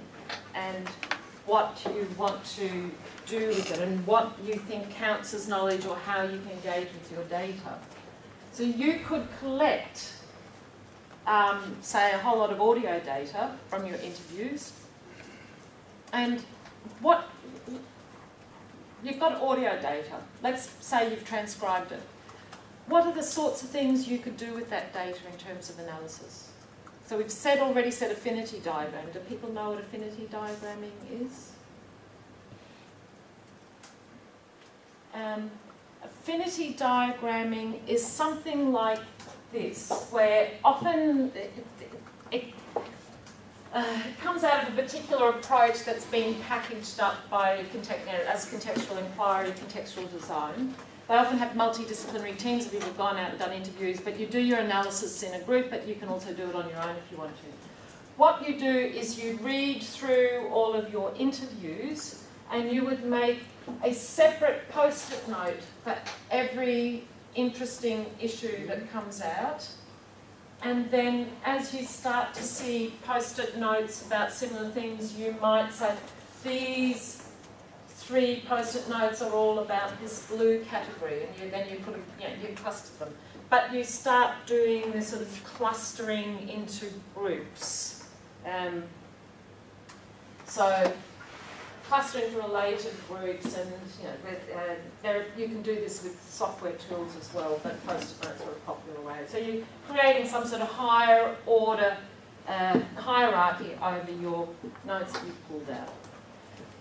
and what you want to do with it and what you think counts as knowledge or how you can engage with your data. So you could collect, say, a whole lot of audio data from your interviews, and you've got audio data. Let's say you've transcribed it. What are the sorts of things you could do with that data in terms of analysis? So we've already said affinity diagram. Do people know what affinity diagramming is? Affinity diagramming is something like this, where often it comes out of a particular approach that's been packaged up by as contextual inquiry, contextual design. They often have multidisciplinary teams of people who've gone out and done interviews, but you do your analysis in a group, but you can also do it on your own if you want to. What you do is you read through all of your interviews and you would make a separate post-it note for every interesting issue that comes out. And then as you start to see post-it notes about similar things, you might say, these 3 post-it notes are all about this blue category, and then you put them, you cluster them. But you start doing this sort of clustering into groups. So clustering into related groups, and you can do this with software tools as well, but post-it notes are a popular way. So you're creating some sort of higher order hierarchy over your notes that you've pulled out.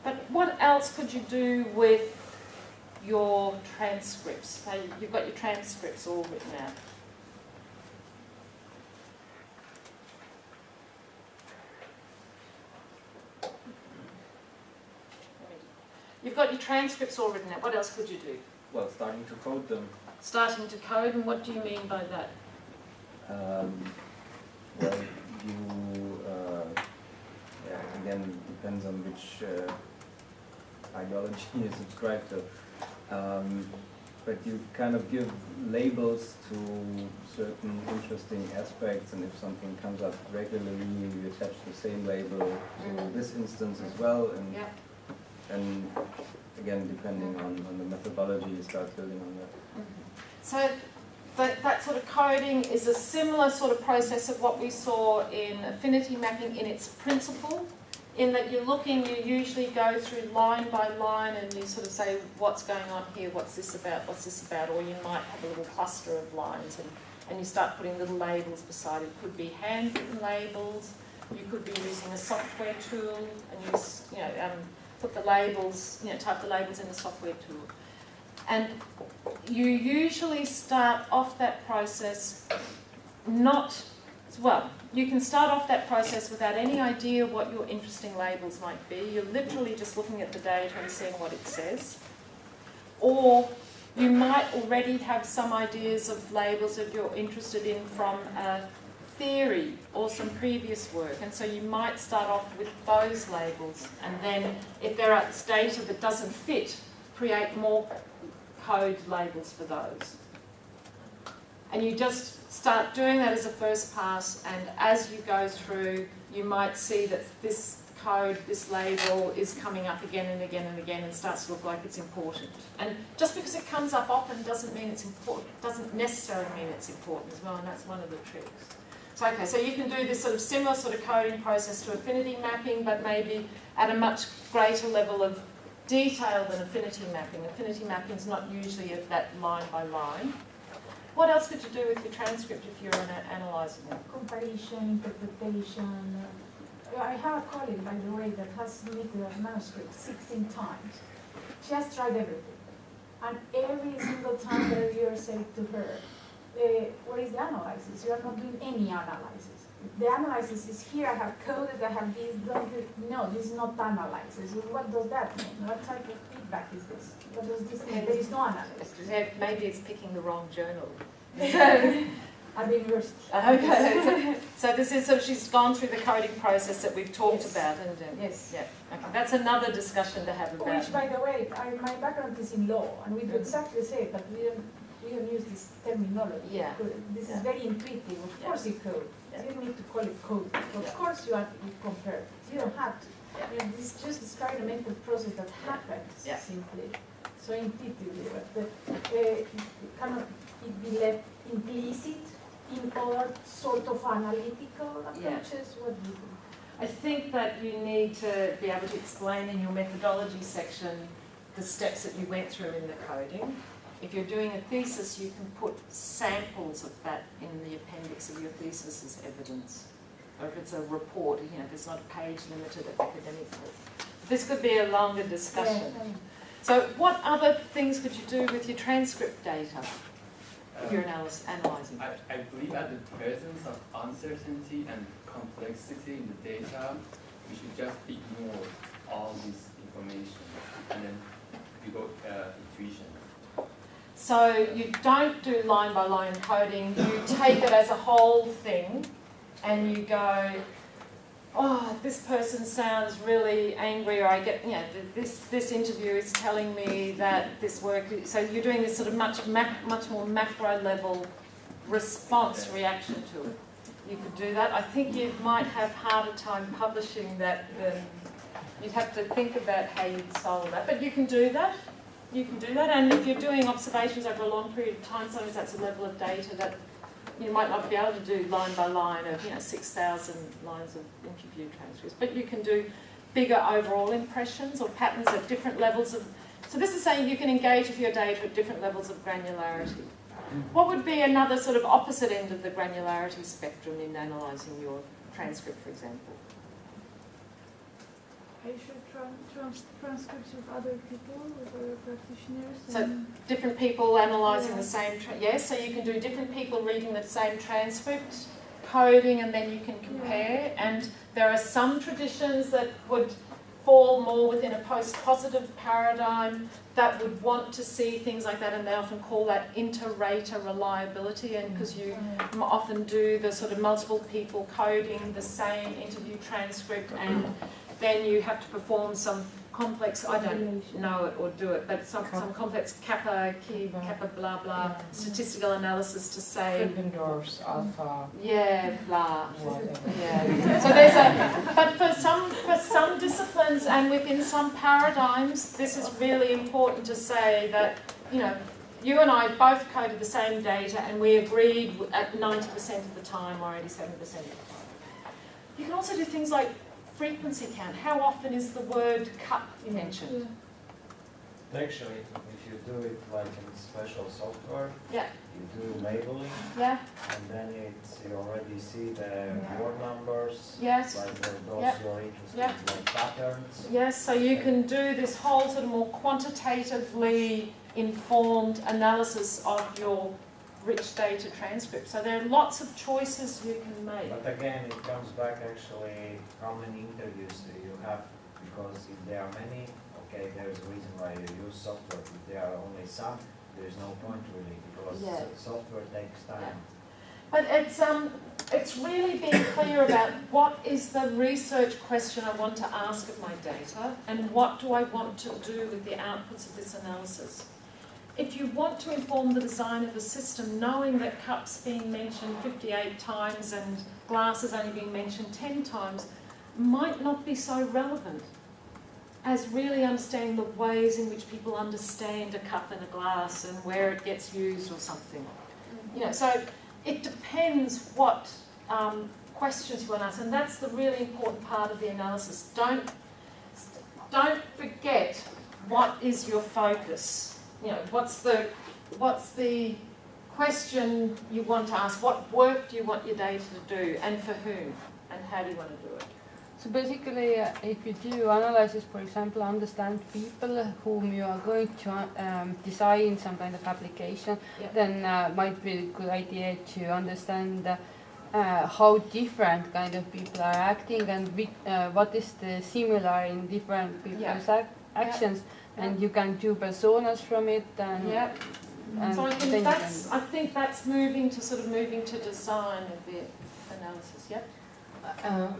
But what else could you do with your transcripts? So you've got your transcripts all written out. You've got your transcripts all written out. What else could you do? Well, starting to code them. Starting to code, and what do you mean by that? Well, you, again, depends on which ideology you subscribe to. But you kind of give labels to certain interesting aspects, and if something comes up regularly, you attach the same label to this instance as well. And again, depending on the methodology, you start building on that. So that sort of coding is a similar sort of process of what we saw in affinity mapping in its principle, in that you usually go through line by line and you sort of say, what's going on here, what's this about, or you might have a little cluster of lines and you start putting little labels beside it. It could be handwritten labels, you could be using a software tool and use, put the labels, type the labels in the software tool. And you usually start off that process you can start off that process without any idea what your interesting labels might be. You're literally just looking at the data and seeing what it says. Or you might already have some ideas of labels that you're interested in from a theory or some previous work, and so you might start off with those labels, and then if there is data that doesn't fit, create more code labels for those. And you just start doing that as a first pass, and as you go through, you might see that this code, this label is coming up again and again and again and starts to look like it's important. And just because it comes up often doesn't mean it's important, doesn't necessarily mean it's important as well, and that's one of the tricks. So okay, so you can do this sort of similar sort of coding process to affinity mapping, but maybe at a much greater level of detail than affinity mapping. Affinity mapping is not usually at that line by line. What else could you do with your transcript if you're analysing it? Comparison, interpretation. I have a colleague, by the way, that has submitted a manuscript 16 times. She has tried everything. And every single time the reviewer said to her, what is the analysis? You are not doing any analysis. The analysis is here, I have coded, I have this, don't do, no, this is not analysis. What does that mean? What type of feedback is this? What does this mean? There is no analysis. Maybe it's picking the wrong journal. At the university. Okay, so this is, so she's gone through the coding process that we've talked about, and yes, yeah, okay. That's another discussion to have about. Which, by the way, my background is in law, and we do exactly the same, but we don't use this terminology. Yeah. This is very intuitive. Of course you code. You don't need to call it code. Of course you compare. You don't have to. You know, this is just experimental process that happens simply, so intuitively. But cannot it be left implicit in other sort of analytical approaches? What do you think? I think that you need to be able to explain in your methodology section the steps that you went through in the coding. If you're doing a thesis, you can put samples of that in the appendix of your thesis as evidence. Or if it's a report, you know, if it's not page limited academically. This could be a longer discussion. So what other things could you do with your transcript data if you're analysing? I believe at the presence of uncertainty and complexity in the data, we should just ignore all this information and then we go intuition. So you don't do line by line coding, you take it as a whole thing and you go, oh, this person sounds really angry, or I get, you know, this interview is telling me that this work, so you're doing this sort of much more macro level response reaction to it. You could do that. I think you might have harder time publishing that than, you'd have to think about how you'd solve that, but you can do that. You can do that, and if you're doing observations over a long period of time, sometimes that's a level of data that you might not be able to do line by line of 6,000 lines of interview transcripts, but you can do bigger overall impressions or patterns at different levels of. So this is saying you can engage with your data at different levels of granularity. What would be another sort of opposite end of the granularity spectrum in analysing your transcript, for example? I should transcripts with other people, with other practitioners. So different people analysing the same, so you can do different people reading the same transcript, coding, and then you can compare. And there are some traditions that would fall more within a post-positive paradigm that would want to see things like that, and they often call that inter-rater reliability, and because you often do the sort of multiple people coding the same interview transcript, and then you have to perform some complex, I don't know it or do it, but some complex kappa blah blah statistical analysis to say Krippendorf's alpha. Yeah, blah. Yeah. So there's a, but for some disciplines and within some paradigms, this is really important to say that, you and I both coded the same data and we agreed at 90% of the time or 87% of the time. You can also do things like frequency count. How often is the word cut mentioned? Actually, if you do it like in special software, you do labeling, and then you already see the word numbers, like those you're interested in, like patterns. Yes, so you can do this whole sort of more quantitatively informed analysis of your rich data transcript. So there are lots of choices you can make. But again, it comes back actually how many interviews do you have, because if there are many, okay, there's a reason why you use software. If there are only some, there's no point really, because software takes time. But it's really being clear about what is the research question I want to ask of my data, and what do I want to do with the outputs of this analysis. If you want to inform the design of a system, knowing that cups being mentioned 58 times and glasses only being mentioned 10 times, might not be so relevant as really understanding the ways in which people understand a cup and a glass and where it gets used or something. You know, so it depends what questions you want to ask, and that's the really important part of the analysis. Don't forget what is your focus. You know, what's the question you want to ask? What work do you want your data to do, and for whom, and how do you want to do it? So basically, if you do analysis, for example, understand people whom you are going to design some kind of application, then might be a good idea to understand how different kind of people are acting and what is the similar in different people's actions, and you can do personas from it. And, and so I think that's moving to design of the analysis. Yep.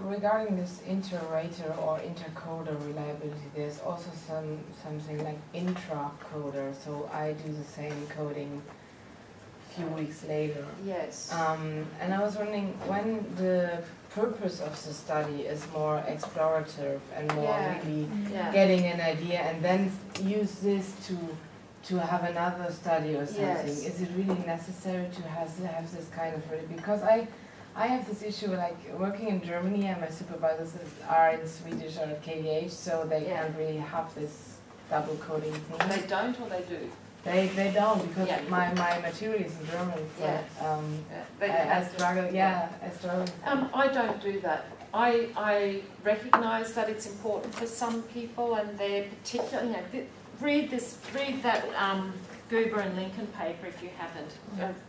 Regarding this inter-rater or intercoder reliability, there's also something like intra-coder. So I do the same coding a few weeks later. Yes. And I was wondering when the purpose of the study is more explorative and more really getting an idea, and then use this to have another study or something. Yes. Is it really necessary to have this kind of because I have this issue, like working in Germany, and my supervisors are in Swedish or KVH, so they can't really have this double coding thing. They don't, or they do? They don't, because my material is in German, so I struggle. I struggle. I don't do that. I recognise that it's important for some people, and they're particularly, read that Goober and Lincoln paper if you haven't,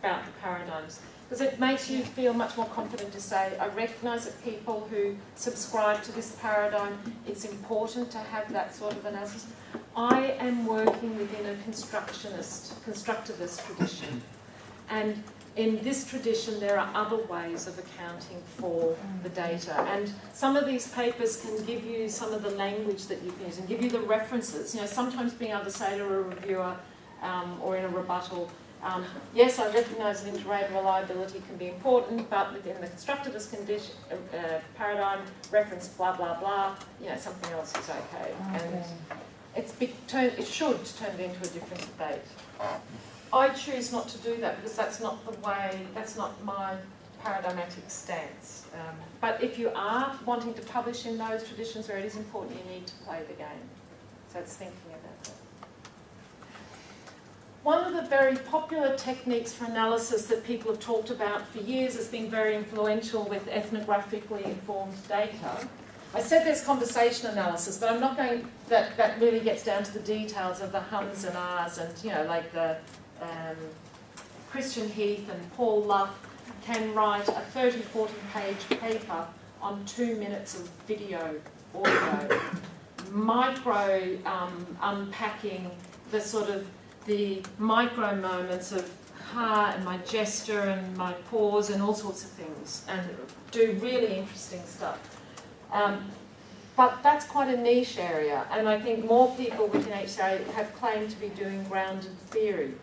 about the paradigms. Because it makes you feel much more confident to say, I recognise that people who subscribe to this paradigm, it's important to have that sort of analysis. I am working within a constructivist tradition. And in this tradition, there are other ways of accounting for the data. And some of these papers can give you some of the language that you can use and give you the references. You know, sometimes being able to say to a reviewer or in a rebuttal, yes, I recognise that inter-rater reliability can be important, but within the constructivist condition, paradigm, reference blah blah blah, something else is okay. And it should turn it into a different debate. I choose not to do that because that's not my paradigmatic stance. But if you are wanting to publish in those traditions where it is important, you need to play the game. So it's thinking about that. One of the very popular techniques for analysis that people have talked about for years has been very influential with ethnographically informed data. I said there's conversation analysis, but I'm not going, that really gets down to the details of the hums and ahs and, like the Christian Heath and Paul Luff can write a 30-40 page paper on 2 minutes of video, audio, micro unpacking the micro moments of and my gesture and my pause and all sorts of things, and do really interesting stuff. But that's quite a niche area, and I think more people within HCA have claimed to be doing grounded theory.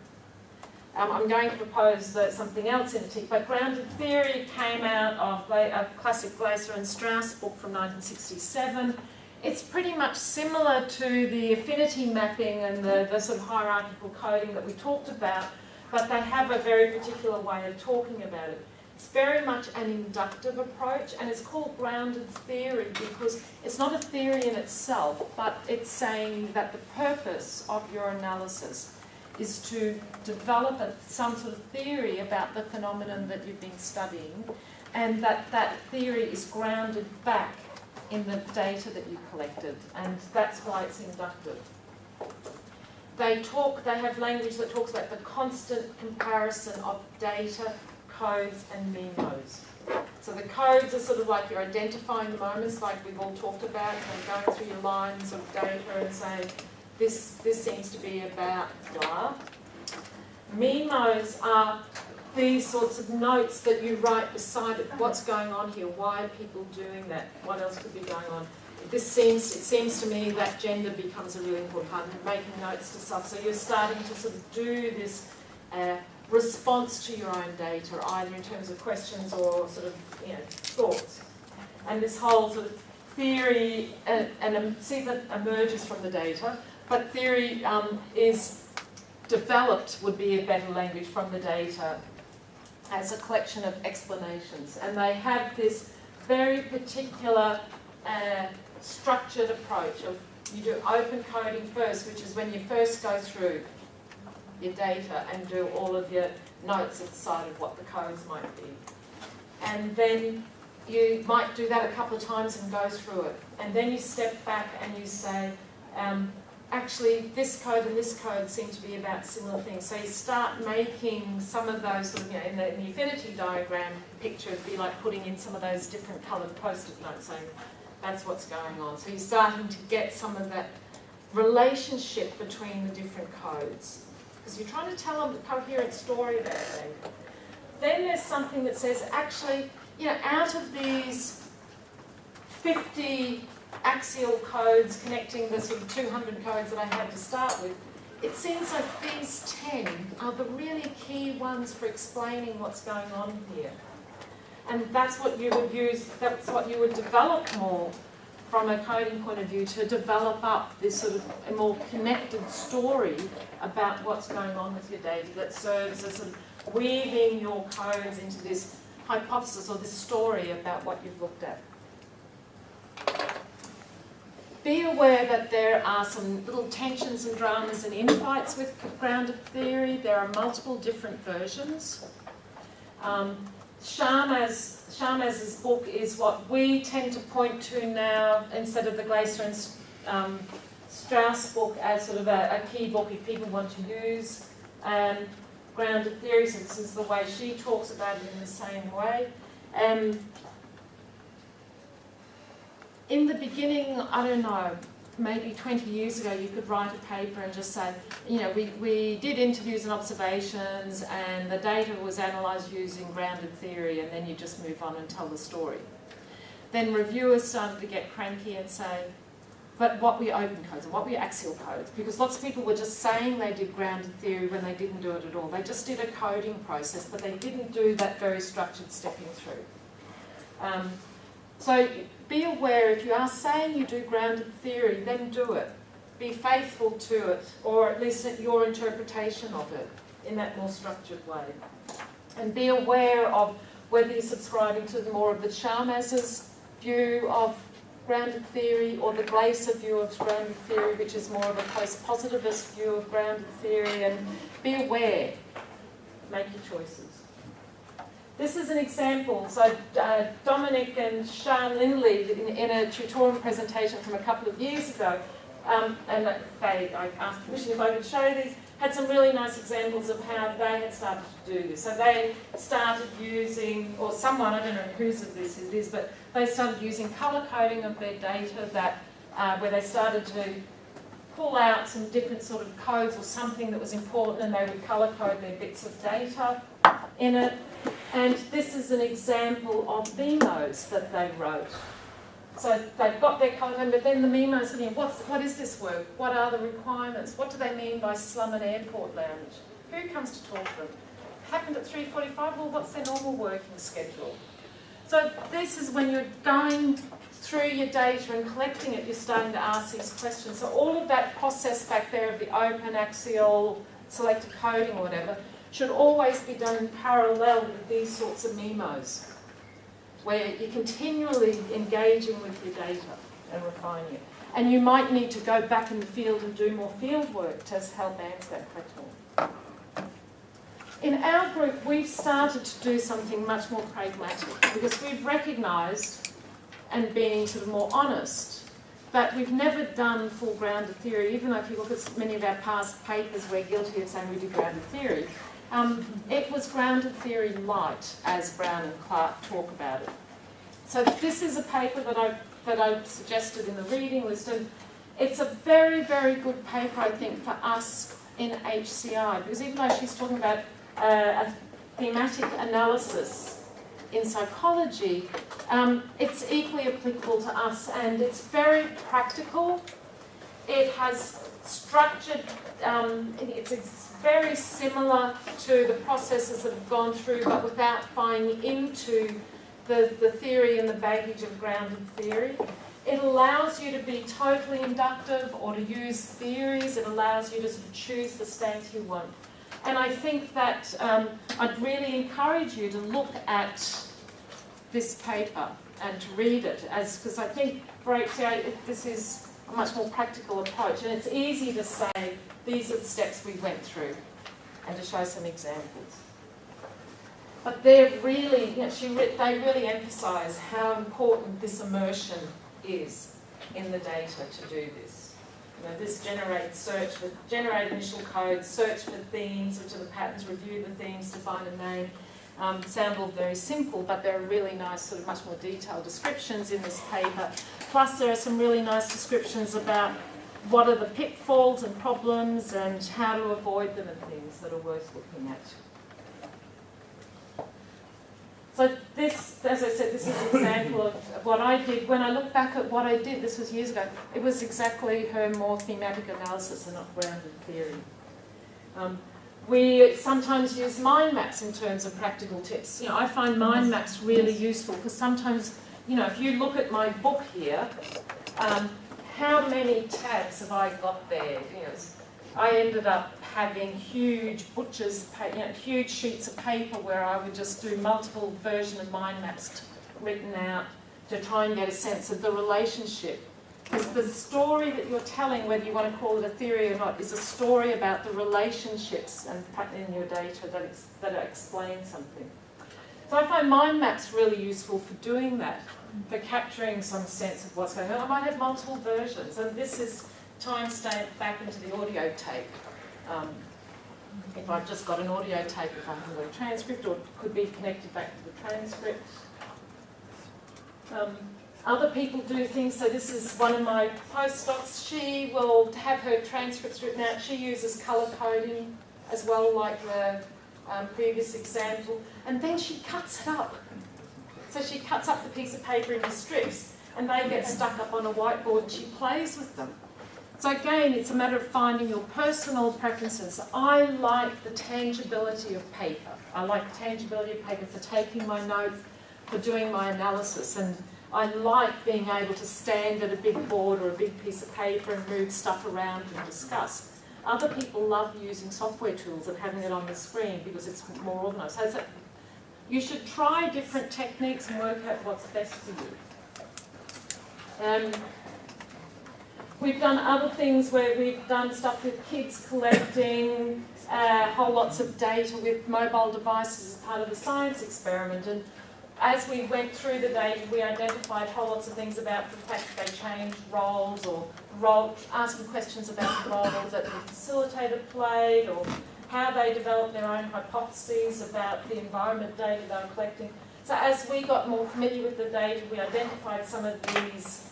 I'm going to propose something else in a tick, but grounded theory came out of a classic Glaser and Strauss book from 1967. It's pretty much similar to the affinity mapping and the sort of hierarchical coding that we talked about, but they have a very particular way of talking about it. It's very much an inductive approach, and it's called grounded theory because it's not a theory in itself, but it's saying that the purpose of your analysis is to develop some sort of theory about the phenomenon that you've been studying, and that theory is grounded back in the data that you collected, and that's why it's inductive. They have language that talks about the constant comparison of data, codes, and memos. So the codes are sort of like you're identifying the moments, like we've all talked about, and going through your lines of data and saying, this seems to be about blah. Memos are these sorts of notes that you write beside it. What's going on here? Why are people doing that? What else could be going on? It seems to me that gender becomes a really important part of making notes to stuff. So you're starting to sort of do this response to your own data, either in terms of questions or sort of thoughts. And this whole sort of theory see that emerges from the data, but theory is developed, would be a better language, from the data as a collection of explanations. And they have this very particular structured approach of you do open coding first, which is when you first go through your data and do all of your notes at the side of what the codes might be. And then you might do that a couple of times and go through it. And then you step back and you say, actually, this code and this code seem to be about similar things. So you start making some of those, sort of, in the affinity diagram picture, it'd be like putting in some of those different coloured post-it notes saying, that's what's going on. So you're starting to get some of that relationship between the different codes. Because you're trying to tell a coherent story about data. Then there's something that says, actually, out of these 50 axial codes connecting the sort of 200 codes that I had to start with, it seems like these 10 are the really key ones for explaining what's going on here. And that's what you would use, that's what you would develop more from a coding point of view, to develop up this sort of a more connected story about what's going on with your data that serves as sort of weaving your codes into this hypothesis or this story about what you've looked at. Be aware that there are some little tensions and dramas and infights with grounded theory. There are multiple different versions. Sharmaz's book is what we tend to point to now, instead of the Glaser and Strauss book, as sort of a key book if people want to use grounded theory. So this is the way she talks about it in the same way. In the beginning, I don't know, maybe 20 years ago, you could write a paper and just say, we did interviews and observations and the data was analysed using grounded theory, and then you just move on and tell the story. Then reviewers started to get cranky and say, but what were your open codes and what were your axial codes? Because lots of people were just saying they did grounded theory when they didn't do it at all. They just did a coding process, but they didn't do that very structured stepping through. So be aware, if you are saying you do grounded theory, then do it. Be faithful to it, or at least your interpretation of it in that more structured way. And be aware of whether you're subscribing to more of the Sharmaz's view of grounded theory or the Glaser view of grounded theory, which is more of a post-positivist view of grounded theory, and be aware. Make your choices. This is an example. So Dominic and Sian Lindley, in a tutorial presentation from a couple of years ago, and I asked permission if I could show these, had some really nice examples of how they had started to do this. So they started using, or someone, I don't know whose of this it is, but they started using colour coding of their data, that where they started to pull out some different sort of codes or something that was important, and they would colour code their bits of data in it. And this is an example of memos that they wrote. So they've got their content, but then the memos are saying, what is this work? What are the requirements? What do they mean by slum and airport lounge? Who comes to talk to them? Happened at 3:45, well, what's their normal working schedule? So this is when you're going through your data and collecting it, you're starting to ask these questions. So all of that process back there of the open, axial, selected coding or whatever, should always be done in parallel with these sorts of memos, where you're continually engaging with your data and refining it. And you might need to go back in the field and do more field work to help answer that question. In our group, we've started to do something much more pragmatic, because we've recognised and being sort of more honest that we've never done full grounded theory. Even though if you look at many of our past papers, we're guilty of saying we do grounded theory. It was grounded theory light, as Brown and Clark talk about it. So this is a paper that I suggested in the reading list, and it's a very, very good paper, I think, for us in HCI, because even though she's talking about a thematic analysis in psychology, it's equally applicable to us, and it's very practical. It has structured, it's very similar to the processes that have gone through, but without buying into the theory and the baggage of grounded theory. It allows you to be totally inductive or to use theories. It allows you to sort of choose the states you want. And I think that I'd really encourage you to look at this paper and to read it, because I think this is a much more practical approach. And it's easy to say, these are the steps we went through, and to show some examples. But they're really, they really emphasise how important this immersion is in the data to do this. This generate initial codes, search for themes, which are the patterns, review the themes, define a name. Sound all very simple, but there are really nice, sort of much more detailed descriptions in this paper. Plus there are some really nice descriptions about what are the pitfalls and problems and how to avoid them and things that are worth looking at. So this, as I said, this is an example of what I did. When I look back at what I did, this was years ago, it was exactly her more thematic analysis and not grounded theory. We sometimes use mind maps in terms of practical tips. I find mind maps really useful because sometimes, if you look at my book here, how many tabs have I got there? I ended up having huge huge sheets of paper where I would just do multiple version of mind maps written out to try and get a sense of the relationship. Because the story that you're telling, whether you want to call it a theory or not, is a story about the relationships in your data that explain something. So I find mind maps really useful for doing that, for capturing some sense of what's going on. I might have multiple versions, and this is time-stamped back into the audio tape. If I've just got an audio tape, if I haven't got a transcript, or it could be connected back to the transcript. Other people do things, so this is one of my postdocs. She will have her transcripts written out. She uses colour coding as well, like the previous example, and then she cuts it up. So she cuts up the piece of paper into strips, and they get stuck up on a whiteboard, and she plays with them. So again, it's a matter of finding your personal preferences. I like the tangibility of paper. I like the tangibility of paper for taking my notes, for doing my analysis, and I like being able to stand at a big board or a big piece of paper and move stuff around and discuss. Other people love using software tools and having it on the screen because it's more organised. So you should try different techniques and work out what's best for you. We've done other things where we've done stuff with kids collecting whole lots of data with mobile devices as part of a science experiment. And as we went through the data, we identified whole lots of things about the fact that they changed roles, or asking questions about the role that the facilitator played, or how they developed their own hypotheses about the environment data they were collecting. So as we got more familiar with the data, we identified some of these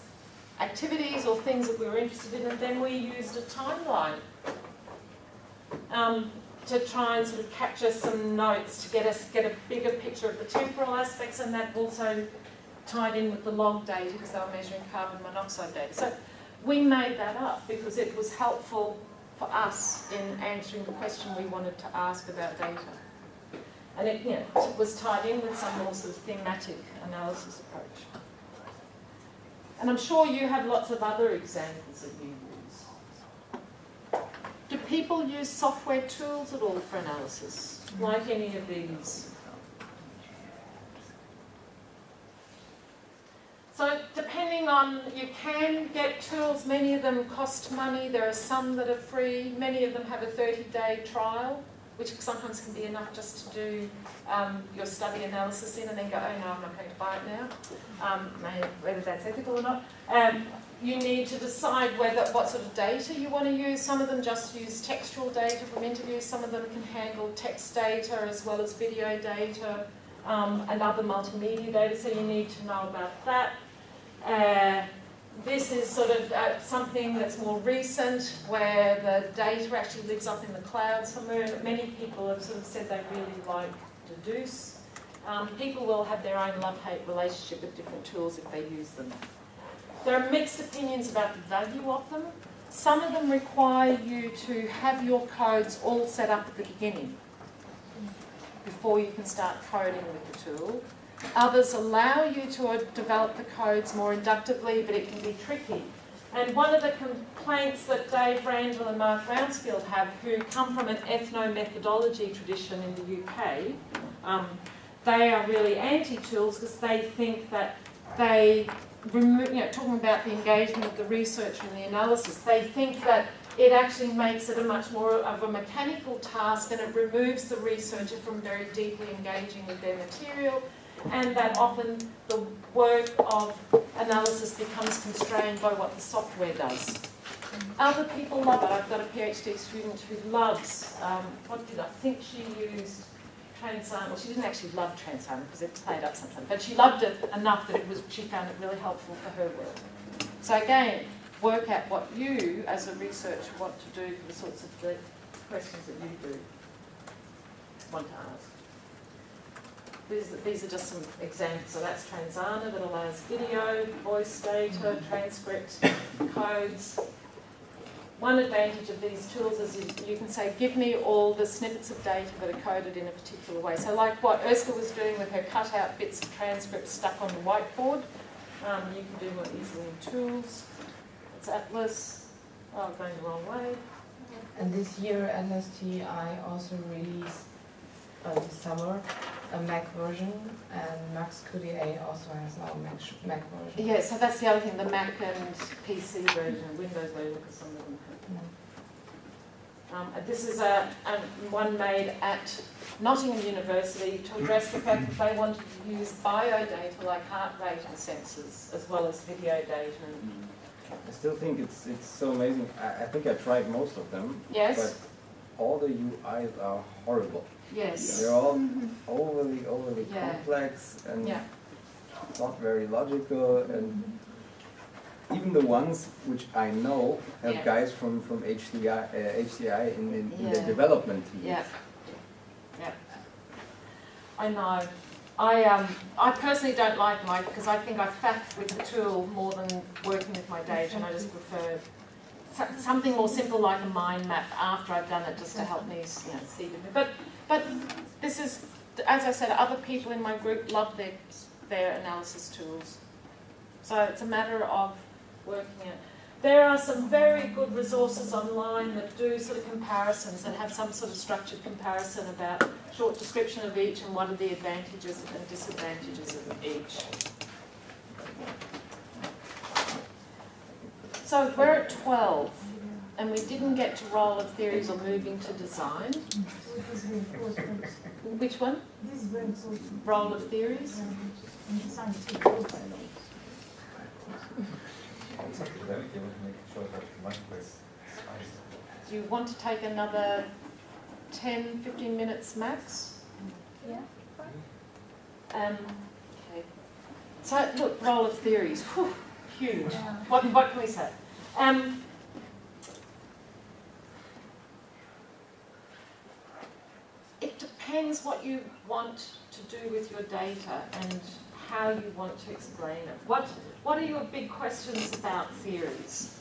activities or things that we were interested in, and then we used a timeline to try and sort of capture some notes to get a bigger picture of the temporal aspects, and that also tied in with the log data because they were measuring carbon monoxide data. So we made that up because it was helpful for us in answering the question we wanted to ask about data. And it was tied in with some more sort of thematic analysis approach. And I'm sure you have lots of other examples that you use. Do people use software tools at all for analysis, like any of these? So depending on, you can get tools, many of them cost money, there are some that are free, many of them have a 30-day trial, which sometimes can be enough just to do your study analysis in and then go, oh no, I'm not going to buy it now, whether that's ethical or not. You need to decide what sort of data you want to use. Some of them just use textual data from interviews, some of them can handle text data as well as video data and other multimedia data, so you need to know about that. This is sort of something that's more recent, where the data actually lives up in the cloud somewhere. Many people have sort of said they really like Deduce. People will have their own love-hate relationship with different tools if they use them. There are mixed opinions about the value of them. Some of them require you to have your codes all set up at the beginning before you can start coding with the tool. Others allow you to develop the codes more inductively, but it can be tricky. And one of the complaints that Dave Randall and Mark Rounsfield have, who come from an ethno-methodology tradition in the UK, they are really anti-tools because they think that they remove, talking about the engagement of the researcher and the analysis, they think that it actually makes it a much more of a mechanical task, and it removes the researcher from very deeply engaging with their material, and that often the work of analysis becomes constrained by what the software does. Other people love it. I've got a PhD student who loves, what did I think she used? Transana. Well, she didn't actually love Transana because it played up sometimes, but she loved it enough that she found it really helpful for her work. So again, work out what you, as a researcher, want to do for the sorts of the questions that you do want to ask. These are just some examples. So that's Transana, that allows video, voice data, transcript, codes. One advantage of these tools is you can say, give me all the snippets of data that are coded in a particular way. So like what Ursula was doing with her cut-out bits of transcript stuck on the whiteboard, you can do more easily in tools. It's Atlas. Oh, going the wrong way. And this year LSTI also released this summer a Mac version, and Max QDA also has now a Mac version. Yeah, so that's the other thing, the Mac and PC version, Windows version, because some of them have. This is one made at Nottingham University to address the fact that they wanted to use biodata like heart rate and sensors as well as video data. I still think it's so amazing. I think I tried most of them. Yes. But all the UIs are horrible. Yes. They're all overly complex and not very logical, and even the ones which I know have guys from HDI in the development team. Yeah. I know. I personally don't like them because I think I faff with the tool more than working with my data, and I just prefer something more simple like a mind map after I've done it, just to help me see different. But this is, as I said, other people in my group love their analysis tools. So it's a matter of working it. There are some very good resources online that do sort of comparisons and have some sort of structured comparison about short description of each and what are the advantages and disadvantages of each. So we're at 12, and we didn't get to role of theories or moving to design. Which one? This is very important. Role of theories? Do you want to take another 10, 15 minutes max? Yeah. Okay. So look, role of theories. Whew, huge. Yeah. What can we say? It depends what you want to do with your data and how you want to explain it. What are your big questions about theories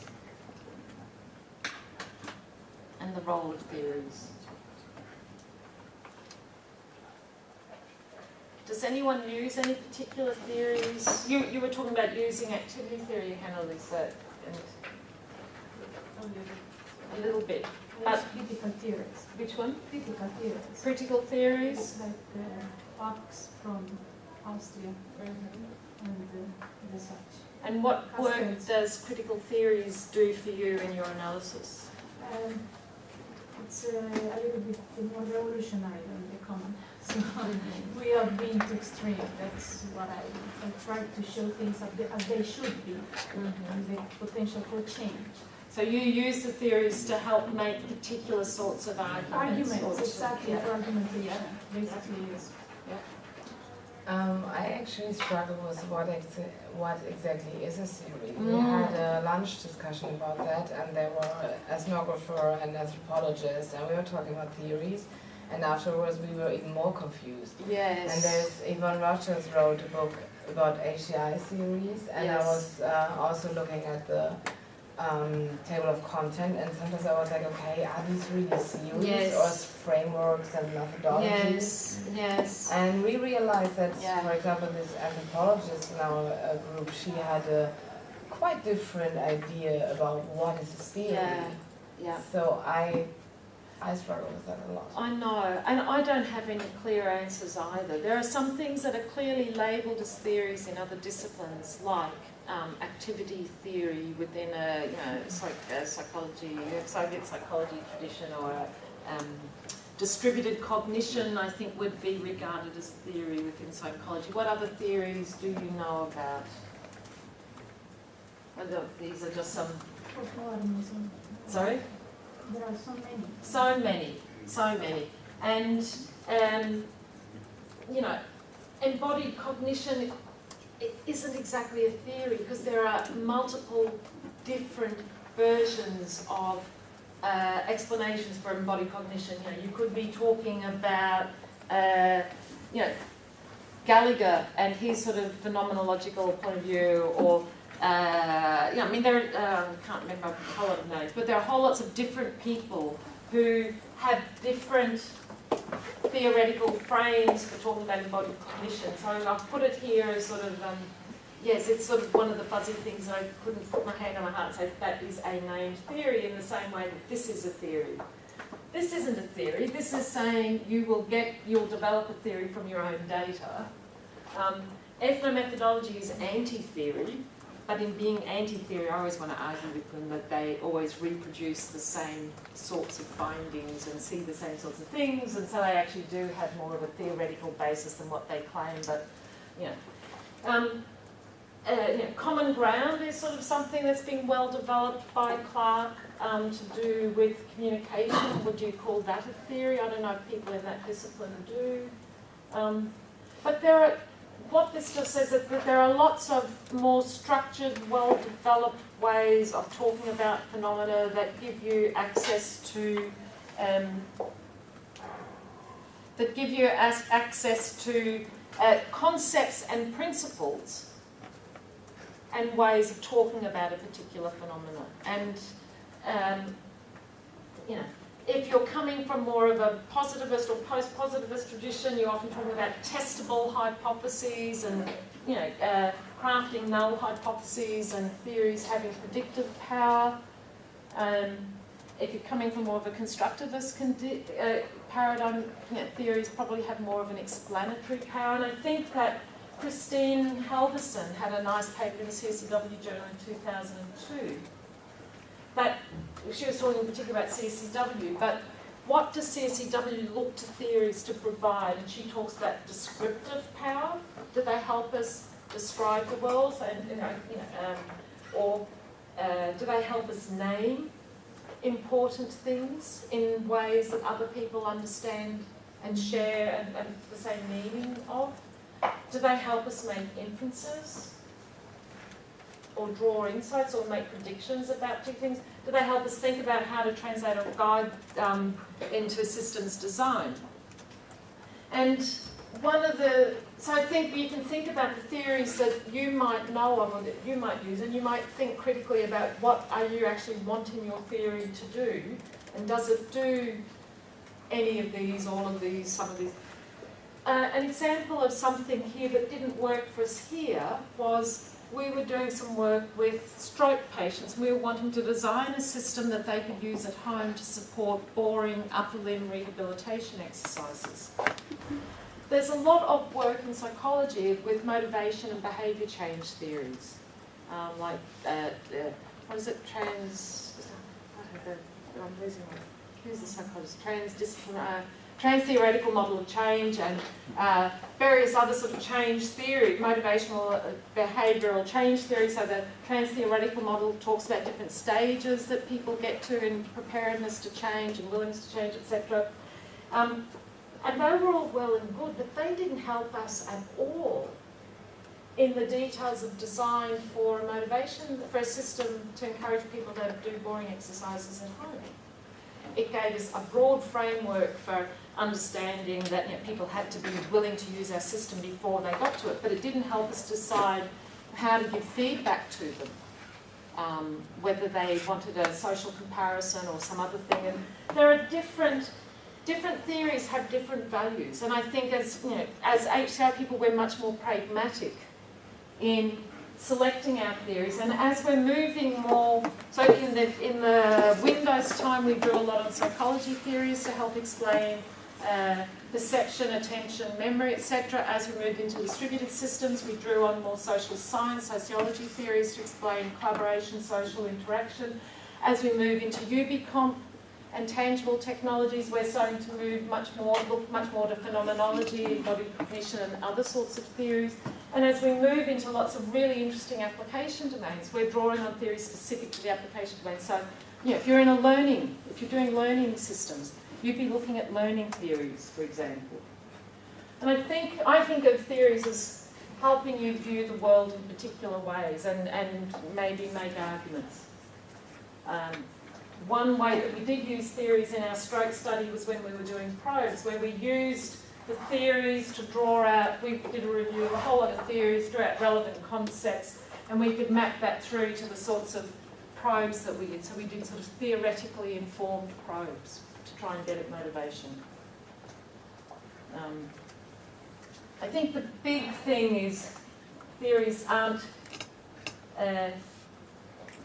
and the role of theories? Does anyone use any particular theories? You were talking about using activity theory, Hannah-Lisa, and a little bit. Critical theories. Which one? Critical theories. Critical theories? Like Fox from Austria and the such. And what work does critical theories do for you in your analysis? It's a little bit more revolutionary than the common. So we are being too extreme. That's what I try to show things as they should be, and the potential for change. So you use the theories to help make particular sorts of arguments. Exactly, for argumentation, basically, yes. I actually struggle with what exactly is a theory. We had a lunch discussion about that, and there were an ethnographer and anthropologist, and we were talking about theories, and afterwards we were even more confused. Yes. And there's Yvonne Rogers wrote a book about HCI theories, and I was also looking at the table of content, and sometimes I was like, okay, are these really serious Yes. or frameworks and methodologies? Yes, yes. And we realized that, Yeah. for example, this anthropologist in our group, she had a quite different idea about what is a theory. Yeah, yeah. So I struggle with that a lot. I know, and I don't have any clear answers either. There are some things that are clearly labelled as theories in other disciplines, like activity theory within a psychology, Soviet psychology tradition, or distributed cognition. I think would be regarded as theory within psychology. What other theories do you know about? These are just some. Sorry. There are so many. So many, so many. And, you know, embodied cognition it isn't exactly a theory because there are multiple different versions of explanations for embodied cognition. You know, you could be talking about, you know, Gallagher and his sort of phenomenological point of view, or yeah, I mean, there I can't remember a whole lot of names, but there are whole lots of different people who have different theoretical frames for talking about embodied cognition. So I've put it here as sort of, yes, it's sort of one of the fuzzy things that I couldn't put my hand on my heart and say that is a named theory in the same way that this is a theory. This isn't a theory. This is saying you'll develop a theory from your own data. Ethnomethodology is anti-theory. But in being anti-theory, I always want to argue with them that they always reproduce the same sorts of findings and see the same sorts of things, and so they actually do have more of a theoretical basis than what they claim. But, you know, common ground is sort of something that's been well developed by Clark to do with communication. Would you call that a theory? I don't know if people in that discipline do. But there are. What this just says is that there are lots of more structured, well-developed ways of talking about phenomena that give you access to concepts and principles and ways of talking about a particular phenomena. And you know, if you're coming from more of a positivist or post-positivist tradition, you're often talking about testable hypotheses and, you know, crafting null hypotheses and theories having predictive power. If you're coming from more of a constructivist paradigm, you know, theories probably have more of an explanatory power. And I think that Christine Halverson had a nice paper in the CCW journal in 2002. But she was talking in particular about CCW, but what does CCW look to theories to provide? And she talks about descriptive power. Do they help us describe the world? And, or do they help us name important things in ways that other people understand and share and the same meaning of? Do they help us make inferences? Or draw insights or make predictions about two things? Do they help us think about how to translate or guide into systems design? And so I think you can think about the theories that you might know of or that you might use, and you might think critically about what are you actually wanting your theory to do, and does it do any of these, all of these, some of these. An example of something here that didn't work for us here was we were doing some work with stroke patients. We were wanting to design a system that they could use at home to support boring upper limb rehabilitation exercises. There's a lot of work in psychology with motivation and behaviour change theories, like what is it? I'm losing my. Who's the psychologist? Trans-theoretical model of change and various other sort of change theory, motivational behavioural change theory. So the trans-theoretical model talks about different stages that people get to in preparedness to change and willingness to change, etc. And they were all well and good, but they didn't help us at all in the details of design for a motivation, for a system to encourage people to do boring exercises at home. It gave us a broad framework for understanding that, you know, people had to be willing to use our system before they got to it, but it didn't help us decide how to give feedback to them whether they wanted a social comparison or some other thing. And there are different theories have different values. And I think as HCI people, we're much more pragmatic in selecting our theories. And as we're moving more, so in the Windows time, we drew a lot on psychology theories to help explain perception, attention, memory, etc. As we moved into distributed systems, we drew on more social science, sociology theories to explain collaboration, social interaction. As we move into UbiComp and tangible technologies, we're starting to move look much more to phenomenology, embodied cognition and other sorts of theories. And as we move into lots of really interesting application domains, we're drawing on theories specific to the application domain. So, if you're doing learning systems, you'd be looking at learning theories, for example. And I think of theories as helping you view the world in particular ways and maybe make arguments. One way that we did use theories in our stroke study was when we were doing probes, where we used the theories to draw out, we did a review of a whole lot of theories, draw out relevant concepts, and we could map that through to the sorts of probes that we did. So we did sort of theoretically informed probes to try and get at motivation. I think the big thing is theories aren't,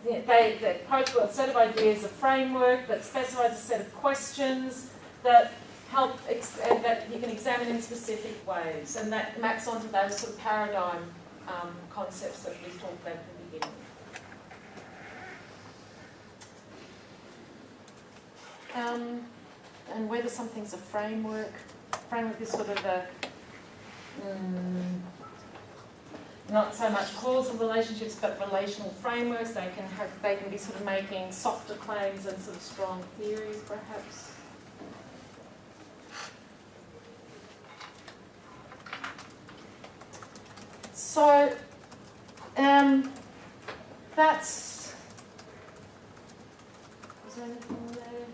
they approach a set of ideas, a framework that specifies a set of questions that help, that you can examine in specific ways, and that maps onto those sort of paradigm concepts that we talked about at the beginning. And whether something's a framework is sort of a not so much causal relationships, but relational frameworks. They can be sort of making softer claims and sort of strong theories, perhaps. So that's. Is there anything there?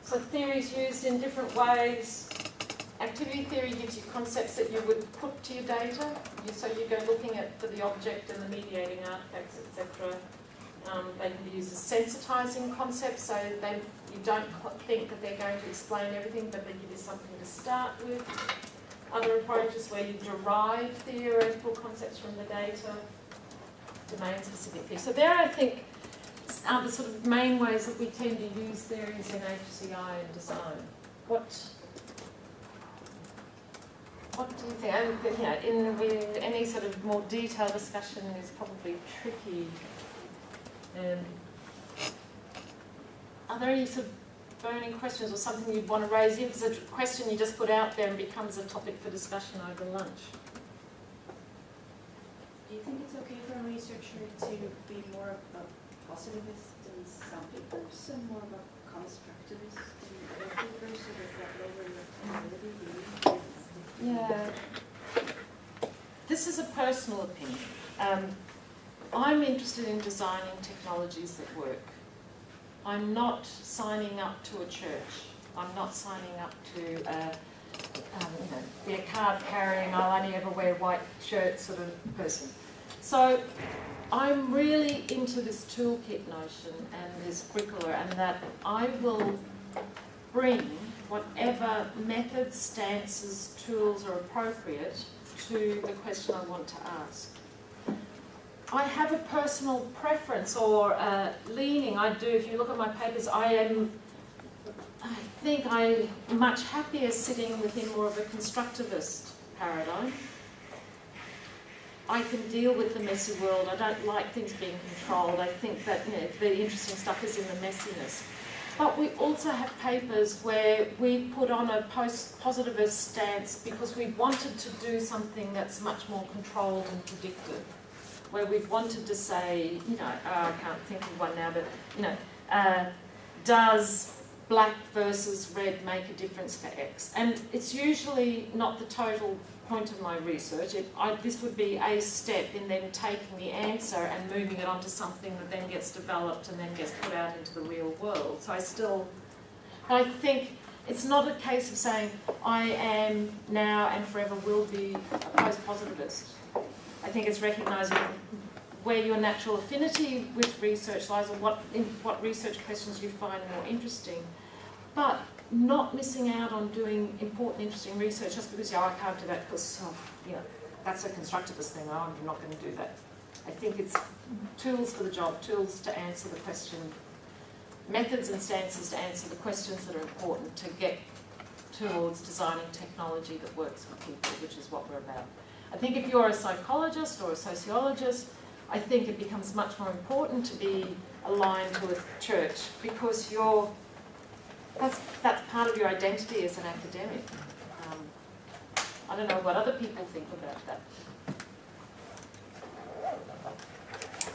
So theories used in different ways. Activity theory gives you concepts that you would put to your data. So you go looking at for the object and the mediating artifacts, etc. They can be used as sensitizing concepts, so you don't think that they're going to explain everything, but they give you something to start with. Other approaches where you derive theoretical concepts from the data, domain-specific theory. So there, I think, are the sort of main ways that we tend to use theories in HCI and design. What do you think? In any sort of more detailed discussion is probably tricky. Are there any sort of burning questions or something you'd want to raise? If it's a question you just put out there and becomes a topic for discussion over lunch. Do you think it's okay for a researcher to be more of a positivist in some papers and more of a constructivist in other papers, so that lower your ability? Yeah. This is a personal opinion. I'm interested in designing technologies that work. I'm not signing up to a church. I'm not signing up to be a card-carrying, I'll only ever wear white shirts sort of person. So I'm really into this toolkit notion and this bricklayer, and that I will bring whatever methods, stances, tools are appropriate to the question I want to ask. I have a personal preference or leaning. I do. If you look at my papers, I think I'm much happier sitting within more of a constructivist paradigm. I can deal with the messy world. I don't like things being controlled. I think that the interesting stuff is in the messiness. But we also have papers where we put on a post-positivist stance because we wanted to do something that's much more controlled and predictive. Where we've wanted to say, I can't think of one now, but, does black versus red make a difference for X? And it's usually not the total point of my research. This would be a step in then taking the answer and moving it onto something that then gets developed and then gets put out into the real world. So I think it's not a case of saying, I am now and forever will be a post-positivist. I think it's recognising where your natural affinity with research lies, or what research questions you find more interesting, but not missing out on doing important, interesting research just because, I can't do that because, that's a constructivist thing, I'm not going to do that. I think it's tools for the job, tools to answer the question, methods and stances to answer the questions that are important to get towards designing technology that works for people, which is what we're about. I think if you're a psychologist or a sociologist, I think it becomes much more important to be aligned to a church because that's part of your identity as an academic. I don't know what other people think about that.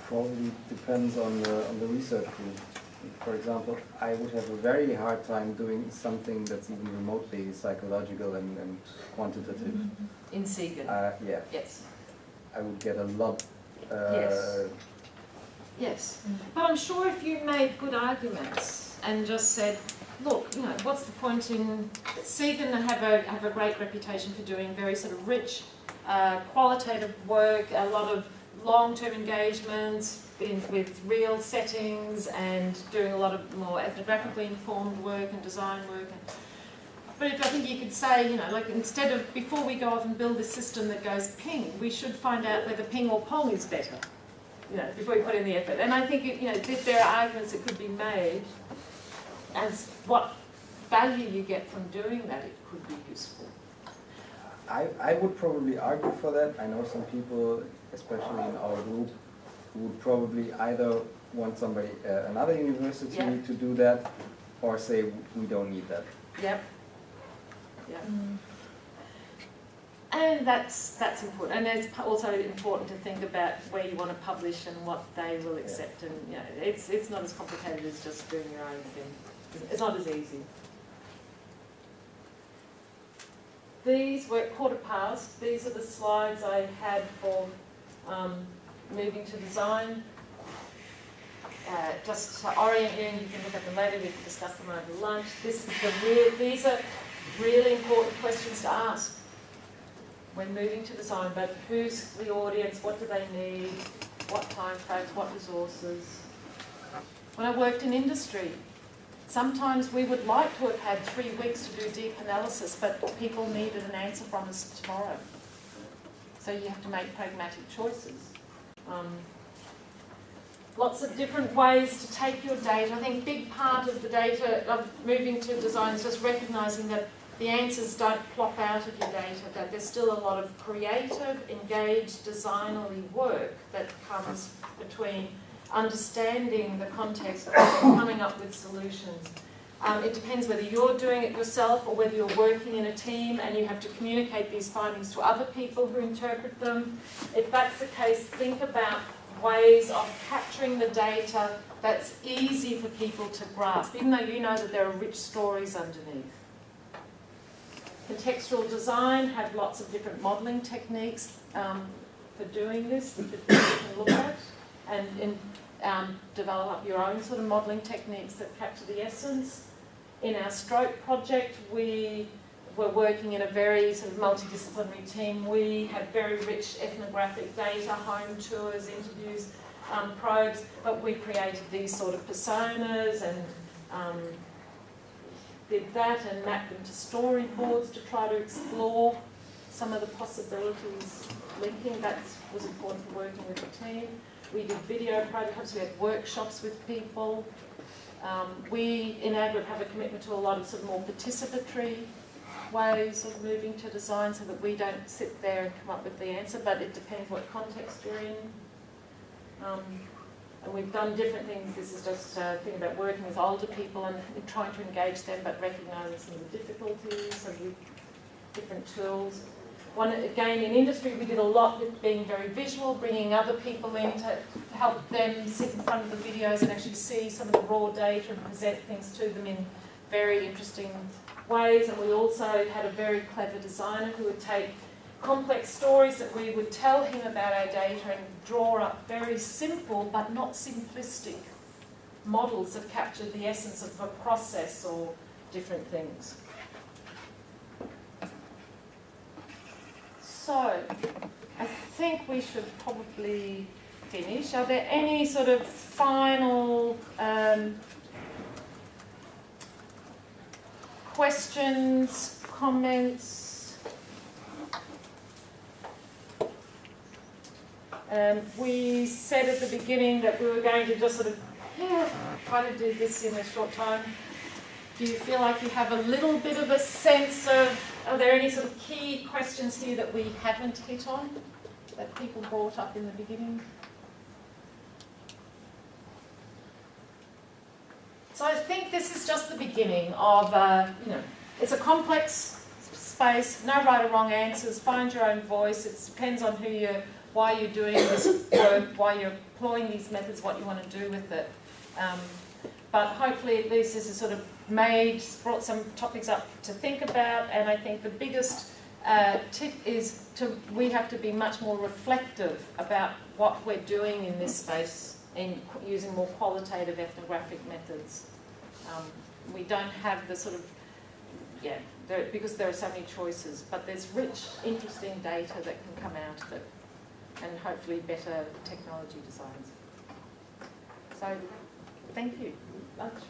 Probably depends on the research group. For example, I would have a very hard time doing something that's even remotely psychological and quantitative. In Siegen? Yeah. Yes. I would get a lot. Yes. But I'm sure if you made good arguments and just said, look, what's the point in Siegen have a great reputation for doing very sort of rich, qualitative work, a lot of long-term engagements with real settings and doing a lot of more ethnographically informed work and design work. But I think you could say, instead of, before we go off and build a system that goes ping, we should find out whether ping or pong is better, before we put in the effort. And I think, if there are arguments that could be made as what value you get from doing that, it could be useful. I would probably argue for that. I know some people, especially in our group, who would probably either want somebody, another university to do that, or say we don't need that. Yep. Yep. And that's important. And it's also important to think about where you want to publish and what they will accept. And it's not as complicated as just doing your own thing. It's not as easy. These were quarter past. These are the slides I had for moving to design. Just to orient you, and you can look at them later. We can discuss them over lunch. These are really important questions to ask when moving to design. But who's the audience? What do they need? What time frames? What resources? When I worked in industry, sometimes we would like to have had 3 weeks to do deep analysis, but people needed an answer from us tomorrow. So you have to make pragmatic choices. Lots of different ways to take your data. I think a big part of the data of moving to design is just recognising that the answers don't plop out of your data, that there's still a lot of creative, engaged, designerly work that comes between understanding the context and coming up with solutions. It depends whether you're doing it yourself or whether you're working in a team and you have to communicate these findings to other people who interpret them. If that's the case, think about ways of capturing the data that's easy for people to grasp, even though you know that there are rich stories underneath. Contextual design have lots of different modelling techniques for doing this that you can look at and develop your own sort of modelling techniques that capture the essence. In our stroke project, we were working in a very sort of multidisciplinary team. We had very rich ethnographic data, home tours, interviews, probes, but we created these sort of personas and did that and mapped them to storyboards to try to explore some of the possibilities linking. That was important for working with the team. We did video prototypes, we had workshops with people. We in AGRIP have a commitment to a lot of sort of more participatory ways of moving to design so that we don't sit there and come up with the answer, but it depends what context you're in. And we've done different things. This is just a thing about working with older people and trying to engage them, but recognising some of the difficulties, so with different tools. Again, in industry, we did a lot with being very visual, bringing other people in to help them sit in front of the videos and actually see some of the raw data and present things to them in very interesting ways. And we also had a very clever designer who would take complex stories that we would tell him about our data and draw up very simple but not simplistic models that captured the essence of a process or different things. So, I think we should probably finish, are there any sort of final questions, comments? We said at the beginning that we were going to just sort of try to do this in a short time. Do you feel like you have a little bit of a sense of, are there any sort of key questions here that we haven't hit on, that people brought up in the beginning? So I think this is just the beginning of, it's a complex space, no right or wrong answers, find your own voice. It depends on why you're doing this work, why you're employing these methods, what you want to do with it. But hopefully at least this has sort of brought some topics up to think about, and I think the biggest tip is we have to be much more reflective about what we're doing in this space and using more qualitative ethnographic methods. We don't have the sort of, because there are so many choices, but there's rich, interesting data that can come out of it, and hopefully better technology designs. So, thank you. Lunch.